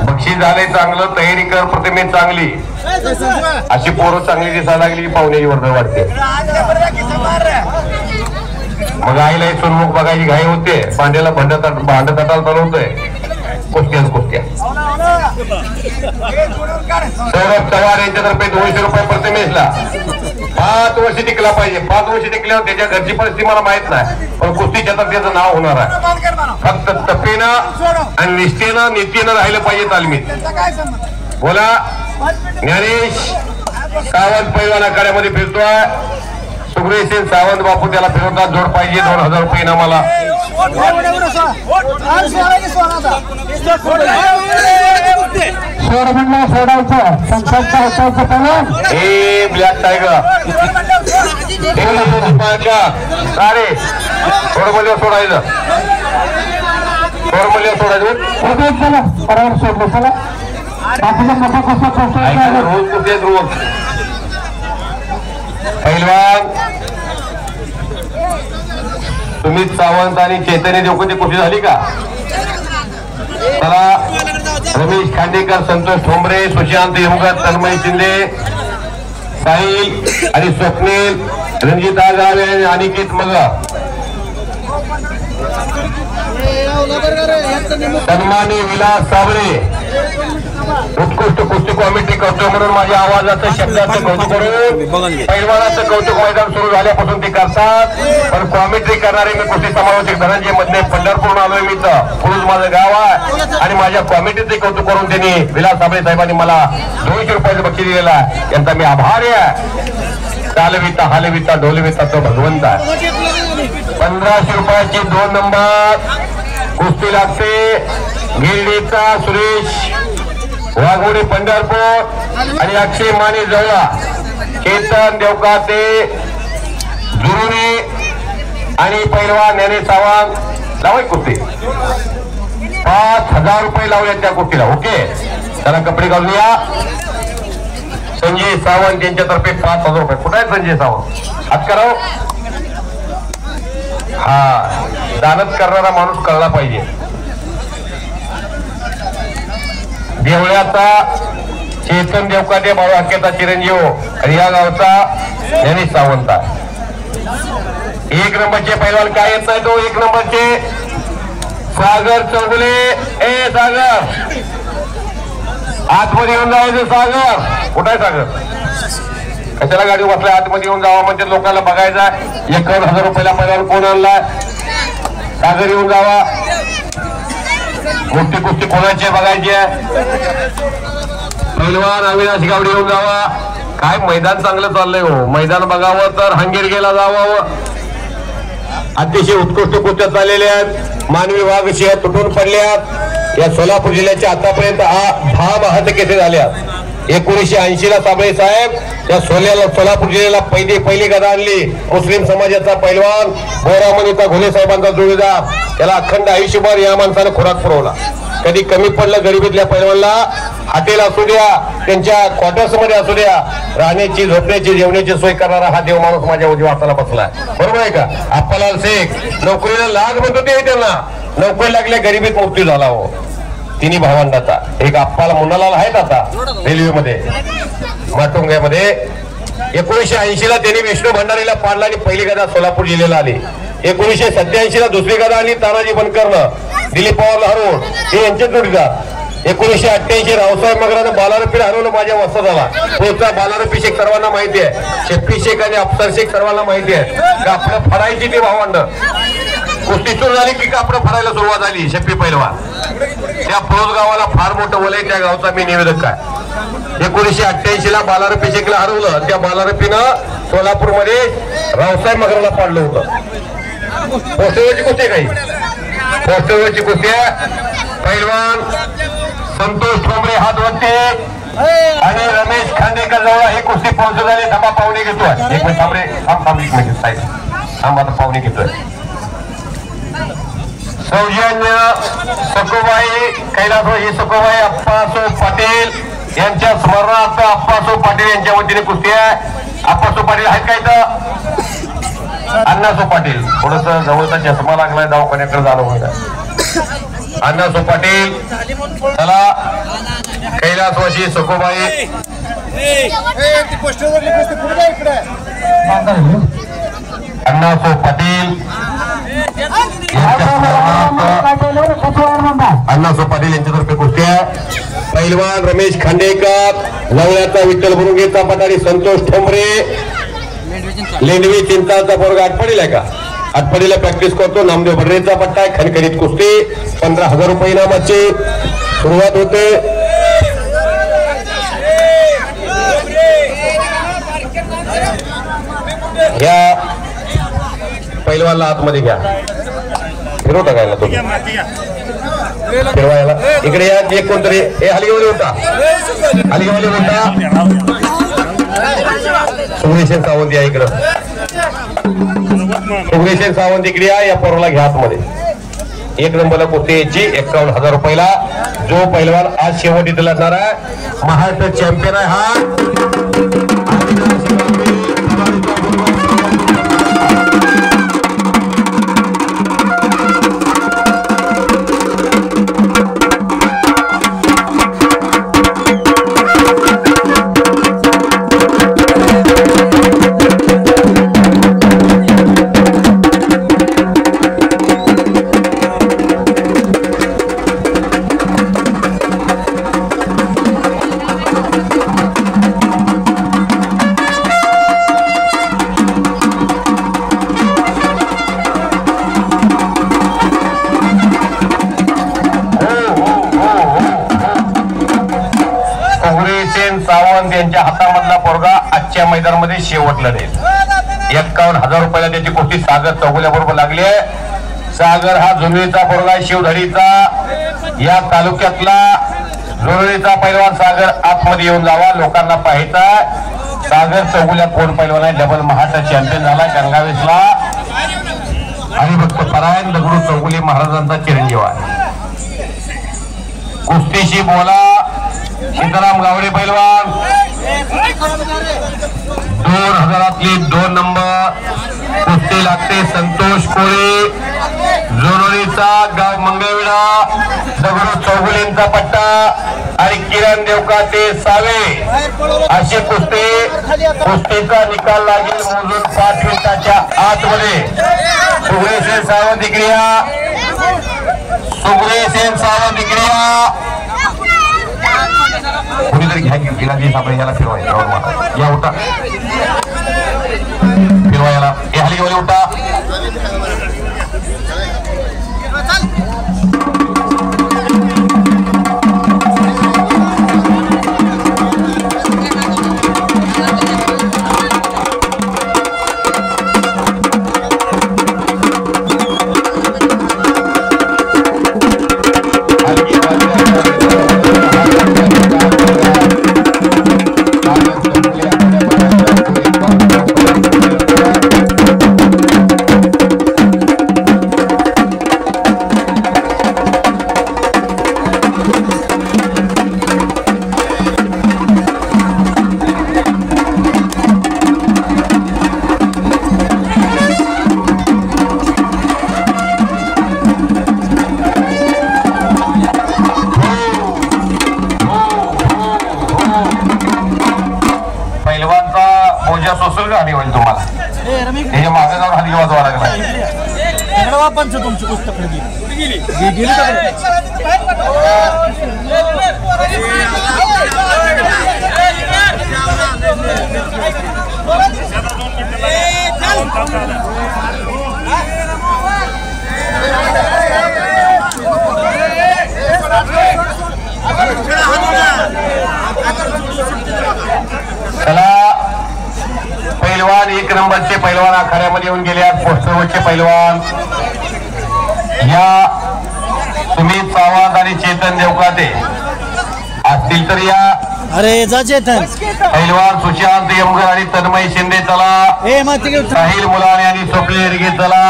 बक्षीस झाले चांगलं, तयारी कर, प्रतिमेत चांगली. अशी पोरं चांगली दिसायला लागली पाहुण्याची वर्दळ वाटते. मग आईला सुनमुख बघायची घाई होते, भांड्याला भांड तटाला चालवतोय. कुस्त्याच कुस्त्या. सौरभ चव्हाण यांच्यातर्फे 200 रुपये प्रतिमेशला. 5 वर्ष टिकला पाहिजे. 5 वर्ष टिकल्यावर त्याच्या घरची परिस्थिती मला माहित नाही, पण कुस्तीच्या तर त्याचं नाव होणार आहे. फक्त तपेनं आणि निष्ठेनं नीतीनं राहिलं पाहिजे तालमीत. बोला ज्ञानेश सावंत पैलवान आखाड्यामध्ये फिरतोय. सुग्रेश सावंत बापू त्याला फिरवतात. जोड पाहिजे. 2000 रुपये ना मला. सोड म्हणलं सोडायचं, संसारचं हटायचं पैलवान. हे ब्लॅक टायगर अरे थोडं सोडायचं. थोडं सोडायचं. चला बरोबर सोडलं. चला बाकीचा मोठा कसा रोज कुठे रोज पैलवान तुम्ही सावंत आणि चैतन्य देवकोची कुस्ती झाली का? चला रमेश खांडेकर, संतोष ठोंबरे, सुशांत योगत, तन्मय शिंदे, साहिल आणि स्वप्नील, रणजिता गावे आणि अनिकेत मगा. सन्मानी विलास साबळे उत्कृष्ट कुस्ती कॉमेंट्री करतो म्हणून माझ्या आवाजाचं शब्दाचं कौतुक करून पैलवानाचं कौतुक मैदान सुरू झाल्यापासून ते करतात. पण कॉमेंट्री करणारे मी कुस्ती समालोचक धनंजय मधले पंढरपूर आलोय. मी पुरुष माझं गाव आहे आणि माझ्या कॉमेंट्रीचे कौतुक करून त्यांनी विलास साबळे साहेबांनी मला 200 रुपयाचं बक्षीस दिलेलं आहे. त्यांचा मी आभारी आहे. चालविता हलविता ढोलविता तो भगवंत आहे. 1500 रुपयाची 2 नंबर कुस्ती लागते. गिरडीचा सुरेश वाघोडे पंढरपूर आणि अक्षय माने जवळा, चेतन देवकाते जुरुने आणि पैलवान ज्ञानेश सावंत लावाय कुस्ती. 5000 रुपये लावूया त्या कुस्तीला. ओके त्याला कपडे घालून या. संजय सावंत यांच्यातर्फे 5000 रुपये. कुठे आहे संजय सावंत? हात कराव. हा दानत करणारा माणूस कळला पाहिजे. देवळ्याचा चेतन देवकाते भाऊ हक्केचा चिरंजीव आणि या गावचा ज्ञानेश सावंत. 1 नंबरचे पैलवान काय येत नाही तो 1 नंबरचे सागर चौगुले. ए सागर आतमध्ये येऊन जायचं. सागर कुठं आहे? सागर कशाला गाडी बसलाय? आतमध्ये येऊन जावा म्हणजे लोकांना बघायचा 51,000 रुपयाला पैलवान कोण आणलाय. सागर येऊन जावा. मोठी कुस्ती कोणाची बघायची आहे. पैलवान अविनाश गावडे येऊन जावा. काय मैदान चांगलं चाललंय हो. मैदान बघावं तर हंगेरगेला जावावं. अतिशय उत्कृष्ट कुस्त्या चाललेल्या आहेत. मानवी वाघ शिया तुटून पडल्यात. या सोलापूर जिल्ह्याच्या आतापर्यंत 10 केसेस झाल्या. 1980 ला साबळे साहेब या सोलापूर जिल्ह्याला पहिली गदा आणली. मुस्लिम समाजाचा पैलवान बोरामणीचा घोले साहेबांचा जोडीदार. त्याला अखंड आयुष्यभर या माणसानं खुराक पुरवला. कधी कमी पडलं गरिबीतल्या पैलवानला हॉटेल असू द्या, त्यांच्या क्वार्टर्स मध्ये असू द्या, राहण्याची झोपण्याची जेवण्याची सोय करणारा हा देव माणूस माझ्या उजव्या हाताला बसलाय. बरोबर आहे का? अप्पालाल शेख नोकरीला लाग म्हणतो ते त्यांना. नोकरी लागल्या गरिबीत मुक्ती झाला हो. तिन्ही भावंडाचा. एक अप्पाला मुन्नालाल आहेत आता रेल्वेमध्ये माटुंग्यामध्ये. 1980 ला त्यांनी विष्णू भंडारीला पाडला आणि पहिली गदा सोलापूर जिल्ह्याला आली. 1987 ला दुसरी गदा आली तानाजी बनकरनं. दिलीप पवारला हरवून ते यांचे जोडीदार. 1988 रावसाहेब मगरानं बालारपीठ हरवलं माझ्या वस्तादाला. पुढचा बालारपी शेख सर्वांना माहिती आहे, शेप्पी शेख आणि अफसर शेख सर्वांना माहिती आहे. कापडं फडायची ते भावांना कुस्ती सुरू झाली की कापडं फडायला सुरुवात झाली. शेप्पी पैलवान त्या पुरोज गावाला फार मोठं वलय, त्या गावचा मी निवेदक आहे. 1988 ला बालारपी शेखला हरवलं. त्या बालारपीनं सोलापूरमध्ये रावसाहेब मगराला पाडलं होतं. पोस्टरवरची कुस्ती काही पोस्टरवरची कुस्ती पैलवान संतोष ठोंबरे हात वरती आणि रमेश खांडेकर जवळ ही कुस्ती पोहोचत झाली. थांबा पाहुणे घेतोय. एक मिनिट थांबरे, थांब एक मिनिट साहेब, थांबा आता पाहुणे घेतोय. सौजन्य सकोबाई कैलासवासी सकोबाई अप्पासो पाटील यांच्या स्मरणार्थ अप्पासो पाटील यांच्या वतीने कुस्ती आहे. अप्पासो पाटील आहेत काय तर अण्णासो पाटील, थोडस जवळचा चष्मा लागलाय, दवाखान्याकडे झालं होतं. अण्णासो पाटील चला कैलासवासी सकोबाई अण्णासो पाटील अण्णासो पाटील यांच्यातर्फे कुस्ती आहे. पैलवान रमेश खांडेकर लवळ्याचा विठ्ठल बुरुंगेचा पटारी संतोष ठोंबरे लेंडवी चिंताचा पोरगा आटपाडीला आहे का आटपाडीला प्रॅक्टिस करतो. नामदेव भडरेचा पट्टा आहे. खणखणीत कुस्ती 15,000 रुपये इनामाची सुरुवात होते. या पैलवानला आतमध्ये घ्या, फिरवता काय ना तो फिरवायला. इकडे या एक कोणतरी हे हलगेवाले होता, हलगेवाले होता सुग्रेशन सावंत या इकडं. सुग्रेशन सावंत इकडे या पोराला घ्या आतमध्ये. 1 नंबरला कुस्ती यायची 51,000 रुपयाला. जो पैलवान आज शेवट इथे लढणार आहे महाराष्ट्र चॅम्पियन आहे हा. सावंत यांच्या हातामधला पोरगा आजच्या मैदानामध्ये शेवट लढेल. 51,000 रुपयाला त्याची कुस्ती सागर चौगुल्या बरोबर लागली आहे. सागर हा जुनळीचा पोरगा, शिवधडीचा, या तालुक्यातला जुनळीचा पैलवान. सागर आतमध्ये येऊन जावा, लोकांना पाहायचा. सागर चौगुल्या कोण पैलवान आहे, डबल महाराष्ट्र चॅम्पियन झाला गंगावेशला आणि भक्त परायण दगडू चौगुले महाराजांचा चिरंजीव आहे. कुस्तीशी बोला सीताराम गावडे पैलवान 2000 2 नंबर कुस्ती लागते. संतोष कोळे जोनोलीचा गाव मंगळवेढा दगडू चौगुलेंचा पट्टा आणि किरण देवकाते सावे अशी कुस्तीचा निकाल लागेल मोजून 5 मिनिटाच्या आतमध्ये. सुग्रेसेन सावंत इकडे, सुग्रेसेन सावंत इकडे कुणीतरी घ्या की गिलाजी साबळे याला फिरवायला या उठा फिरवायला हे हली उठा. पंच तुमची पुस्तक गेली चला पैलवान 1 नंबरचे पैलवान आखाड्यामध्ये येऊन गेले आहेत. पोस्टरवरचे पैलवान या सुमित सावंत आणि चेतन देवकाते असतील तर या. अरे जा चेतन. पैलवान सुशांत यमगर आणि तन्मय शिंदे चला. साहिल मुलाने आणि स्वप्नील हेरगे चला.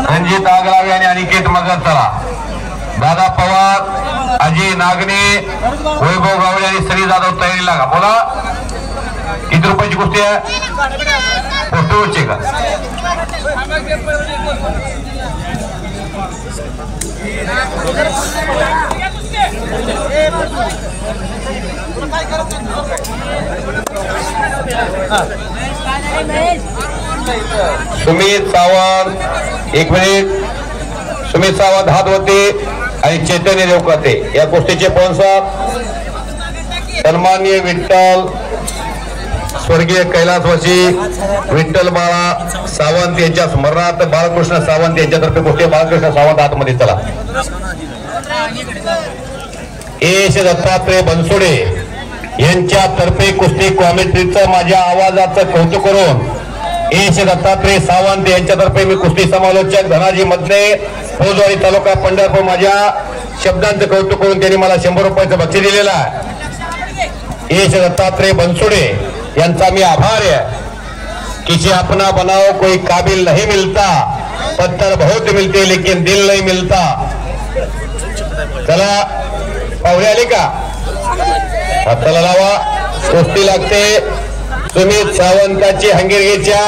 रणजित आगलावे आणि अनिकेत मगर चला. दादा पवार, अजय नागणे, वैभव गावडे आणि सनी जाधव तयारी लागा. बोला किती रुपयाची कुस्ती आहे? पोस्टरवरची का? सुमित सावंत 1 मिनिट. सुमित सावंत हात होते आणि चैतन्य देवकाते या कुस्तीचे स्पॉन्सर सन्माननीय विठ्ठल स्वर्गीय कैलासवासी विठ्ठल बाळा सावंत यांच्या स्मरणार्थ बाळकृष्ण सावंत यांच्यातर्फे कुस्ती. बाळकृष्ण सावंत आतमध्ये चला. एस दत्तात्रय बनसोडे यांच्यातर्फे कुस्ती कॉमेंट्रीचं माझ्या आवाजाचं कौतुक करून एस दत्तात्रय सावंत यांच्यातर्फे मी कुस्ती समालोचक धनाजी मधने फौजवाडी तालुका पंढरपूर माझ्या शब्दांचं कौतुक करून त्यांनी मला 100 रुपयाचं बक्षीस दिलेलं आहे. एस दत्तात्रय बनसोडे यांचा मी आभार है. किसी अपना बनाओ कोई काबिल नहीं मिलता, पत्थर बहुत मिलते लेकिन दिल नहीं मिलता. चला पाहुणे आले का? हाताला लावा. कुस्ती लागते सुमित सावंताची हंगेरगेच्या.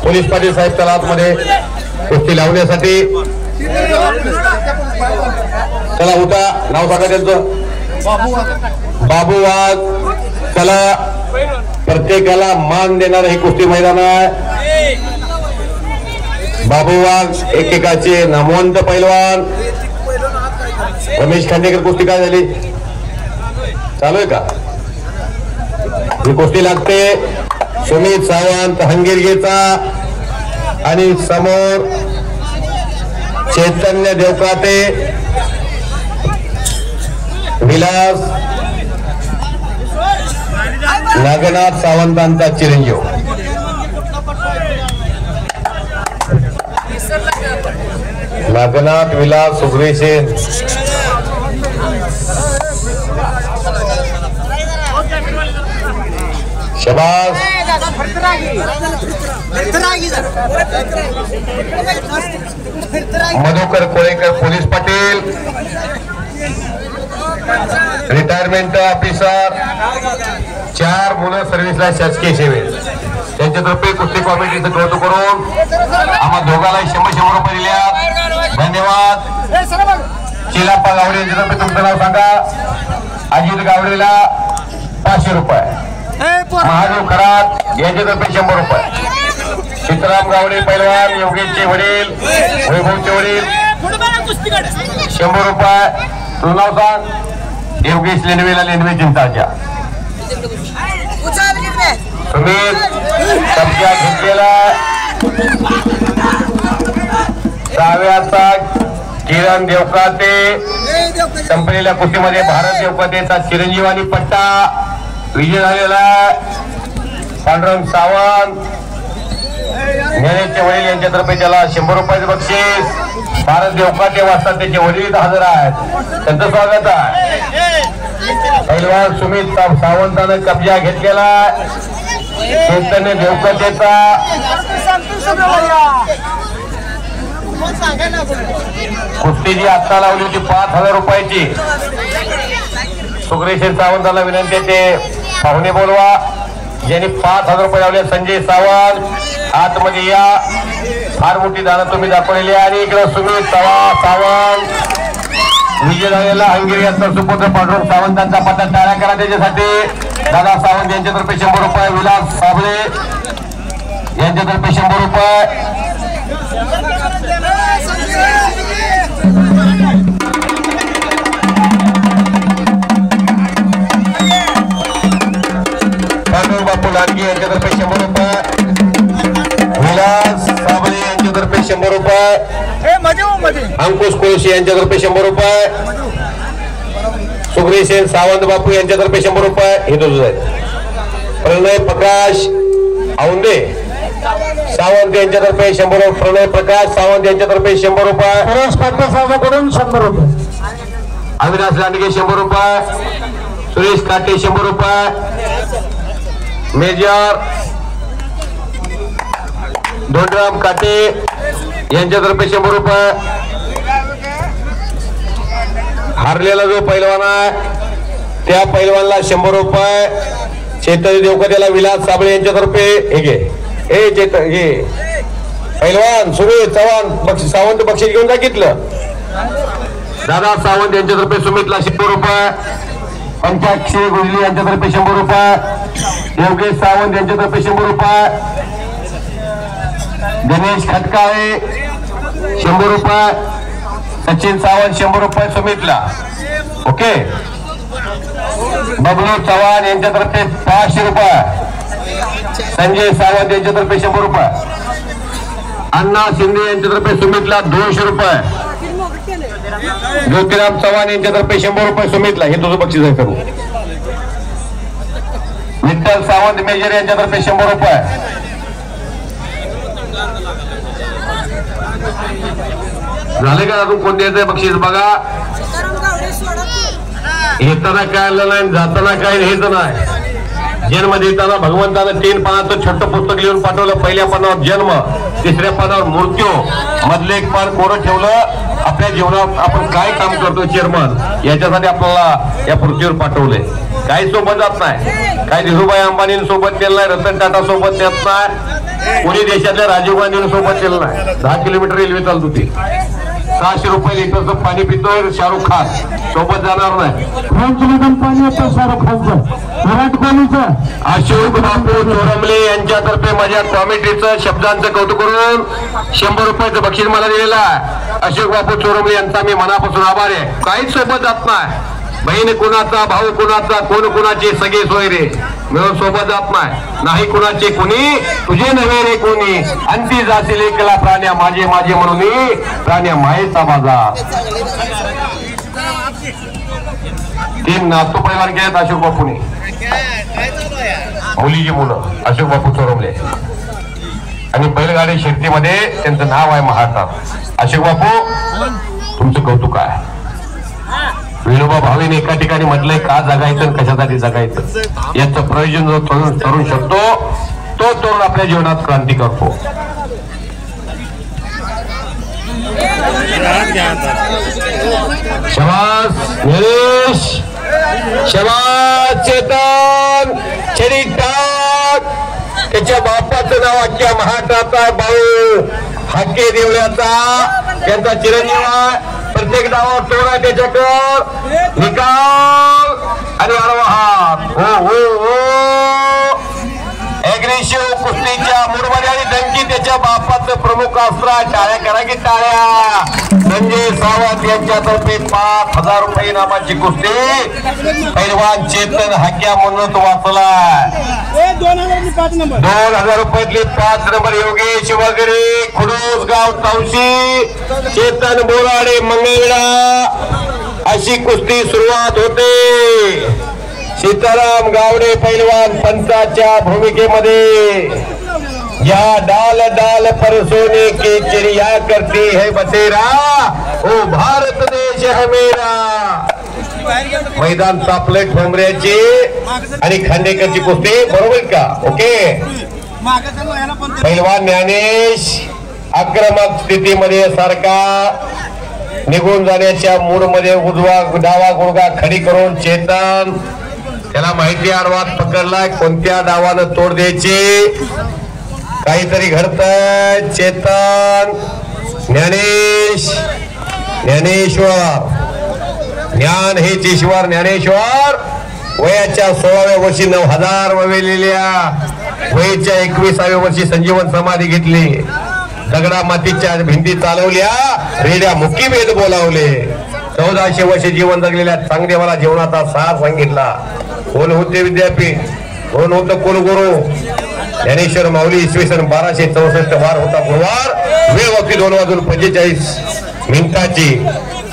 पोलीस पाटील साहेब चला आतमध्ये कुस्ती लावण्यासाठी. चला उठा. नाव सांगा त्यांचं. बाबू वाघ. चला प्रत्येकाला मान देणार हे कुस्ती मैदान आहे. बाबू वाघ एकेकाचे नामवंत पैलवान. रमेश खांडेकर कुस्ती काय झाली? चालू आहे का? ही कुस्ती लागते सुमित सावंत हंगेरगेचा आणि समोर चैतन्य देवकाते विलास नागनाथ सावंतांचा चिरंजीव. नागनाथ विलास सुग्रेसेन शबास. Madhukar Kolekar police Patil retirement officer. 4 मुलं सर्व्हिसला शासकीय सेवेत. त्यांच्यातर्फे कुस्ती कॉमिटीचं कौतुक करून आम्हा दोघांना 100 रुपये दिल्या. धन्यवाद. चिलाप्पा गावडे यांच्यातर्फे तुमचं नाव सांगा. अजित गावडेला 500 रुपये. महादेव खरात यांच्यातर्फे 100 रुपये. सीताराम गावडे पैलवान योगेशचे वडील वैभवचे वडील 100 रुपये. तुझं नाव सांग. योगेश लेनवेला लेनवे चिंताच्या. सुमित कब्जा घेतलेला. डाव्याचा किरण देवकाते. संपलेल्या कुस्तीमध्ये भारत देवकातेचा चिरंजीव आणि पट्टा विजय झालेला. पांडुरंग सावंत ज्ञानेशचे वडील यांच्यातर्फे त्याला 100 रुपयाचं बक्षीस. भारत देवकाते वाजतात त्याचे वडील हजर आहेत. त्यांचं स्वागत आहे. पैलवान सुमित सावंतानं कब्जा घेतलेला. चैतन्य देवकातेचा कुस्ती जी आत्ता लावली होती 5000 रुपयाची. सुग्रेशन सावंताला विनंती ते पाहुणे बोलवा. ज्यांनी 5000 रुपये लावले. संजय सावंत आतमध्ये या. फार मोठी दानं तुम्ही दाखवलेली आहे. आणि इकडे सुमित सावंत विजय झालेला हंगेरियाचा सुपुत्र पांडुरंग सावंतांचा पत्ता. टाळ्या करा त्याच्यासाठी. दादा सावंत यांच्यातर्फे 100 रुपये. विलास साबळे यांच्यातर्फे 100 रुपये. बापू लाडगे यांच्यातर्फे 100 रुपये, विलास साबळे यांच्यातर्फे 100 रुपये, अंकुश कोळशी यांच्यातर्फे 100 रुपये, सुग्रीसेन सावंत बापू यांच्यातर्फे 100 रुपये. हे तुझं आहे. प्रणय प्रकाश औंदे सावंत यांच्यातर्फे 100 रुपये, प्रणय प्रकाश सावंत यांच्यातर्फे 100 रुपये, सुरेश पाटील साहेबांकडून 100 रुपये, अविनाश लांडगे 100 रुपये, सुरेश काटे 100 रुपये, मेजर धोंडराम काटे यांच्यातर्फे 100 रुपये. हारलेला जो पैलवान आहे त्या पैलवानला 100 रुपये. चेतन देवकतेला विलास साबळे यांच्यातर्फे हे घे. हे चेतन हे पैलवान सुरेश चव्हाण सावंत बक्षीस घेऊन सांगितलं. दादा सावंत यांच्यातर्फे सुमितला 100 रुपये, पंचाक्षी गुजली यांच्यातर्फे 100 रुपये, योगेश सावंत यांच्यातर्फे 100 रुपये, गणेश खटकाळे 100 रुपये, सचिन सावंत 100 रुपये सुमितला. ओके. बबलू चव्हाण यांच्यातर्फे 500 रुपये, संजय सावंत यांच्यातर्फे 100 रुपये, अण्णा शिंदे यांच्यातर्फे सुमितला 200 रुपये, ज्योतिराम चव्हाण यांच्यातर्फे 100 रुपये सुमितला. हे तुझं बक्षीस आहे करू. विठ्ठल सावंत मेजर यांच्यातर्फे 100 रुपये, झाले का अजून कोण द्यायचंय बक्षीस बघा. येताना काय आलं नाही, जाताना काय हेच नाही. जन्म देताना भगवंतानं 3 पानाचं छोटं पुस्तक लिहून पाठवलं. पहिल्या पानावर जन्म, तिसऱ्या पानावर मृत्यू, मधलं एक पान कोरं ठेवलं. आपल्या जीवनात आपण काय काम करतो चेअरमन याच्यासाठी आपल्याला या पृथ्वीवर पाठवले. काही सोबत जात नाही, काही धीरूभाई अंबानी सोबत नेलं नाही, रतन टाटा सोबत नेत नाही, कोणी देशातल्या राजीव गांधी सोबत नेलं नाही. 10 किलोमीटर रेल्वे चालत होती. 600 रुपये लिटरचं पाणी पितोय शाहरुख खान, सोबत जाणार नाही. फ्रेंच मधून पाणी येतं शाहरुख खानचं, विराट कोहलीचं. अशोक बापू चोरमले यांच्यातर्फे माझ्या कॉमेडीचं शब्दांचं कौतुक करून 100 रुपयाचं बक्षीस मला दिलेलं आहे. अशोक बापू चोरमले यांचा मी मनापासून आभार आहे. काहीच सोबत जात नाही. बहीण कुणाचा, भाऊ कुणाचा, कोण कुणाचे सगळे सोयरे मिळून सोबत जात नाही कुणाचे कोणी, तुझे नव्हे रे कोणी, अंती जातील एकला प्राण्या माझे माझे म्हणून प्राण्या मायेचा बाजार. 3 नातू पैलवान केलेत अशोक बापूने, मुलीची मुलं अशोक बापू चोरमले. आणि बैलगाडी शर्यतीमध्ये त्यांचं नाव आहे महाराष्ट्रात. अशोक बापू तुमचं कौतुक आहे. विनोबा भावेने एका ठिकाणी म्हटलंय का जगायचं, कशासाठी जगायचं, याचं प्रयोजन जो तरुण करू शकतो तो तरुण आपल्या जीवनात क्रांती करतो. शबास नरेश, शबास चेतन, छडी टाक. त्याच्या बापाचं नाव अख्ख्या महाराष्ट्रात आहे. भाऊ हाके देवळ्याचा त्यांचा चिरंजीव आहे. प्रत्येक डावावर तोड आहे त्याच्याकडं. निकाल आणि आडवा हात. हो हो हो. एग्रेसिव्ह कुस्तीच्या मूडमध्ये आणि धमकी त्याच्या बापाचं प्रमुख अस्त्र. टाळ्या करा की टाळ्या. संजय सावंत यांच्यातर्फे 5000 रुपये इनामाची कुस्ती. पैलवान चेतन हाक्या म्हणून वाचला. 2000 रुपयातली 5 नंबर योगेश वगैरे खुडूस गाव तावशी, चेतन बोराडे मंगळवेढा. अशी कुस्ती सुरुवात होते. सीताराम गावडे पैलवान पंचाच्या भूमिकेमध्ये. या डाल डाल पर सोने की चिड़िया करती है बसेरा, ओ भारत देश है मेरा. मैदान तापले ठोंबऱ्याची आणि खांडेकरची कुस्ती. बरोबर का? ओके. पैलवान ज्ञानेश आक्रमक स्थितीमध्ये सारखा निघून जाण्याच्या मूड मध्ये उजवा डावा गुडघा खडी करून चेतन त्याला माहिती आडवात पकडलाय. कोणत्या डावानं तोड द्यायची, काहीतरी घडतंय. चेतन, ज्ञानेश, ज्ञानेश्वर, ज्ञान हेच ईश्वर. ज्ञानेश्वर वयाच्या 16व्या वर्षी 9000 ववेलेल्या, वयाच्या 21व्या वर्षी संजीवन समाधी घेतली. दगडा मातीच्या भिंती चालवल्या, रेड्या मुकी वेद बोलावले. 1400 वर्ष जीवन जगलेल्या चांगदेवाला जीवनाचा सार सांगितला. कोण होते विद्यापीठ, कोण होतं कुलगुरू? ज्ञानेश्वर माऊली. इसवी सन 1264 वार होता गुरुवार. वेळ होती 2:45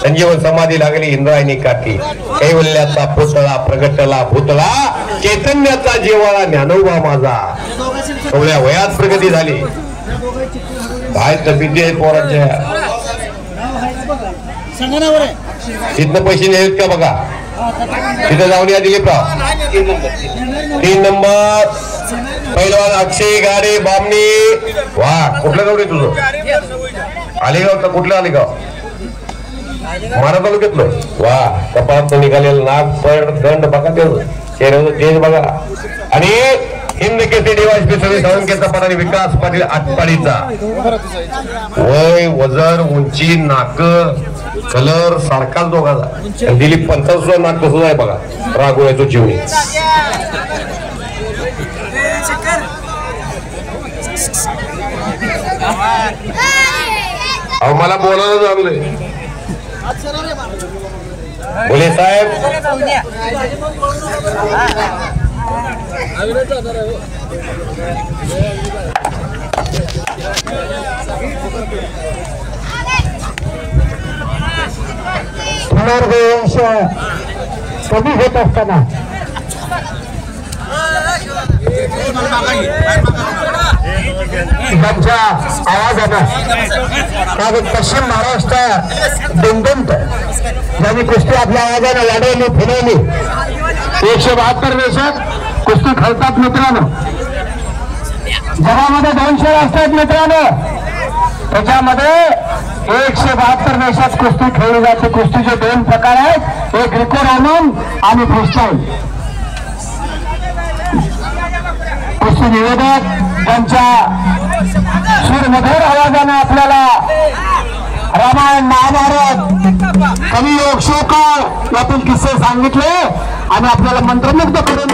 संजीवन समाधी लागली इंद्रायणी काठी. कैवल्याचा पुतळा प्रगटला भूतळा, चैतन्याचा जीवाला ज्ञानोबा माझा. थोड्या वयात प्रगती झाली. काय तब्येती आहेत पोरांच्या. तिथनं पैसे नाहीत का बघा, तिथं जाऊन या. दिलीपराव 3 नंबर पहिलवान अक्षय गाडे बामणी. वा, कुठलं गाव रे तुझं? आलेगाव का? कुठलं आलेगाव? मारा तालुक्यातलं. वा, कपाळात निघालेलं नाग पण दंड बघा, चेहऱ्याचं तेज बघा. आणि हिंद केसरी डिवाइस स्पेशल सावंकेचा पाटील विकास पाटील आटपाडीचा. वय, वजन, उंची, नाक, कलर सारखाच दोघाचा. दिलीप पंचावन्न नाक कसं आहे बघा, राघोयाचो जीवनी. अहो मला बोलायला जमलंय. बोले साहेब. पुनर्वंश कमी होत असताना त्यांच्या आवाजानं पश्चिम महाराष्ट्रात दुमदुमत ज्यांनी कुस्ती आपल्या आवाजानं लढवली फिरवली. 172 देशात कुस्ती खेळतात मित्रांनो. जगामध्ये 200 राष्ट्र आहेत मित्रांनो. त्याच्यामध्ये 172 देशात कुस्ती खेळली जाते. कुस्तीचे 2 प्रकार आहेत, एक ग्रीको रोमन आणि फ्रीस्टाईल. कुस्ती निवेदक त्यांच्या सूरमधुर आवाजाने आपल्याला रामायण महाभारत कवी योग शोक यातील किस्से सांगितले आणि आपल्याला मंत्रमुग्ध करून